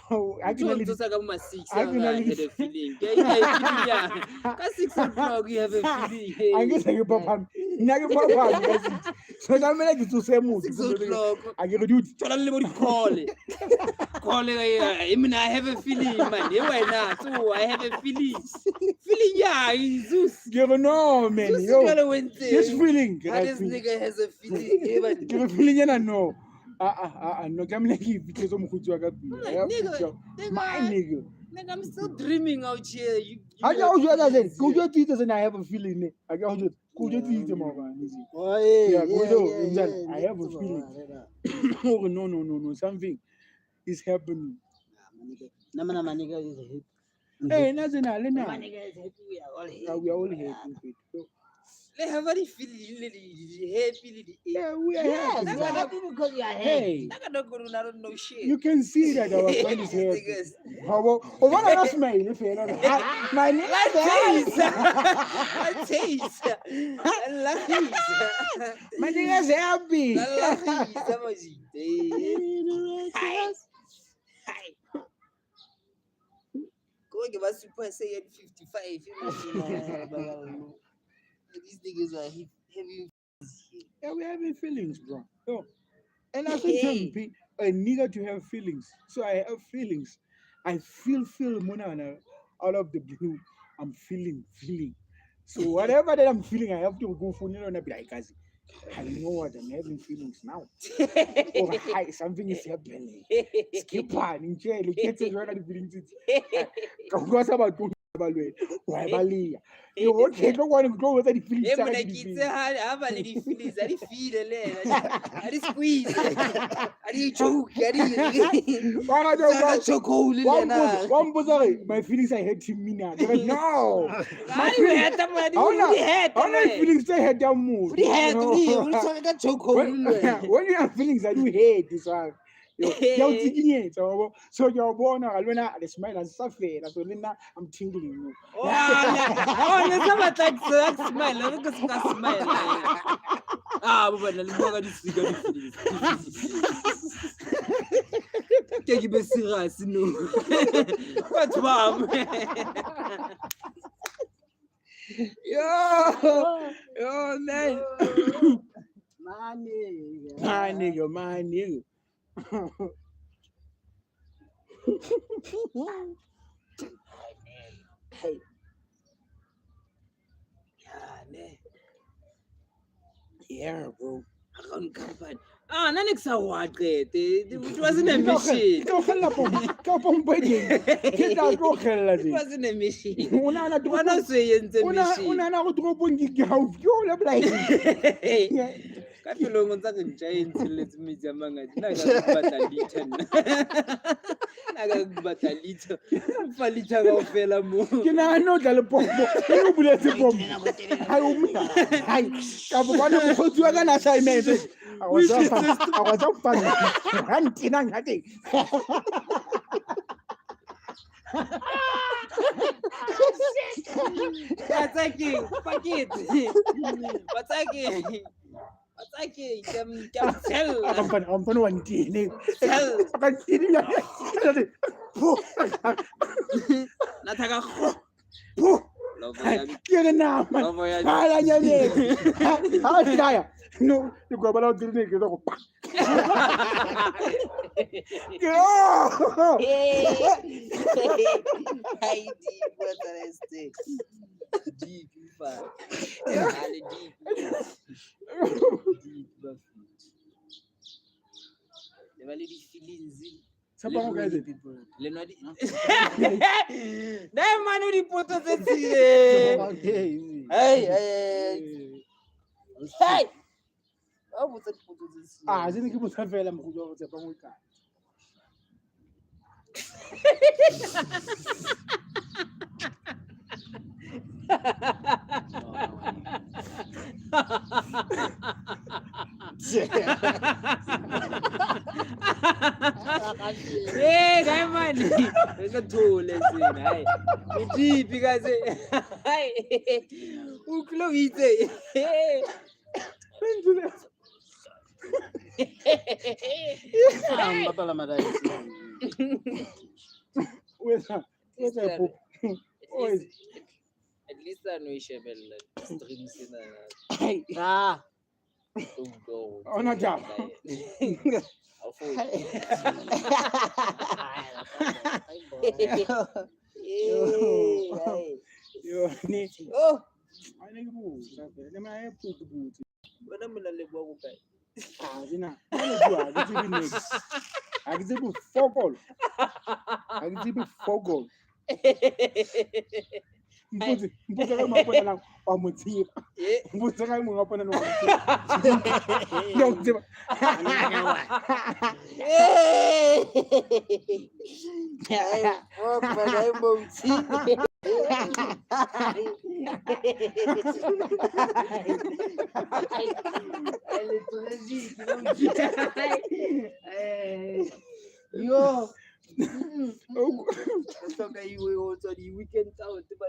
Speaker 3: I can only
Speaker 1: I had a feeling. You have a feeling.
Speaker 3: I guess you papa. Nage papa. So that mele to say mood.
Speaker 1: 6 o'clock.
Speaker 3: I get to do
Speaker 1: call it. I have a feeling, man. So I have a feeling. Yeah, Jesus.
Speaker 3: You know, man. Yo. This feeling.
Speaker 1: This nigga has a feeling.
Speaker 3: You feeling you know. No, I'm like because I'm nigga. My nigga.
Speaker 1: Nigga, I'm still dreaming out here.
Speaker 3: I know you are saying, could you teach us and I have a feeling? I got you. Could you teach them over? I have a feeling. Oh, no. Something is happening.
Speaker 2: My nigga is
Speaker 3: Hey, nothing.
Speaker 2: My nigga is happy. We are all here.
Speaker 3: We are all here.
Speaker 1: Le have a feeling happy.
Speaker 3: Yeah, we are
Speaker 2: Yes,
Speaker 3: happy.
Speaker 2: you are happy because you are happy.
Speaker 3: Hey,
Speaker 1: I don't know shit.
Speaker 3: you can see that our friend is happy.
Speaker 1: Niggas.
Speaker 3: Oh, what else, smile if you know? My name
Speaker 1: Like
Speaker 3: is
Speaker 1: taste. Like taste.
Speaker 3: My name is happy.
Speaker 1: Go give us Super Saiyan 55. These niggas are heavy.
Speaker 3: Yeah, we're having feelings, bro. Yo. And I said to him, I need to have feelings. So I have feelings. I feel Mona out of the blue. I'm feeling. So whatever that I'm feeling, I have to go for and be like, I know what I'm having feelings now. Oh, hi, something is happening. Skip on in jail. Get it right at the feelings. Because about why Bali? You okay? Don't want to go with any feelings.
Speaker 1: When I get have a little feelings, I feel I squeeze, I choke, I choke hole.
Speaker 3: One buzzer, my feelings I hate him now. No, my feelings, my feelings I hate them more. When you have feelings, I do hate this one. So you're born alone. The smile and suffer. That's when I'm tingling.
Speaker 1: Let's have a like smile. Look at that smile. But look at this feelings. Can you be serious? No. What, mom? Yo, man.
Speaker 2: My nigga.
Speaker 3: My nigga. Hey. Yeah, bro.
Speaker 1: Nanik sa waqete. It wasn't a mission.
Speaker 3: Go
Speaker 1: It wasn't a mission. Wala seyentse mission.
Speaker 3: Una go tropong ke hau. Yo la blai.
Speaker 1: Ka pelo ngotsa ke giant let's meet amanga. Na ga batalita. Na ga batalita. Falita ga ofela mo.
Speaker 3: Ke na no tla le pompo. E o buletse pompo. Hai o mo. Hai. Ka bona mo khotsi wa kana assignment. I was up fun. I'm kidding. I'm fun one day. No, you go about the nigga.
Speaker 1: Deep, Hey!
Speaker 3: Sini ke motho fela mo go tsepa mo ka.
Speaker 1: Hey, guy man. It's a tool, listen. Hey. Deep, you guys. Hey. Uklo ite. Hey. At least I know Shebel streams in a
Speaker 3: Oh, no job. Yo, ni.
Speaker 1: Oh,
Speaker 3: I think you. Let me have to boot.
Speaker 1: what am I live over?
Speaker 3: Zina. I can do 4 goals. I can do 4 goals. Mpuzi kama hapo na wa mtipa. Mpuzi kama hapo na wa mtipa. Ndio mtipa.
Speaker 2: Yo.
Speaker 1: Soka iwe o tswa di-weekend tsa o tseba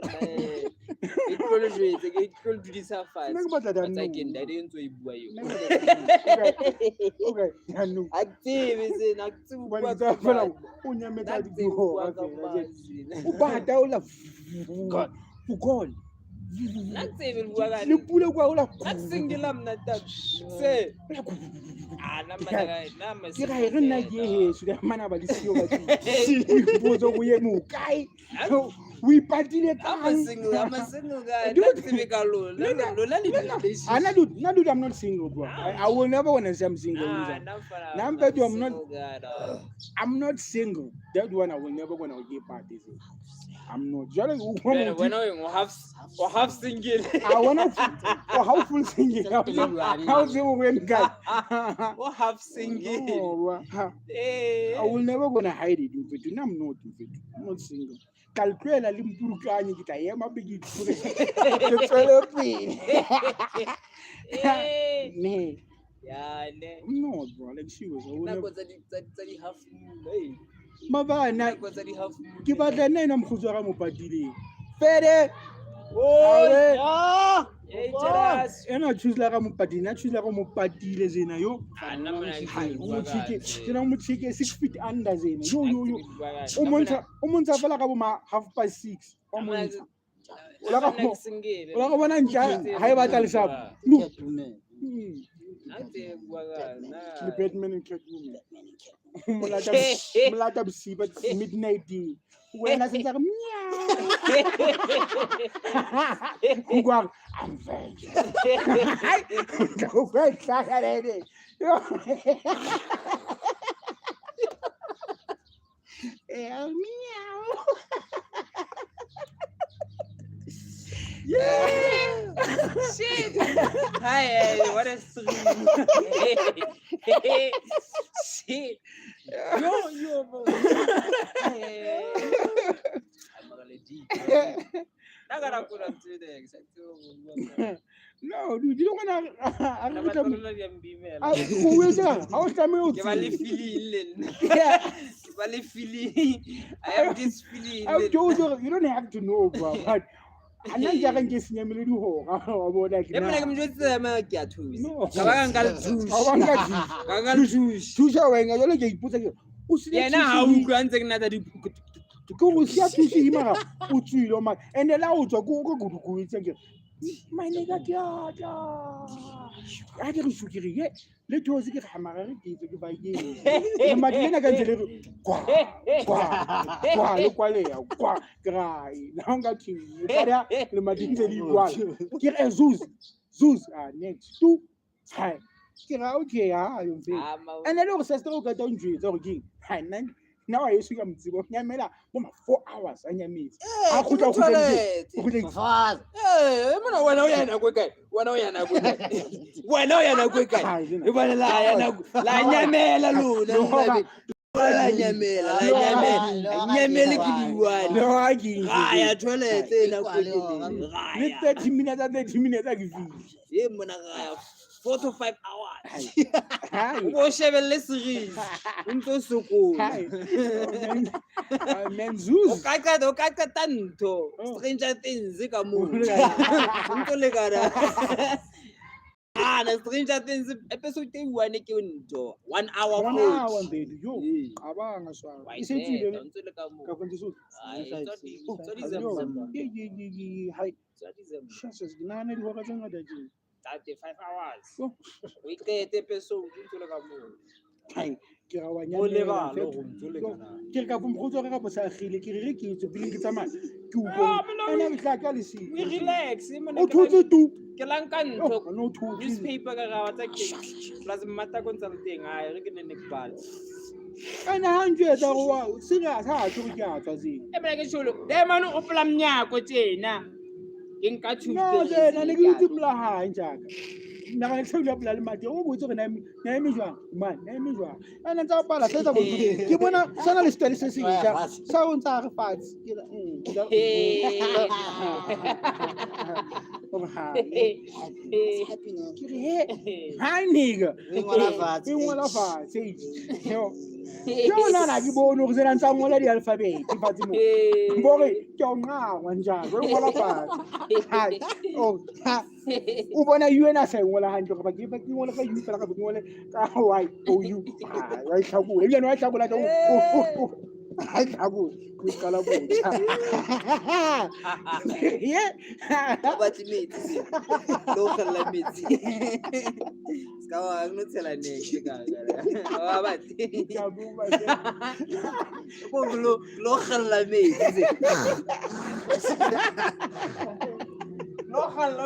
Speaker 1: e tlo jwetse ke tlo dudisa fatshe
Speaker 3: Nna ke batla
Speaker 1: tsa
Speaker 3: Danu.
Speaker 1: ke nda di ntse e bua yo
Speaker 3: Okay, Danu.
Speaker 1: a tsebe sena a tsebe
Speaker 3: Hobane
Speaker 1: bua
Speaker 3: ke tseba fela o
Speaker 1: na
Speaker 3: nyametsa
Speaker 1: tsebe bua
Speaker 3: dihora
Speaker 1: ka
Speaker 3: fela,
Speaker 1: mazi
Speaker 3: o bata o la fukol
Speaker 1: na tsebe bua ka
Speaker 3: le pula kwa o la
Speaker 1: na singila mna tab se na mana
Speaker 3: ke ga e re nna ke heso le mana ba le sio ba ke botso go ye mo kae o ipatile
Speaker 1: I'm
Speaker 3: kae
Speaker 1: a single guy. Don't think I lo
Speaker 3: ana dude na dude I'm not single bro I will never want to say I'm single Number two, I'm not single that one I will never want to get parties I'm not jolly
Speaker 1: when I have single.
Speaker 3: I want to how full single how single when guy
Speaker 1: Or have single.
Speaker 3: I will never gonna hide it but I'm not single calcula le mpurukanye ke tla ema be ke tsore ke tswele pele ne
Speaker 1: Yeah, ne.
Speaker 3: no bro like she was I will
Speaker 1: Na
Speaker 3: never
Speaker 1: go tsa di half moon. Hey.
Speaker 3: mabana
Speaker 1: Go tsa di half moon.
Speaker 3: ke batla nna ena mokgotsi wa ga mo patileng fede
Speaker 1: Oh,
Speaker 3: Awe.
Speaker 1: yeah. Hey, Cheras.
Speaker 3: ena choose la ga mo patile na choose la ga mo patile zena yo
Speaker 1: Na mana ke
Speaker 3: Hai, o mo
Speaker 1: bua
Speaker 3: chike
Speaker 1: ka-
Speaker 3: tena o mo chike 6 feet under zena yo
Speaker 1: bua ka-
Speaker 3: o montsha fela ka bo ma 6:30 o montsha o la ga
Speaker 1: Next
Speaker 3: mo
Speaker 1: single.
Speaker 3: o la ga bona ntja ha e batla le shapo lu
Speaker 1: Na tse bua ka na.
Speaker 3: le Batman and Catwoman molata bosiba midnight wena sentse re kugwang I'm vengeance hai go fight sakarede meow
Speaker 1: Yeah. Shit. Hi, what a stream. Shit. Yo, bro. I'm gonna deep. I gotta put up to the exact.
Speaker 3: no dude you don't wanna
Speaker 1: I'm
Speaker 3: I
Speaker 1: not
Speaker 3: don't
Speaker 1: gonna be female.
Speaker 3: who is that how time you
Speaker 1: Ke ba le feeling. Ke ba le feeling. I have this feeling.
Speaker 3: I told you don't have to know bro but ana jaga nke senyamele di hora wa bona ke
Speaker 1: Le mona ke mjwetse ma ke a thusa.
Speaker 3: No.
Speaker 1: Ka ba nka le thusa.
Speaker 3: Ka ba nka
Speaker 1: Ka nka le thusa.
Speaker 3: thusa wena jalo ke ipotsa ke o se
Speaker 1: Yena ha utlwa ntse ke nata di
Speaker 3: ke go sia thusa imara o tswile ma ene la o tswa go go itse ke my nigga ke a ke re shukiri ye le thosi ke ga magare ke itse ke ba ke le madilena ka ntse le kwa le kwa le ya kwa ke ra na nga thini ka le madintse di kwa ke re zuz next two hai ke ra okay ha yo mfe ene le go se se go ka tong jwetsa gore ke hai nna now I used to come to nyamela bo ma 4 hours a nyametse a khutla go
Speaker 2: Fast.
Speaker 1: Mona wena o yana go kae? Wena o yana go kae? Wena o yana go kae? E bana la yana la nyamela lona. La nyamela, nyamela ke diwane.
Speaker 3: no a ke
Speaker 1: Ga ya toilet na go
Speaker 3: le 30 minutes a ke file
Speaker 1: e mona ga ya 4 to 5 hours.
Speaker 3: hai
Speaker 1: Go shebelle series. Ntse sokola.
Speaker 3: man
Speaker 1: O
Speaker 3: zuz
Speaker 1: ka tanto. Stranger Things ka mo. Ntse le gara. Na Stranger Things episode 1 ke nto 1 hour
Speaker 3: 1
Speaker 1: 40.
Speaker 3: hour baby yo
Speaker 1: Eh.
Speaker 3: abanga swala
Speaker 1: Why
Speaker 3: isetsile
Speaker 1: there? Ntse le ka mo.
Speaker 3: ka konje so
Speaker 1: Ai, tswadi
Speaker 3: December. Hai,
Speaker 1: December.
Speaker 3: shashes ginana di hora tse ngata tje.
Speaker 1: 35 hours.
Speaker 3: Oh.
Speaker 1: We get episode ntse le ka mo.
Speaker 3: Hai, ke ra wa
Speaker 1: O le ba
Speaker 3: nyamela.
Speaker 1: lo go ntse le kana.
Speaker 3: Ke re ka fumkhotso re ka posagile ke re ke itse pele ke tsamaya. Ke utlwa. Ena ke tla ka le si.
Speaker 1: We relax.
Speaker 3: O thotse tu.
Speaker 1: Ke lanka ntho.
Speaker 3: No thotse.
Speaker 1: Newspaper ka ga wa tsa ke. Plus mata go ntse le teng. Ai re ke ne ke bala.
Speaker 3: Ana hanje tsa go wa serious ha tlo ke a tswa zeng.
Speaker 1: E bana ke sholo. De manu o pla mnyako tjena. Ke nka
Speaker 3: No,
Speaker 1: Tuesday.
Speaker 3: je na le ke itse mla ha njaka. nna ga ke bola le mate o botse gore na eme jwang man na eme jwang ana tsa pala se tsa botse ke bona sana le style se se ja sa o ntsa re fatshe ke la
Speaker 2: Happiness.
Speaker 3: ha nigga
Speaker 2: We ngola fatshe.
Speaker 3: e ngola fatshe yo ke ona na ke bone go tsena ntsa ngola di alphabet fatshe mo mbore ke o ngwa njalo e ngola fatshe hai oh o bona UNA sa ngola hantle go ba ke ngola ka U fela ka ke ngola ka Y O U wa itlhakula ebile no wa itlhakula ka ha itlhakula go kala botsa ye
Speaker 1: But metsi lo khalla metsi ska wa no tsela next ka wa ba
Speaker 3: ya bua
Speaker 1: go lo khalla metsi lo khalla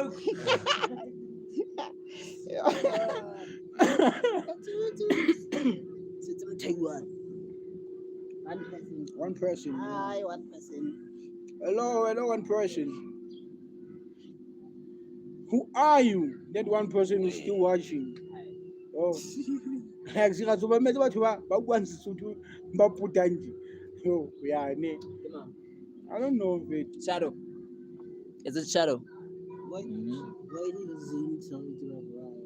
Speaker 2: Sitse mo Taiwan.
Speaker 3: one person
Speaker 2: Hi, 1%.
Speaker 3: hello one person who are you that one person is still watching oh ha se ga tsoba metse batho ba buang Sesotho ba putanji yo ya ne I don't know if it
Speaker 1: shadow. Is it shadow?
Speaker 2: Why did you zoom something about?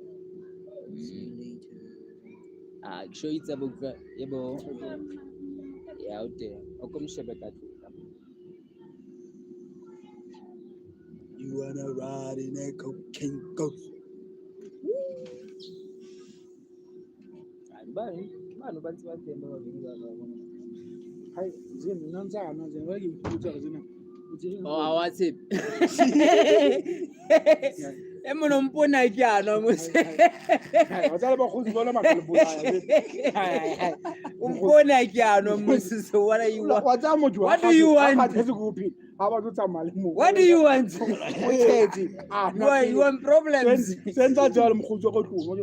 Speaker 2: See you later.
Speaker 1: Show it's about yebo. Yeah, out there. Okomshebe ka tla.
Speaker 3: you wanna ride in a cocaine ghost
Speaker 1: Bani ba ntse ba temba ba bini ba bona.
Speaker 3: hai zini nanzana zini wa ke mputsa re zina
Speaker 1: Oh, awatsi. Emono mpona ke ana mo se.
Speaker 3: wa tsala ba khutsi bona makala bolaya
Speaker 1: Umpona ke ana mo se so what are you want?
Speaker 3: wa tsa motho
Speaker 1: What do you want?
Speaker 3: ha tse go phi ha ba tsa mali mo
Speaker 1: What do you want?
Speaker 3: o tshetse
Speaker 1: You want problems?
Speaker 3: senza jalo mkhutsi go tlo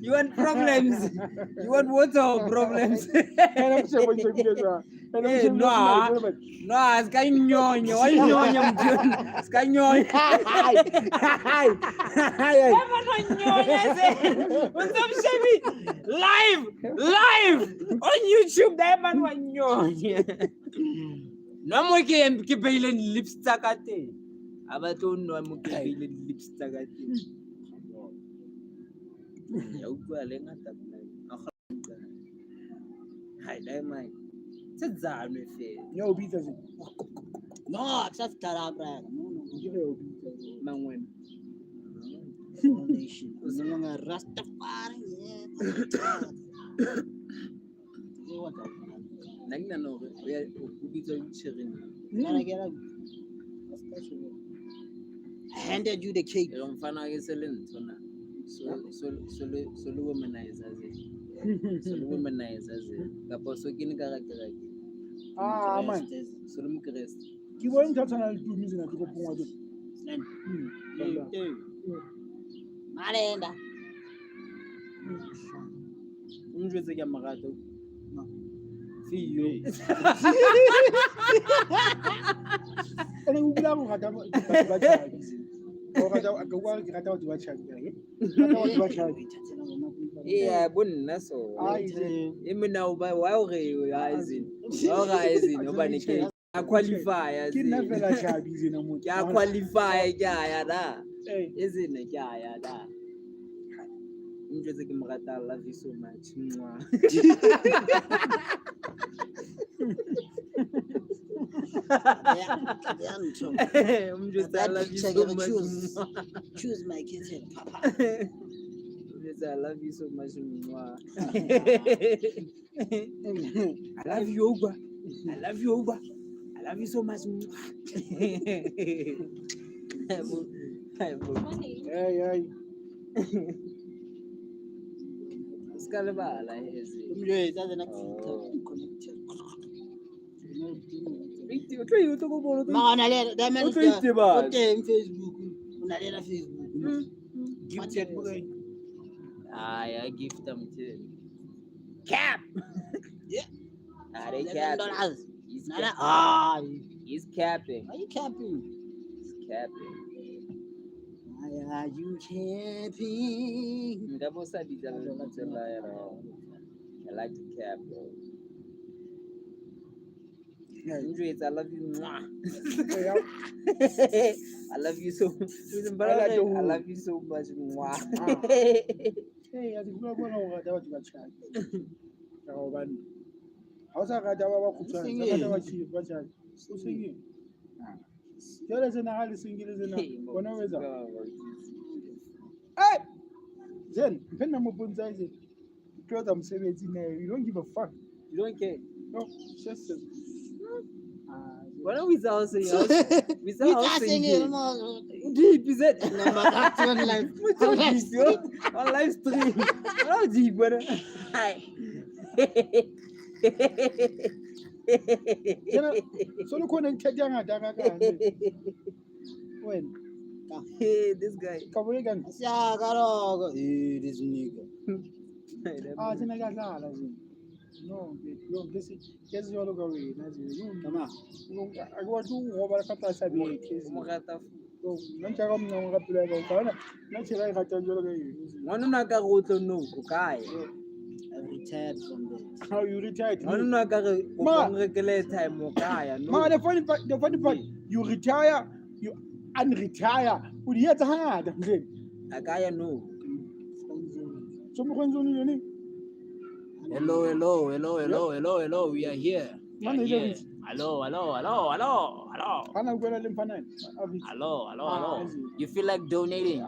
Speaker 1: You want problems? You want water or problems?
Speaker 3: ena msebo ntse jwa
Speaker 1: No, ska nyonya, wa nyonya mjoni. Ska nyonya. Emano nyonya ze. Utamshemi live on YouTube da emano wa nyonya. No mo ke beile lips tsakate. Abato no mo ke beile lips tsakate. Ya utlwa le ngata bona. Hai dai mai. Tsedzano fela.
Speaker 3: yo bitsa zi
Speaker 2: No, just Tarabra. No.
Speaker 3: yo bitsa
Speaker 1: Mangwena.
Speaker 2: Foundation. No longer Rastafari.
Speaker 1: Nna ke nagana gore o bitswa Cherry.
Speaker 2: Can I get a special? I handed you the cake.
Speaker 1: E re mfana ke se le ntona. So le womanizer ze. So le womanizer ze. Kapo so ke ne ka ratela ke.
Speaker 3: man
Speaker 1: So le mokrest.
Speaker 3: ke bona ntho tsana le tumi zina ke go pongwa tse
Speaker 2: Malenda.
Speaker 1: O njwetse ke marato. See you.
Speaker 3: ene o bula go gata ba tshabi o gata ka kwa ke gata batho ba tshabi gata batho ba tshabi
Speaker 1: Yeah, bonna so. E mina o ba wa o re ya izini. O ga izini o ba ne ke a qualify
Speaker 3: ke nna fela tshabi zina mo
Speaker 1: ke a qualify ke a ya da.
Speaker 3: eh
Speaker 1: Izini ke a ya da. Njwetse ke morata, I love you so much. Mwah. Umjwetse, I love you so much. Mwah.
Speaker 2: Choose my kitchen, Papa.
Speaker 1: Umjwetse, I love you so much. Mwah. I love you, Oba. I love you, Oba. I love you so much. Mwah.
Speaker 3: hey
Speaker 1: Skalebala ezi.
Speaker 2: Umjwe, that's the next
Speaker 1: Oh.
Speaker 2: connected.
Speaker 1: Utlwe uto go bona
Speaker 2: Ma ona le da man
Speaker 1: O tlo itebala.
Speaker 2: o teng Facebook. Ona le na Facebook.
Speaker 3: gifted boy
Speaker 1: I gift them to cap.
Speaker 2: Yeah.
Speaker 1: They
Speaker 2: $11.
Speaker 1: He's
Speaker 2: Nana,
Speaker 1: capping. He's capping.
Speaker 2: are you capping?
Speaker 1: He's capping.
Speaker 2: I are you camping?
Speaker 1: Nka bo sa bitsa lebitso la ya wrong. I like to cap, bro. Njwetsa, I love you. Mwah. I love you so much. I love you so much. Mwah.
Speaker 3: Hey, a di bua bona o rata batho ba tjhaki. Ka hobane ha o sa rata ba kgutshwane, sa rata ba tjhaki ba tjhaki. O sengeng. Jwale tsena ha le sengile tsena, bona o etsa. Hey! Then, mpena mo bontsha ise. Ke etsa mosebetsi ne, you don't give a fuck.
Speaker 1: You don't care.
Speaker 3: No, just
Speaker 1: Why don't we say
Speaker 2: We
Speaker 1: singing? Deep is it? On live stream. How deep, brother?
Speaker 3: so lo khona ngithethe ngada kakade. Wena,
Speaker 1: This guy.
Speaker 3: ka boye ka nna.
Speaker 2: Siyakaloko. This nigga.
Speaker 3: Thina kuyadlala nje. No, yo ngesi yalo ka wena nje.
Speaker 2: Come on.
Speaker 3: Akwathi ngoba la kata sabe kezi.
Speaker 1: Mogata.
Speaker 3: Nna ka mna ka pula ka fana. Nna tshela e rata jalo ka yena.
Speaker 1: Ngwana ka go tlo no go kae.
Speaker 2: I retired from that.
Speaker 3: How you retired?
Speaker 1: Ngwana ka re o bangrekele time mo kae.
Speaker 3: Ma, the funny part, you retire, you unretire. O di etsa hangata nje.
Speaker 1: Akaya no.
Speaker 3: So mo khonzo ni yone.
Speaker 4: Hello, we are here. We are here. Hello.
Speaker 3: Hana kwela le mfanane.
Speaker 4: Hello. You feel like donating?
Speaker 2: You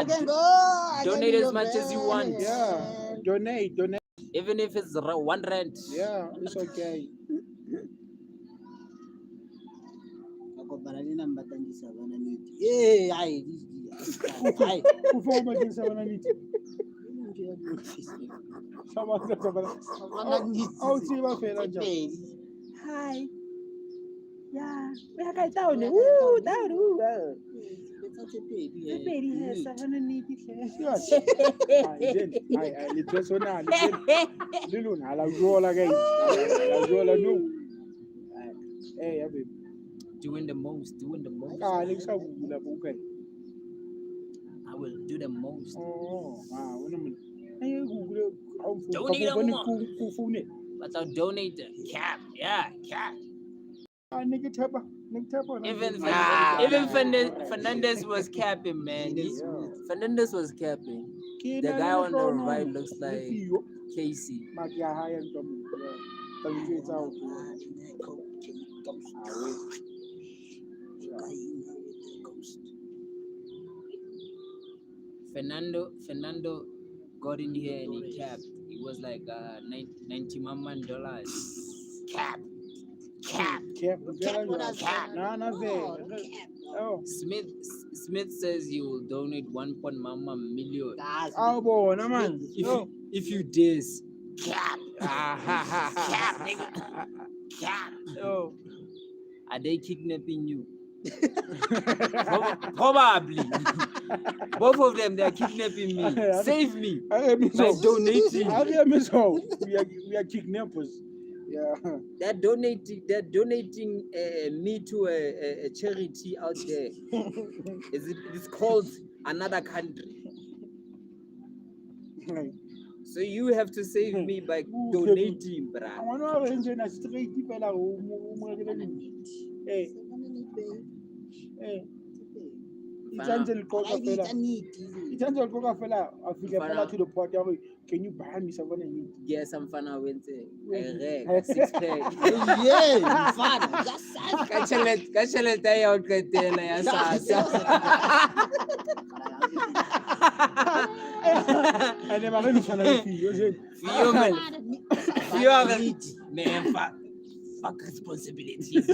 Speaker 2: can go. I can
Speaker 4: Donate
Speaker 2: be
Speaker 4: as
Speaker 2: your
Speaker 4: much as you want.
Speaker 2: friend.
Speaker 3: Yeah, donate.
Speaker 4: Even if it's 1 rand.
Speaker 3: Yeah, it's okay.
Speaker 2: Akobana le namba tangisa bana niti. Eh, ai, ai.
Speaker 3: Performa ke sa bana niti. Sama sa bana.
Speaker 2: Bana niti.
Speaker 3: Au tsiba fela ja.
Speaker 1: Hi. Yeah, we are guys down. Woo, down. Baby has 780.
Speaker 3: Yes. Ai le persona le luna la jola guys. La jola no. Eh, baby.
Speaker 4: Doing the most.
Speaker 3: Ka le sa bula buka.
Speaker 4: I will do the most.
Speaker 3: Oh, wena mun. Ai Google au fu.
Speaker 4: Donate
Speaker 3: Ka
Speaker 4: more.
Speaker 3: ku phone.
Speaker 4: But I'll donate the cap. Yeah, cap.
Speaker 3: Nigga tapa.
Speaker 4: Even Fernandez was capping, man. Fernandez was capping. The guy on the right looks like Casey. Fernando got in here and he capped. It was like $90 million. Cap.
Speaker 3: Oh.
Speaker 4: Smith says he will donate 1 million.
Speaker 3: Oh boy, no man.
Speaker 4: If you diss, cap. Cap, nigga. Cap.
Speaker 3: Oh.
Speaker 4: Are they kidnapping you? Probably. Both of them, they're kidnapping me. Save me by donating.
Speaker 3: We are kidnappers. Yeah.
Speaker 4: They're donating me to a charity out there. It's called Another Country. So you have to save me by donating, bruh.
Speaker 3: To the point can you buy me some money?
Speaker 4: Yes, I'm fine. I went to a 6 pack.
Speaker 2: Yeah, fun.
Speaker 4: Kachele tayo katela ya sasa.
Speaker 3: And then I'm going to
Speaker 4: fuck responsibilities.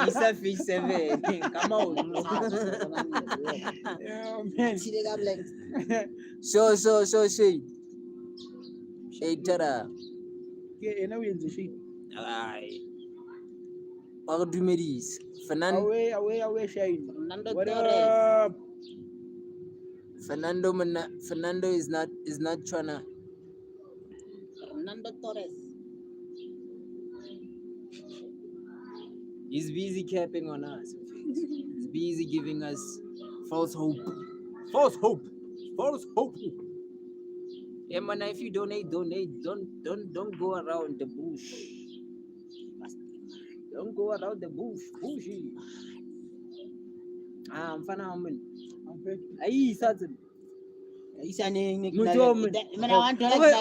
Speaker 4: Isa fish 7. Come on. So shade. Hey Tara.
Speaker 3: Yeah, now we're in the shade.
Speaker 4: Aye. Argumedis. Fernando.
Speaker 3: Away, Shane.
Speaker 2: Fernando
Speaker 3: What
Speaker 2: Torres.
Speaker 3: up?
Speaker 4: Fernando is not trying to.
Speaker 2: Fernando Torres.
Speaker 4: He's busy capping on us. He's busy giving us False hope. Yeah, man, if you donate. Don't go around the bush. Don't go around the bush. Bushy. I'm fine. Aye, certain.
Speaker 2: Mojomen.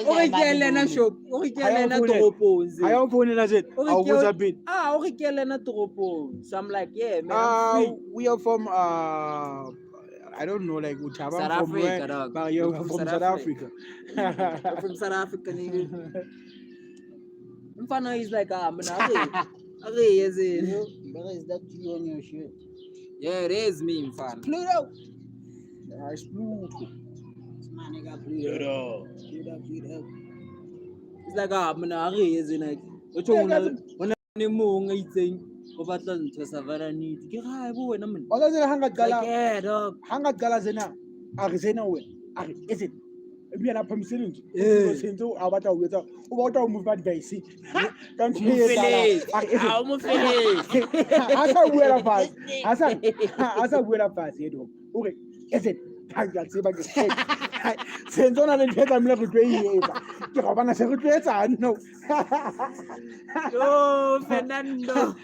Speaker 1: O ke lena shop, o ke lena toropong.
Speaker 3: I don't phone in as it. I was a bit.
Speaker 1: O ke lena toropong. So I'm like, yeah, man, I'm free.
Speaker 3: We are from I don't know, like Utaba
Speaker 4: South
Speaker 3: from where,
Speaker 4: Africa, dog.
Speaker 3: but you're
Speaker 4: We're
Speaker 3: from South Africa.
Speaker 1: I'm from South Africa, nigga. Mfana is like, man, is it?
Speaker 2: Is that you on your shirt?
Speaker 4: Yeah, it is me, fam.
Speaker 2: Pluto.
Speaker 3: Nice blue.
Speaker 2: My nigga Pluto. Pluto.
Speaker 1: It's like, man, is it? Like, what you want to o batla ntho sa vara need ke ga bo wena man
Speaker 3: All the hanga
Speaker 1: like
Speaker 3: gala,
Speaker 1: yeah dog
Speaker 3: hanga gala zena. Arizona we. Is it? We are permission. Sento abata weta. O bota o move bad guys. Come here.
Speaker 1: ah mo fele
Speaker 3: Asa buela fast. Asa buela fast yedo. Okay. Is it? Thank you ba ke. Sento na le pheta mla go tloietsa. Ke go bana se go tloetsa no.
Speaker 1: yo Fernando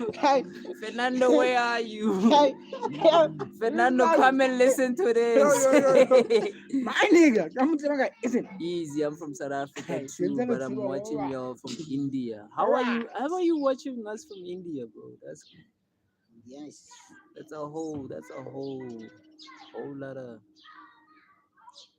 Speaker 1: where are you Fernando come and listen to this
Speaker 3: My nigga, come to my is it?
Speaker 4: Easy, I'm from South Africa
Speaker 3: Hey,
Speaker 4: too, but I'm watching y'all from India. How are you watching us from India, bro?
Speaker 2: Yes.
Speaker 4: That's a whole lot of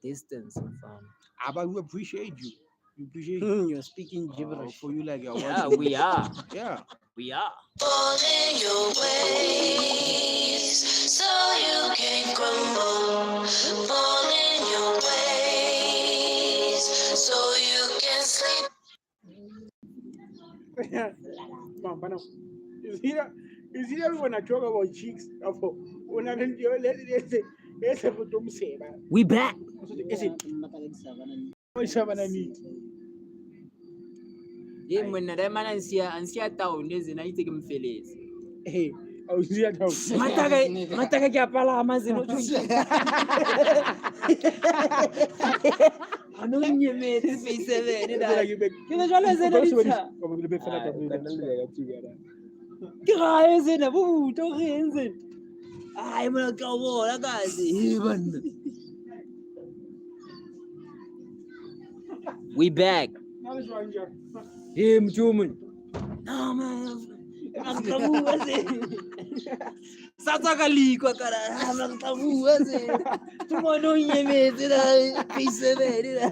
Speaker 4: distance, fam.
Speaker 3: But we appreciate you. We appreciate you.
Speaker 2: You're speaking gibberish.
Speaker 3: For you like you're
Speaker 4: Yeah,
Speaker 3: watching.
Speaker 4: we are.
Speaker 3: Yeah.
Speaker 4: We are.
Speaker 5: Fall in your ways so you can crumble. Fall in your ways so you can sleep.
Speaker 3: Mama, you see that when I talk about cheeks, when I
Speaker 4: We back.
Speaker 3: is it?
Speaker 4: Yeah, when the man ansia town is in I take him Phillies.
Speaker 3: Hey, I was here at home.
Speaker 1: mataka ke apala amazino ano nyemetse face seven da ke le jwale zena ditsa ke ga zena bo to re enze ai mo ka bona kaze banna
Speaker 4: We back.
Speaker 1: hey mtumun no man akabua ze sasa kalikwa kara akabua ze tumono nyemetse da face seven da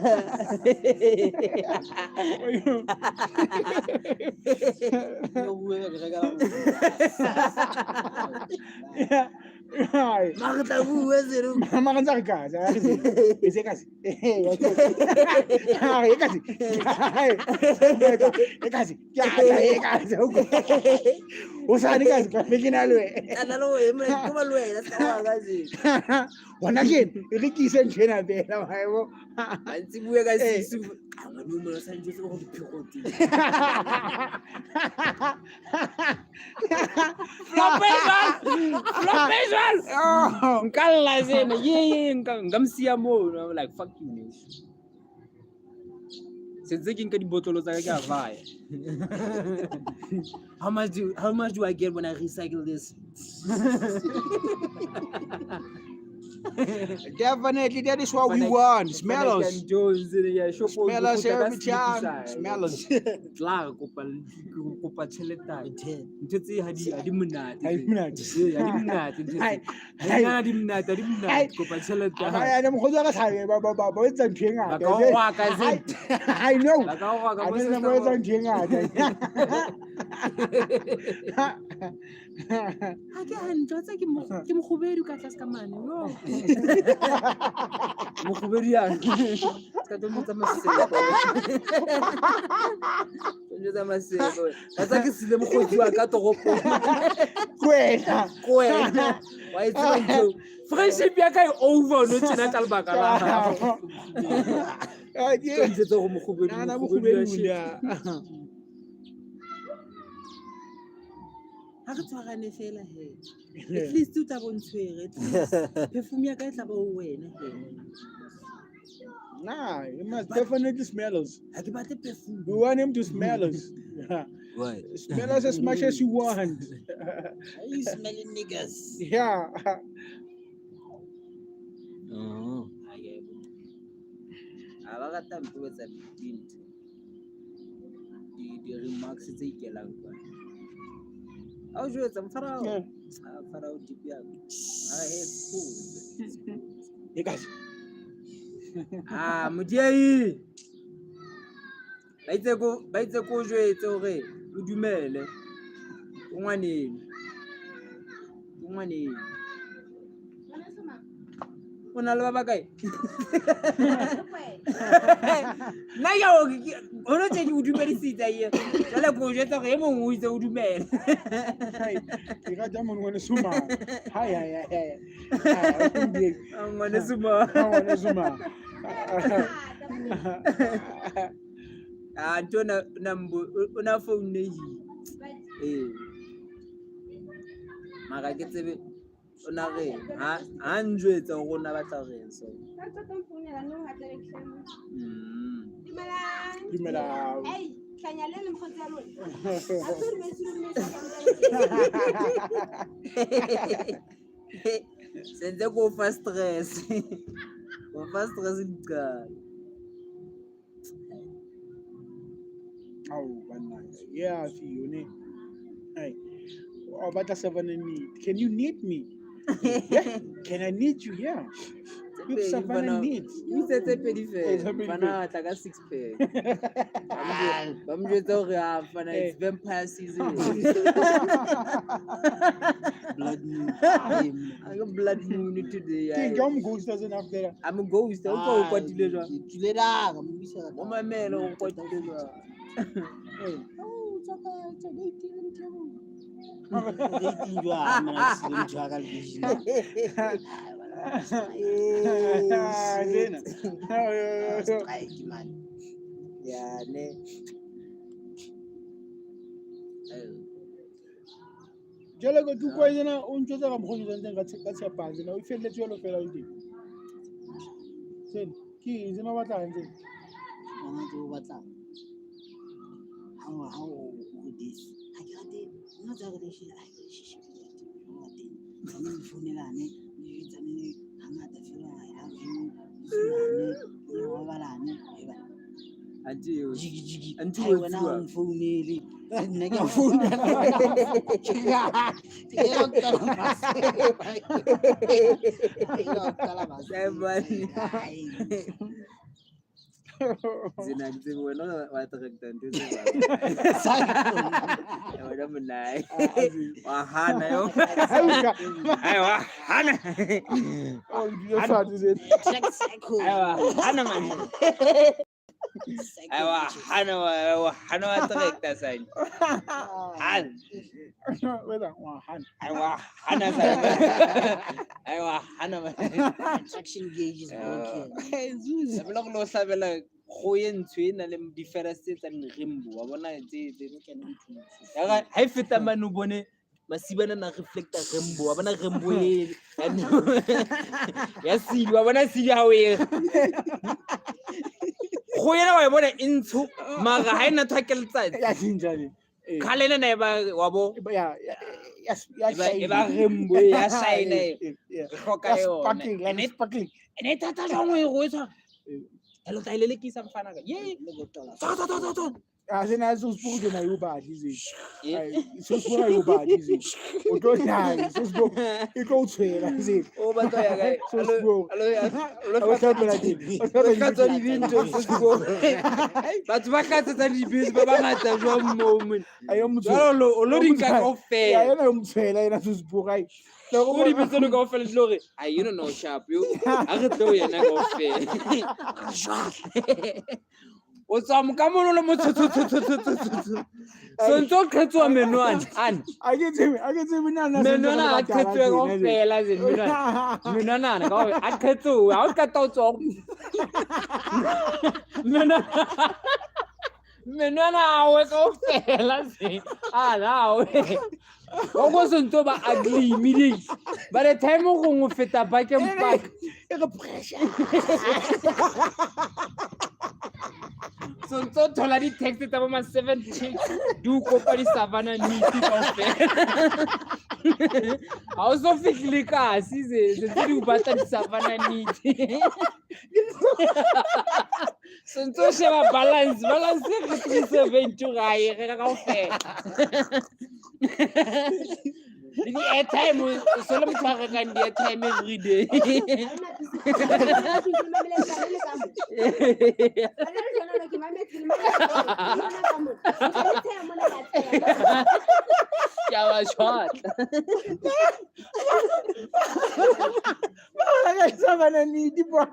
Speaker 1: makabua ze
Speaker 3: Mama kan sakit kan? Saya kasih. Kasih. Usaha ni kasih. Bikin alu.
Speaker 1: analo kuma lwe sawa kazi
Speaker 3: Wanakin, ini kisah cina deh, namanya wo.
Speaker 1: antsibuye kazi su amanuma sanje so go phikoti Flopezal nkalla zena ye ngamsia mo like fuck you man sentse ke nka dibotolo tsa ka ke a vaya how much do I get when I recycle this
Speaker 3: Definitely, that is what we want. Smell us. Smell us every time. Smell us.
Speaker 1: Tla kopa tšheleta ntho tse ha di monate
Speaker 3: Ha di monate.
Speaker 1: ha di monate ha di monate kopa tšheleta
Speaker 3: I am going to say, Baba, it's a king.
Speaker 1: ba ka o gwa ka ze
Speaker 3: I know.
Speaker 1: ba ka o gwa ka
Speaker 3: I
Speaker 1: bo
Speaker 3: don't know what's a king.
Speaker 1: ha ke hantle tsa ke mogobedi ka tlase ka mane yo mogobedi ya ka tsa masego tsa masego ka tsa ke sile mogodi wa ka toropong
Speaker 3: Kwena.
Speaker 1: wa itse ntho friendship ya ka e over no tsena ka lebaka la gago ke ntse go mogobedi
Speaker 3: Nana mogobedi ya.
Speaker 4: Ha re tshwarane fela he. At least o tla bontshwere. At least perfume ya ka e tla ba o wena he.
Speaker 3: Nah, he must definitely smell us.
Speaker 4: Ha ke batle perfume.
Speaker 3: We want him to smell us.
Speaker 4: Why?
Speaker 3: Smell us as much as you want.
Speaker 2: Are you smelling niggas?
Speaker 3: Yeah.
Speaker 4: Oh.
Speaker 1: Ha ba rata mpho tsa dintho. Di remarks tse ikelang kwa. Ha o jwetsa mfarao.
Speaker 3: Yeah.
Speaker 1: Ah, farao deep ya. Ah, it's cool.
Speaker 3: You guys.
Speaker 1: Ah, modiai. Ba itse ko jwetse hore o dumele. O ngwaneng. O na le ba bakae? Nna ya o no tse di o dumedisitse ye. Jale ko jwetsa hore e mong o itse o dumele.
Speaker 3: Hey, you got them on one suma. Hi.
Speaker 1: Ngwane suma.
Speaker 3: One suma.
Speaker 1: Ah, ntona una phone ne hi. Mara ke tsebe o na re ha njwetsa go rona batla re so.
Speaker 3: Dumela.
Speaker 6: Hey, kanyalele mkhotsi ya lona.
Speaker 1: Senze go fa stress. Go fa stress diqala.
Speaker 3: Oh, nice. Yeah, I see you. Hey. Oh, but that's a need. Can you need me? Yeah. Can I need you? Yeah. You Savannah needs.
Speaker 1: You said a pedi
Speaker 3: It's a
Speaker 1: fair.
Speaker 3: pedi
Speaker 1: Fana taka 6 pair. Bam jwetsa hore ha fana it's vampire season.
Speaker 2: Blood moon.
Speaker 1: I got blood moon today.
Speaker 3: Think I'm ghost doesn't have that.
Speaker 1: I'm a ghost. O ko kwatile jwa.
Speaker 2: Kile da, ka mo bisa.
Speaker 1: Mo mamela o kwatile jwa.
Speaker 3: Hey.
Speaker 2: Oh, it's a dating interview. Dating jwa, mana sile jwa ka vision. Strike man.
Speaker 1: Yeah, ne.
Speaker 3: Jalo go tu kwa yena o ntse ga mogolo tsentse ka tshepa tsena o felletse yolo fela o teng. Sen, ki zema batla ntse.
Speaker 2: Ngwana tse o batlang. Ha o this. Ha ke rate, nna tsa re shi, ai shi. O teng. Nna mfonelane, ni tsane hangata fela I love you. Ni wa balane, eba.
Speaker 1: Anti yo.
Speaker 2: Jigi.
Speaker 1: Anti
Speaker 2: Ai
Speaker 1: yo
Speaker 2: wena
Speaker 1: tsua.
Speaker 2: o mfounele. Nna ke a founa.
Speaker 1: Zina ke wena wa director ntwe tse ba. Wena monai. Wa hana yo. Ai wa hana.
Speaker 3: Oh, you just had to say.
Speaker 1: Ai wa hana man. Ai wa hana wa director sign. Han.
Speaker 3: Whether one hand.
Speaker 1: Ai wa hana sign. Ai wa hana man.
Speaker 2: Attraction gauge is broken.
Speaker 1: Sabela go lo sabela go ye ntshwe na le difference tsa rainbow wa bona tse ya ga ha feta mane o bone masibana na reflecta rainbow wa bona rainbow e ya sili wa bona sili ha o e go yena wa bona intsho mara ha ina thakeletsatsi
Speaker 3: Ya sinjani.
Speaker 1: khalena na ba wa bo
Speaker 3: Yeah. Yes.
Speaker 1: e ba rainbow ya shine
Speaker 3: Yeah.
Speaker 1: hloka yona
Speaker 3: Sparkling. Sparkling.
Speaker 1: ene tata jwa e go etsa hello tailele ke sa mfana ka ye to
Speaker 3: As in, as those people na you bad, is it? So for you bad, is it? O go die, so go. You go trail, is it?
Speaker 1: o ba to ya ga
Speaker 3: So go.
Speaker 1: lo
Speaker 3: Ka tsela di.
Speaker 1: ka tsa di vinto go batho ba ka tsa di bus ba ngata jwa moment
Speaker 3: Ayo mo
Speaker 1: jalo o lo dinka ka
Speaker 3: Ya
Speaker 1: ofela
Speaker 3: yena mo tshela ena so sbugai.
Speaker 1: o di bitse ka ofela tlore ai you know no sharp yo a re tlo yena ka ofela o tswa mo ka mono le mo so ntse o kgetswa menwana an
Speaker 3: I get him na na.
Speaker 1: menwana a kgetswe ka ofela menwana ka ofela a kgetswe a o ka tao tswa menwana a we ka ofela se a na we
Speaker 4: Wa go sonto ba ugly immediately. By the time o go feta back and back.
Speaker 3: E re pressure.
Speaker 4: Sonto thola di text tsa ba 7 chicks. Du kopa di savana niti kaofela. Ha o so fihle ka se di batla di savana niti. Sonto sheba balance ke 372 ga e re kaofela. Di airtime o solo motho ga di airtime every day. Ya wa shot.
Speaker 3: Ga savana niti bro.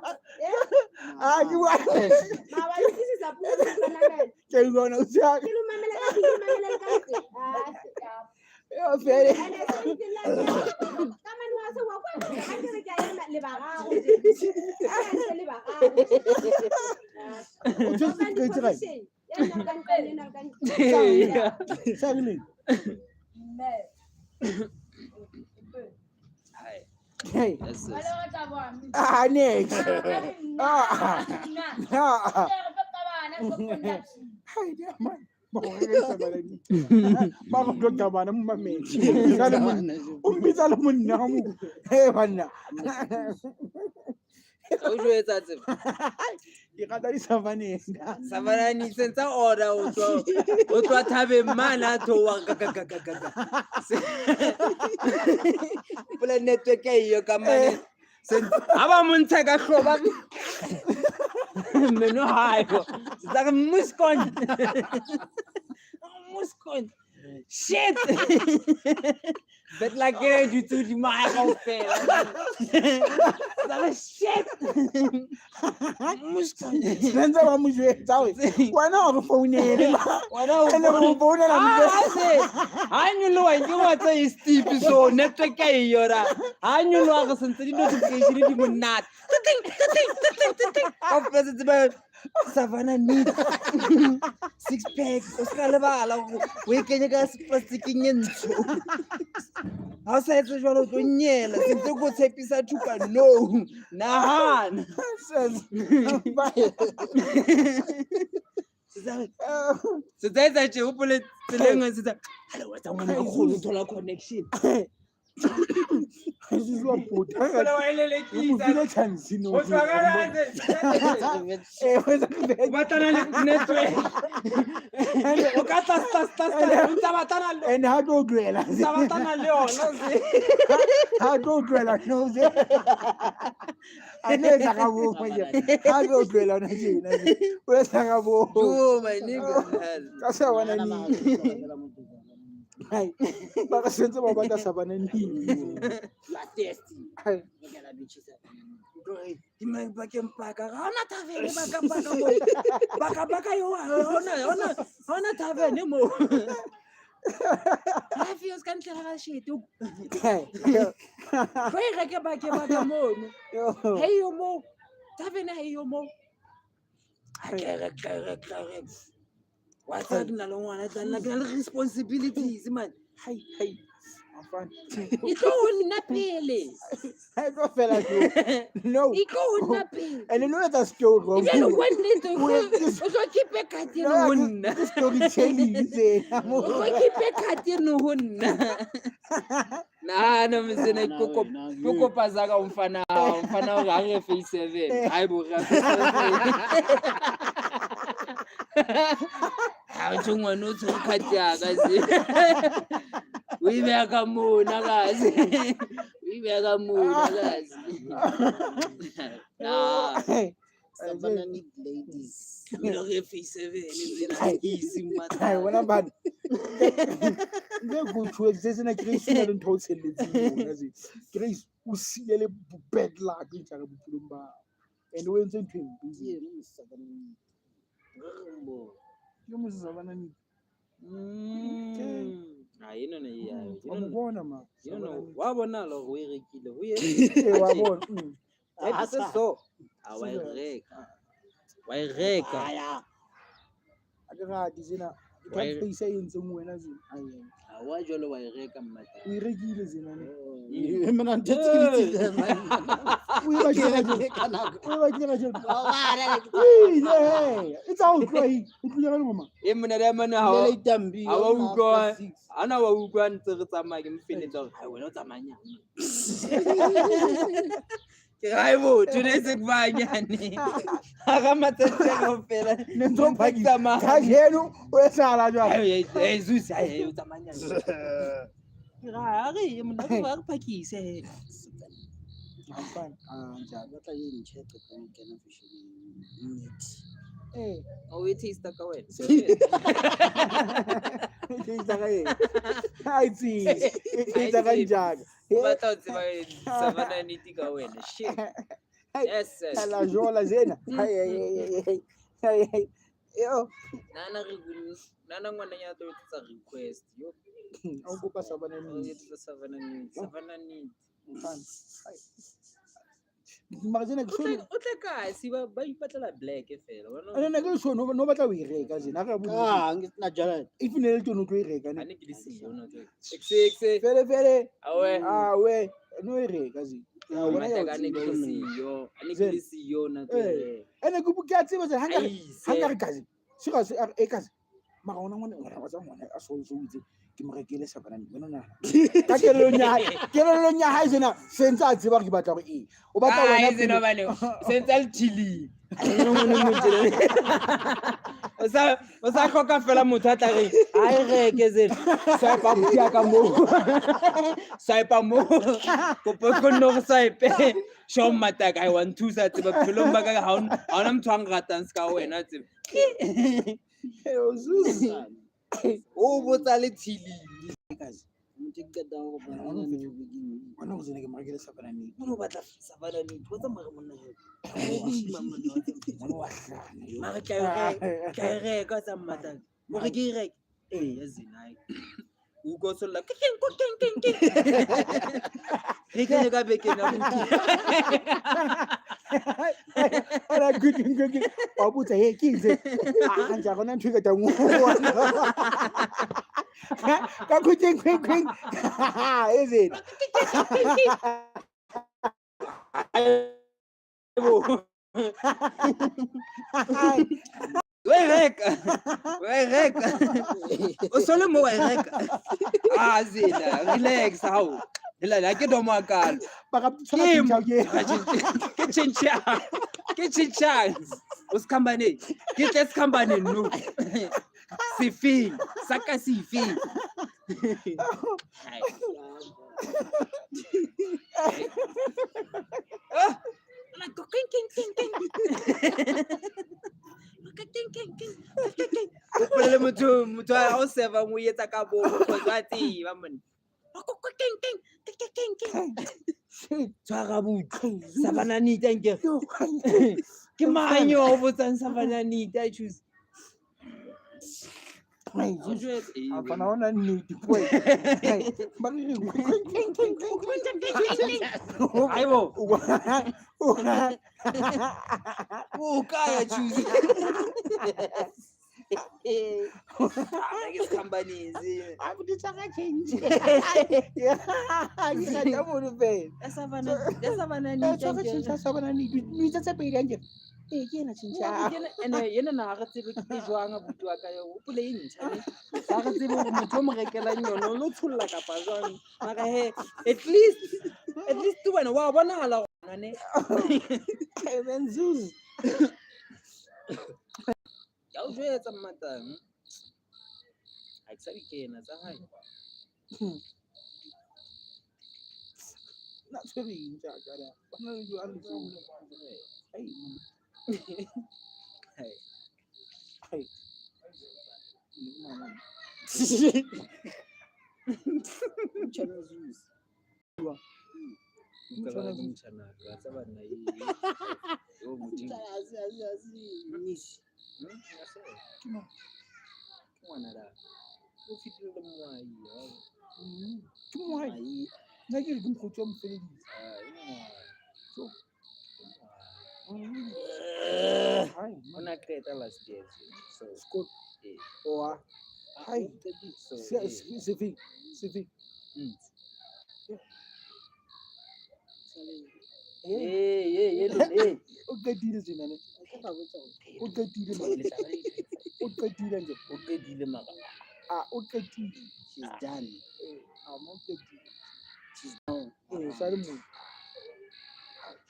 Speaker 3: Ah, ke wa. Ke gona o tsaka. Yo fere. Hey.
Speaker 4: Yes, yes.
Speaker 3: Ah, next. Hi there, man. Ba go go tabana mo mamedi. Ka le monna. O mbitsa le monna mo. He bana.
Speaker 4: O jwetsa tse.
Speaker 3: Ke rata di savane.
Speaker 4: Savana ni senza order o twa thabe mana to wa ga. Pula network e yo ka mane. Aba montsha ka hloba. Meno hayo. Zaka muskon. Muskon. Shit. But like du tout di ma kaofela. Zaka shit. Muskon.
Speaker 3: Senza ba mo jwetsa we. Wena o re founele.
Speaker 4: Wena o
Speaker 3: Ene mo founela mo.
Speaker 4: Hanyulo wa ke wa tsa Steve so network e yora. Hanyulo ga sentse di notification di monat. Of presents about savana need 6 pack o ska lebala we kenya ka plastic nyentsho. Ha sa etsa jwalo tlo nyela sentse go tshepisa thuka no. Nahana. Setsa tse o pole tseleng setsa. Hello what's ngwana go go thola connection.
Speaker 3: Sizwa puta.
Speaker 4: Wena wa ilelekisa.
Speaker 3: Mo chance no.
Speaker 4: O tswagala batana le network. O ka sta ntsa batana le.
Speaker 3: And how do dwela?
Speaker 4: Ntsa batana le ona se.
Speaker 3: How do dwela no se. Aneza ka bo manje. How do dwela na je na je. O sa ka bo.
Speaker 4: Oh my nigga.
Speaker 3: Ka sa wana ni. Hai. Ba ka sentse ba batla savana ni.
Speaker 2: La testi.
Speaker 3: Hai.
Speaker 2: Ngela bitshisa.
Speaker 4: Di mang ba ke mpaka. Hona tavene baka yo. Hona tavene mo. Ha feels kan tla ga shit.
Speaker 3: Hai.
Speaker 4: Re ke baka mo. Hey yo mo. Tavene hey yo mo. Akere. What's that na lo ngwana tla nna ke na le responsibilities man.
Speaker 3: Hai. Afan.
Speaker 4: Iko nna pele.
Speaker 3: Hai go fela jo. No.
Speaker 4: Iko nna pele.
Speaker 3: And you know that story wrong.
Speaker 4: Ibelo wenne to o so keep kati no nna.
Speaker 3: Story telling is
Speaker 4: O so keep kati no nna. Na mzena koko pazaka umfana ga re face 7. Hayi bo ga. Ha tshongwa no tso khati ya ka se. We be ka mona kazi. Nah.
Speaker 2: Savana need ladies.
Speaker 4: Lo re face 7 is easy man.
Speaker 3: Hai wena bana. Le go to exist na Grace na le ntho tsheletseng bona se. Grace o silele bad luck ntse ka bophelong ba. And o entse ntho e
Speaker 2: Ye mo savana need. Rembo.
Speaker 3: yo mo savana ni.
Speaker 4: Ah ino ne ya.
Speaker 3: Wa mo bona ma.
Speaker 4: Wa bona lo go e rekile go ye.
Speaker 3: Wa bona.
Speaker 4: Ha se so. A wa e reka.
Speaker 2: Aya.
Speaker 3: A ke ga di zena
Speaker 1: Why-
Speaker 3: Ka isa e ntseng wena zena.
Speaker 1: Ha wa jwale wa e reka mmata.
Speaker 3: O e rekile zena.
Speaker 2: Mina nthetsi ke ditse man.
Speaker 3: O e batla ka
Speaker 2: Ke ka nako.
Speaker 3: o e batla ka jeno.
Speaker 2: Wa bana ke
Speaker 3: It's out right. O tloya ka ngoma.
Speaker 1: E mona le mane ha
Speaker 2: Lela
Speaker 1: wa
Speaker 2: itambi.
Speaker 1: ha wa utlwa ana wa utlwa ntse re tsamaya ke mfeletsa hore hai wena o tsamaya ke ga e botho ne se kubanyane ga matsatsi kaofela
Speaker 3: Ne ntho
Speaker 1: ntse ke
Speaker 3: phaki.
Speaker 1: tsamaya.
Speaker 3: Ka jeno o e sala jwale.
Speaker 1: Zeus hai o tsamaya ke ga re e mona ba re phakise
Speaker 3: Hapana.
Speaker 2: Ja batla e ntšhe ka kena fashion.
Speaker 3: Eh.
Speaker 1: o e taste ka wena
Speaker 3: Ke itsa ka eng? Ha itse. Ke itsa ka njalo.
Speaker 1: o batla o tseba savana niti ka wena shit yes
Speaker 3: La jola zena. Hai. Yo,
Speaker 1: nana ngwananya to tsa request yo
Speaker 3: o kopa sabana
Speaker 1: o
Speaker 3: ni.
Speaker 1: etsa savana niti
Speaker 3: Mfana. Mara zena ke shone.
Speaker 1: o tla ka si ba ipatlela black fela wena
Speaker 3: Ana ke shone no batla o e reka zena ga botsa.
Speaker 2: Ngitsina jala.
Speaker 3: If ne le tono tlo e reka
Speaker 1: ha
Speaker 3: ne.
Speaker 1: ne ke le siyo no tse exe
Speaker 3: Fele.
Speaker 1: awe
Speaker 3: We no e reka zena.
Speaker 1: mata ka ne ke le siyo ane ke le siyo na tse
Speaker 3: Ene ke bukya tseba zena hanga
Speaker 1: Aise.
Speaker 3: re kazi. Sika se e kazi. Mara ona ngwana wa tsa ngwana a so itse ke mo rekele sabana ni. Bona na. Ka kelelo nya ha zena sentse a tseba ke batla go e. O batla
Speaker 1: ah
Speaker 3: wena
Speaker 1: ise no bane central chili o sa khoka fela motho a tla re a e reke ze swipe bukya ka mo swipe mo kopo go no go swipe show mata ka I want to sa tseba phelong ba ka ha ona motho ang ratang ska wena tseba o botsa le chili
Speaker 3: kazi.
Speaker 2: Mutse ke ka go ba ngana ne go begin.
Speaker 3: Bona go zena ke mo rekele sabana ni.
Speaker 1: o batla savana ni o tsamaya monna he
Speaker 3: Ngwana wa hlana yo.
Speaker 1: mara ka e reka tsa mmata o re ke e reka ya zinai o go so la keng re ke ka beke na buki
Speaker 3: Ara good. Wa botsa he ke itse. A nja gona ntwe ka tangwa. Ka khuteng. Is it?
Speaker 1: we reka o sole mo wa reka zina relax how la ke do mo akalo
Speaker 3: Baka tsaka tshao ke.
Speaker 1: ke chincha usikhambane ke tle sikhambane no sifi saka sifi o polele motho a o seva mo etsa ka bo because wa tseba monna tshwara butho savana nita nke ke manyo o botsang savana nita I choose
Speaker 3: Apana ona nnete boy. Ba re
Speaker 1: aibo o kaya choose ke company
Speaker 3: a bo tsaka change. Ke ga mo re fe.
Speaker 1: savana
Speaker 3: Tsaka change sa bana ni. Ni tsa pe ga nge. Ke na change.
Speaker 1: ene yena na ga tsebe ke jwang butu wa ka yo o pole e ntšha ne ga ga tsebe gore motho o mo rekelang yone o lo tsholla kapa jwang mara he at least wena wa bonagala gona ne
Speaker 3: Even Zeus.
Speaker 1: ya o jwetsa mmatang ha ke sabi ke ena tsa hae
Speaker 3: Na tsere ntja ka ra. Bana le jo a le. Hai. Mama.
Speaker 2: Chana Zeus.
Speaker 1: Ukala ke mtshana ka tsaba nna yo modimo
Speaker 2: Nisi.
Speaker 1: ke ngwana la o fitile le moai
Speaker 3: Ke mo hai. Nna ke re ke mokgotsi wa mofeleditse.
Speaker 1: ene moai
Speaker 3: So.
Speaker 1: ona qeta last year. So
Speaker 3: Skot.
Speaker 1: eh,
Speaker 3: Oa. Hai.
Speaker 1: so eh,
Speaker 3: Sefing.
Speaker 1: mm.
Speaker 3: Eh,
Speaker 1: Hey.
Speaker 3: o qetile tjena ne. O qetile mara. O qetile nje.
Speaker 1: O qetile mara.
Speaker 3: Ah, o qetile.
Speaker 2: She's done.
Speaker 3: Mo qetile.
Speaker 2: Oh,
Speaker 3: Sa le mo.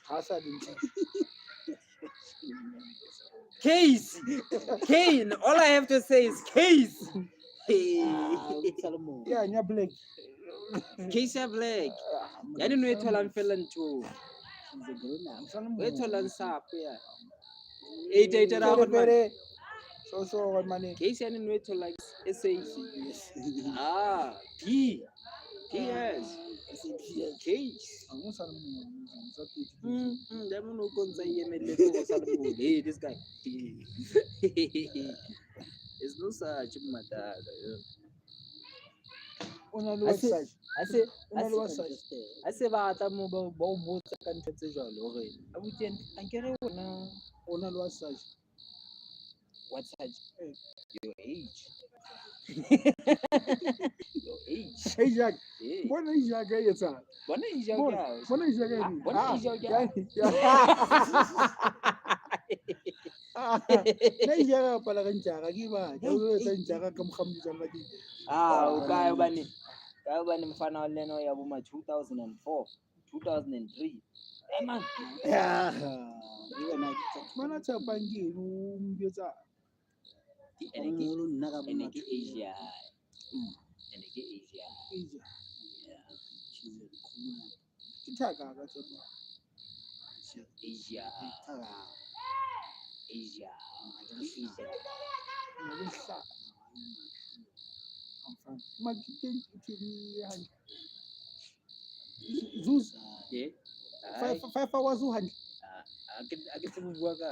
Speaker 3: Ha sa le ntse.
Speaker 1: Case. Kane. All I have to say is case. Hey.
Speaker 3: Yeah, nya black.
Speaker 1: Case ya black. Yani no ethola mfela ntho.
Speaker 2: she's a grown up.
Speaker 3: Sa le mo.
Speaker 1: O ethola nsapo ya. 88 ra go man.
Speaker 3: Pere. So mane.
Speaker 1: Case yani no ethola SA. Ah, P. PS. Case.
Speaker 3: Ang sa le mo. Sa titi.
Speaker 1: That no konza yemele go sa le mo. Hey, this guy. It's no such matter.
Speaker 3: Ona le website.
Speaker 1: A se ba tla mo ba o botsa ka ntho tse jalo hore a buteng a kere ona
Speaker 3: Ona le website.
Speaker 1: what's that your age. Your age.
Speaker 3: Hey Jack.
Speaker 1: Eh,
Speaker 3: Bona Jack ya etsa.
Speaker 1: bona age ya
Speaker 3: Bona
Speaker 1: ka.
Speaker 3: bona Jack ya.
Speaker 1: Bona age ya ka.
Speaker 3: Na Jack pala ka ntjara ke ba. Ja o etsa ntjara ka mokhambuza la di.
Speaker 1: O ka bane mfana wa lena ya bo ma 2004 2003 man.
Speaker 2: Yeah.
Speaker 3: Mana tshapang ke no mbietsa.
Speaker 1: ene ke Asia. Ene ke Asia.
Speaker 3: Ke thaka ka tsona.
Speaker 1: Asia. Asia.
Speaker 3: Ngisa. Makiteng ke hani. Zuz
Speaker 1: Yeah.
Speaker 3: 5 hours u hani.
Speaker 1: Ake tsebu bua ka.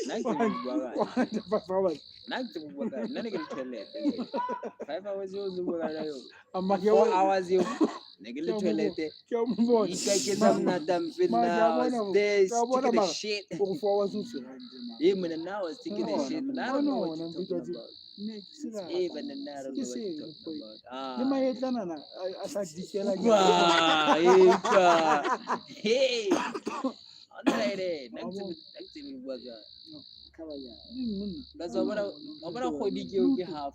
Speaker 1: Na ke tsebu bua ka.
Speaker 3: 5 hours.
Speaker 1: Na ke tsebu bua ka. Nna ne ke le toilet. 5 hours yo zo bua ka yo.
Speaker 3: Amma ke
Speaker 1: 4 hours yo. Ne ke le toilet.
Speaker 3: ke o mbona.
Speaker 1: Ika ke mnata mfina. Stay sticking the shit.
Speaker 3: For 4 hours u tsela.
Speaker 1: Yeah, man, now I was sticking the shit. I don't know what you're talking about.
Speaker 3: Ne ke sira.
Speaker 1: Hey, but then I don't know what you're talking about.
Speaker 3: Le maetlana na a sa dikela ke.
Speaker 1: Wow, hey, on Friday, next to bua ka. That's what kgwedi ke yo ke half.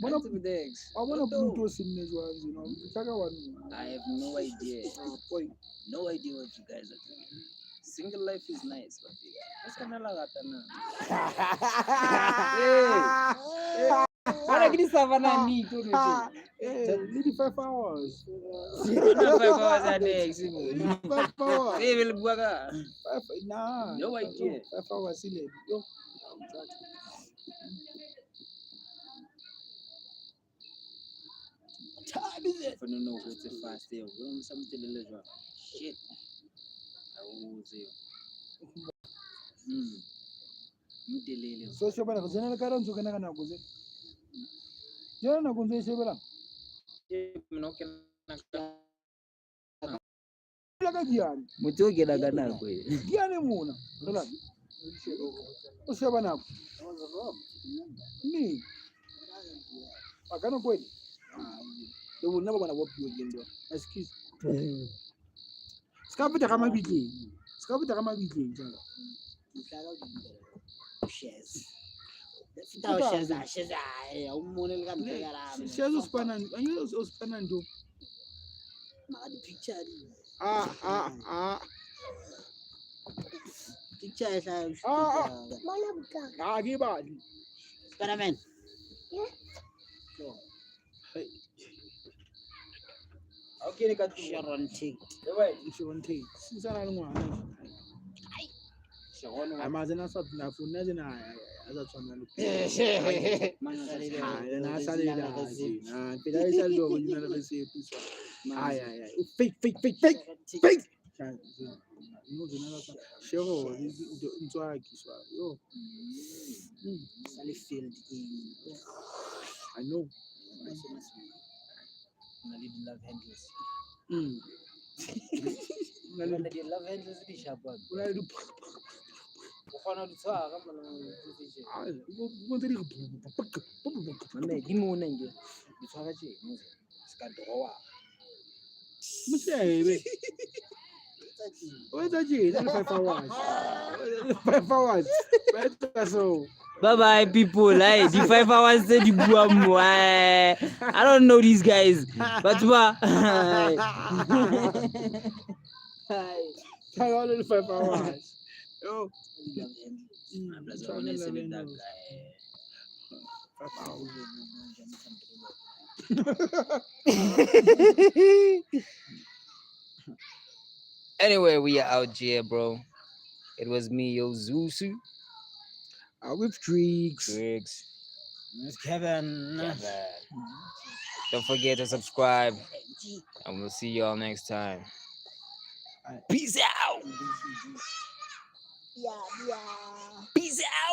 Speaker 3: Bona
Speaker 1: Next to the ex.
Speaker 3: a bona Pluto sinne jwang zino. Tsaka wa
Speaker 1: I have no idea.
Speaker 3: boy.
Speaker 1: No idea what you guys are doing. Single life is nice, but it's kind of like that. What are you savana ni to do?
Speaker 3: Lady 5 hours.
Speaker 1: 5 hours a day,
Speaker 3: 5 hours.
Speaker 1: Hey, will bua ka.
Speaker 3: Nah.
Speaker 1: No idea.
Speaker 3: 5 hours ile. Yo.
Speaker 1: For no know what's a fast day. We're something a little shit. I will say. Mudelele.
Speaker 3: So shobana go tsena le ka rantso kana kana go tse. Jona na go tse shebela. La ka diane.
Speaker 1: Motho o ke la ka nako e.
Speaker 3: Diane mona. Rela. O shebana go. Ni. Akana kweli. Le bona ba bana bo pio ke ndo. Excuse. Ska buta ka mabitleng jalo.
Speaker 2: Shares. Shares. Umone le ka ntera.
Speaker 3: Shares o spana, anyo o spana ndo.
Speaker 2: Ma di picture di. Picture sa.
Speaker 3: Ke ba di.
Speaker 2: Spider-Man.
Speaker 1: Okay, ne ka
Speaker 2: Sharon Tate.
Speaker 3: Shonte. Sisana le ngwana.
Speaker 1: Sharon
Speaker 3: A mazena sa na funa zena aza tswana le. Na sa le da. Na pela isa lo go ina le recipe so. Ai. Fake. No zena sa. Shego ntwa kiswa. Yo.
Speaker 2: Sally Field in.
Speaker 3: I know.
Speaker 1: love handles.
Speaker 3: Una le
Speaker 1: Love handles di sharp.
Speaker 3: una le
Speaker 1: O kgona ho di tshwara mona di-vision.
Speaker 3: Bontse di
Speaker 1: Mme di mona nke di tshwara tjena se ka drawer.
Speaker 3: Moshebe. O etsa tjena le 5 hours. 5 hours. Ba etsa so.
Speaker 1: Bye bye people. Hey, the 5 hours tse di bua mo. I don't know these guys. But ba.
Speaker 3: Tshwara all the 5 hours. Yo.
Speaker 1: Plus, I wanna select that guy.
Speaker 3: 5 hours.
Speaker 1: Anyway, we are out here, bro. It was me, yo, Zusu.
Speaker 3: With tricks.
Speaker 1: Griggs.
Speaker 2: Kevin.
Speaker 1: Don't forget to subscribe, and we'll see y'all next time. Peace out.
Speaker 2: Yeah.
Speaker 1: Peace out.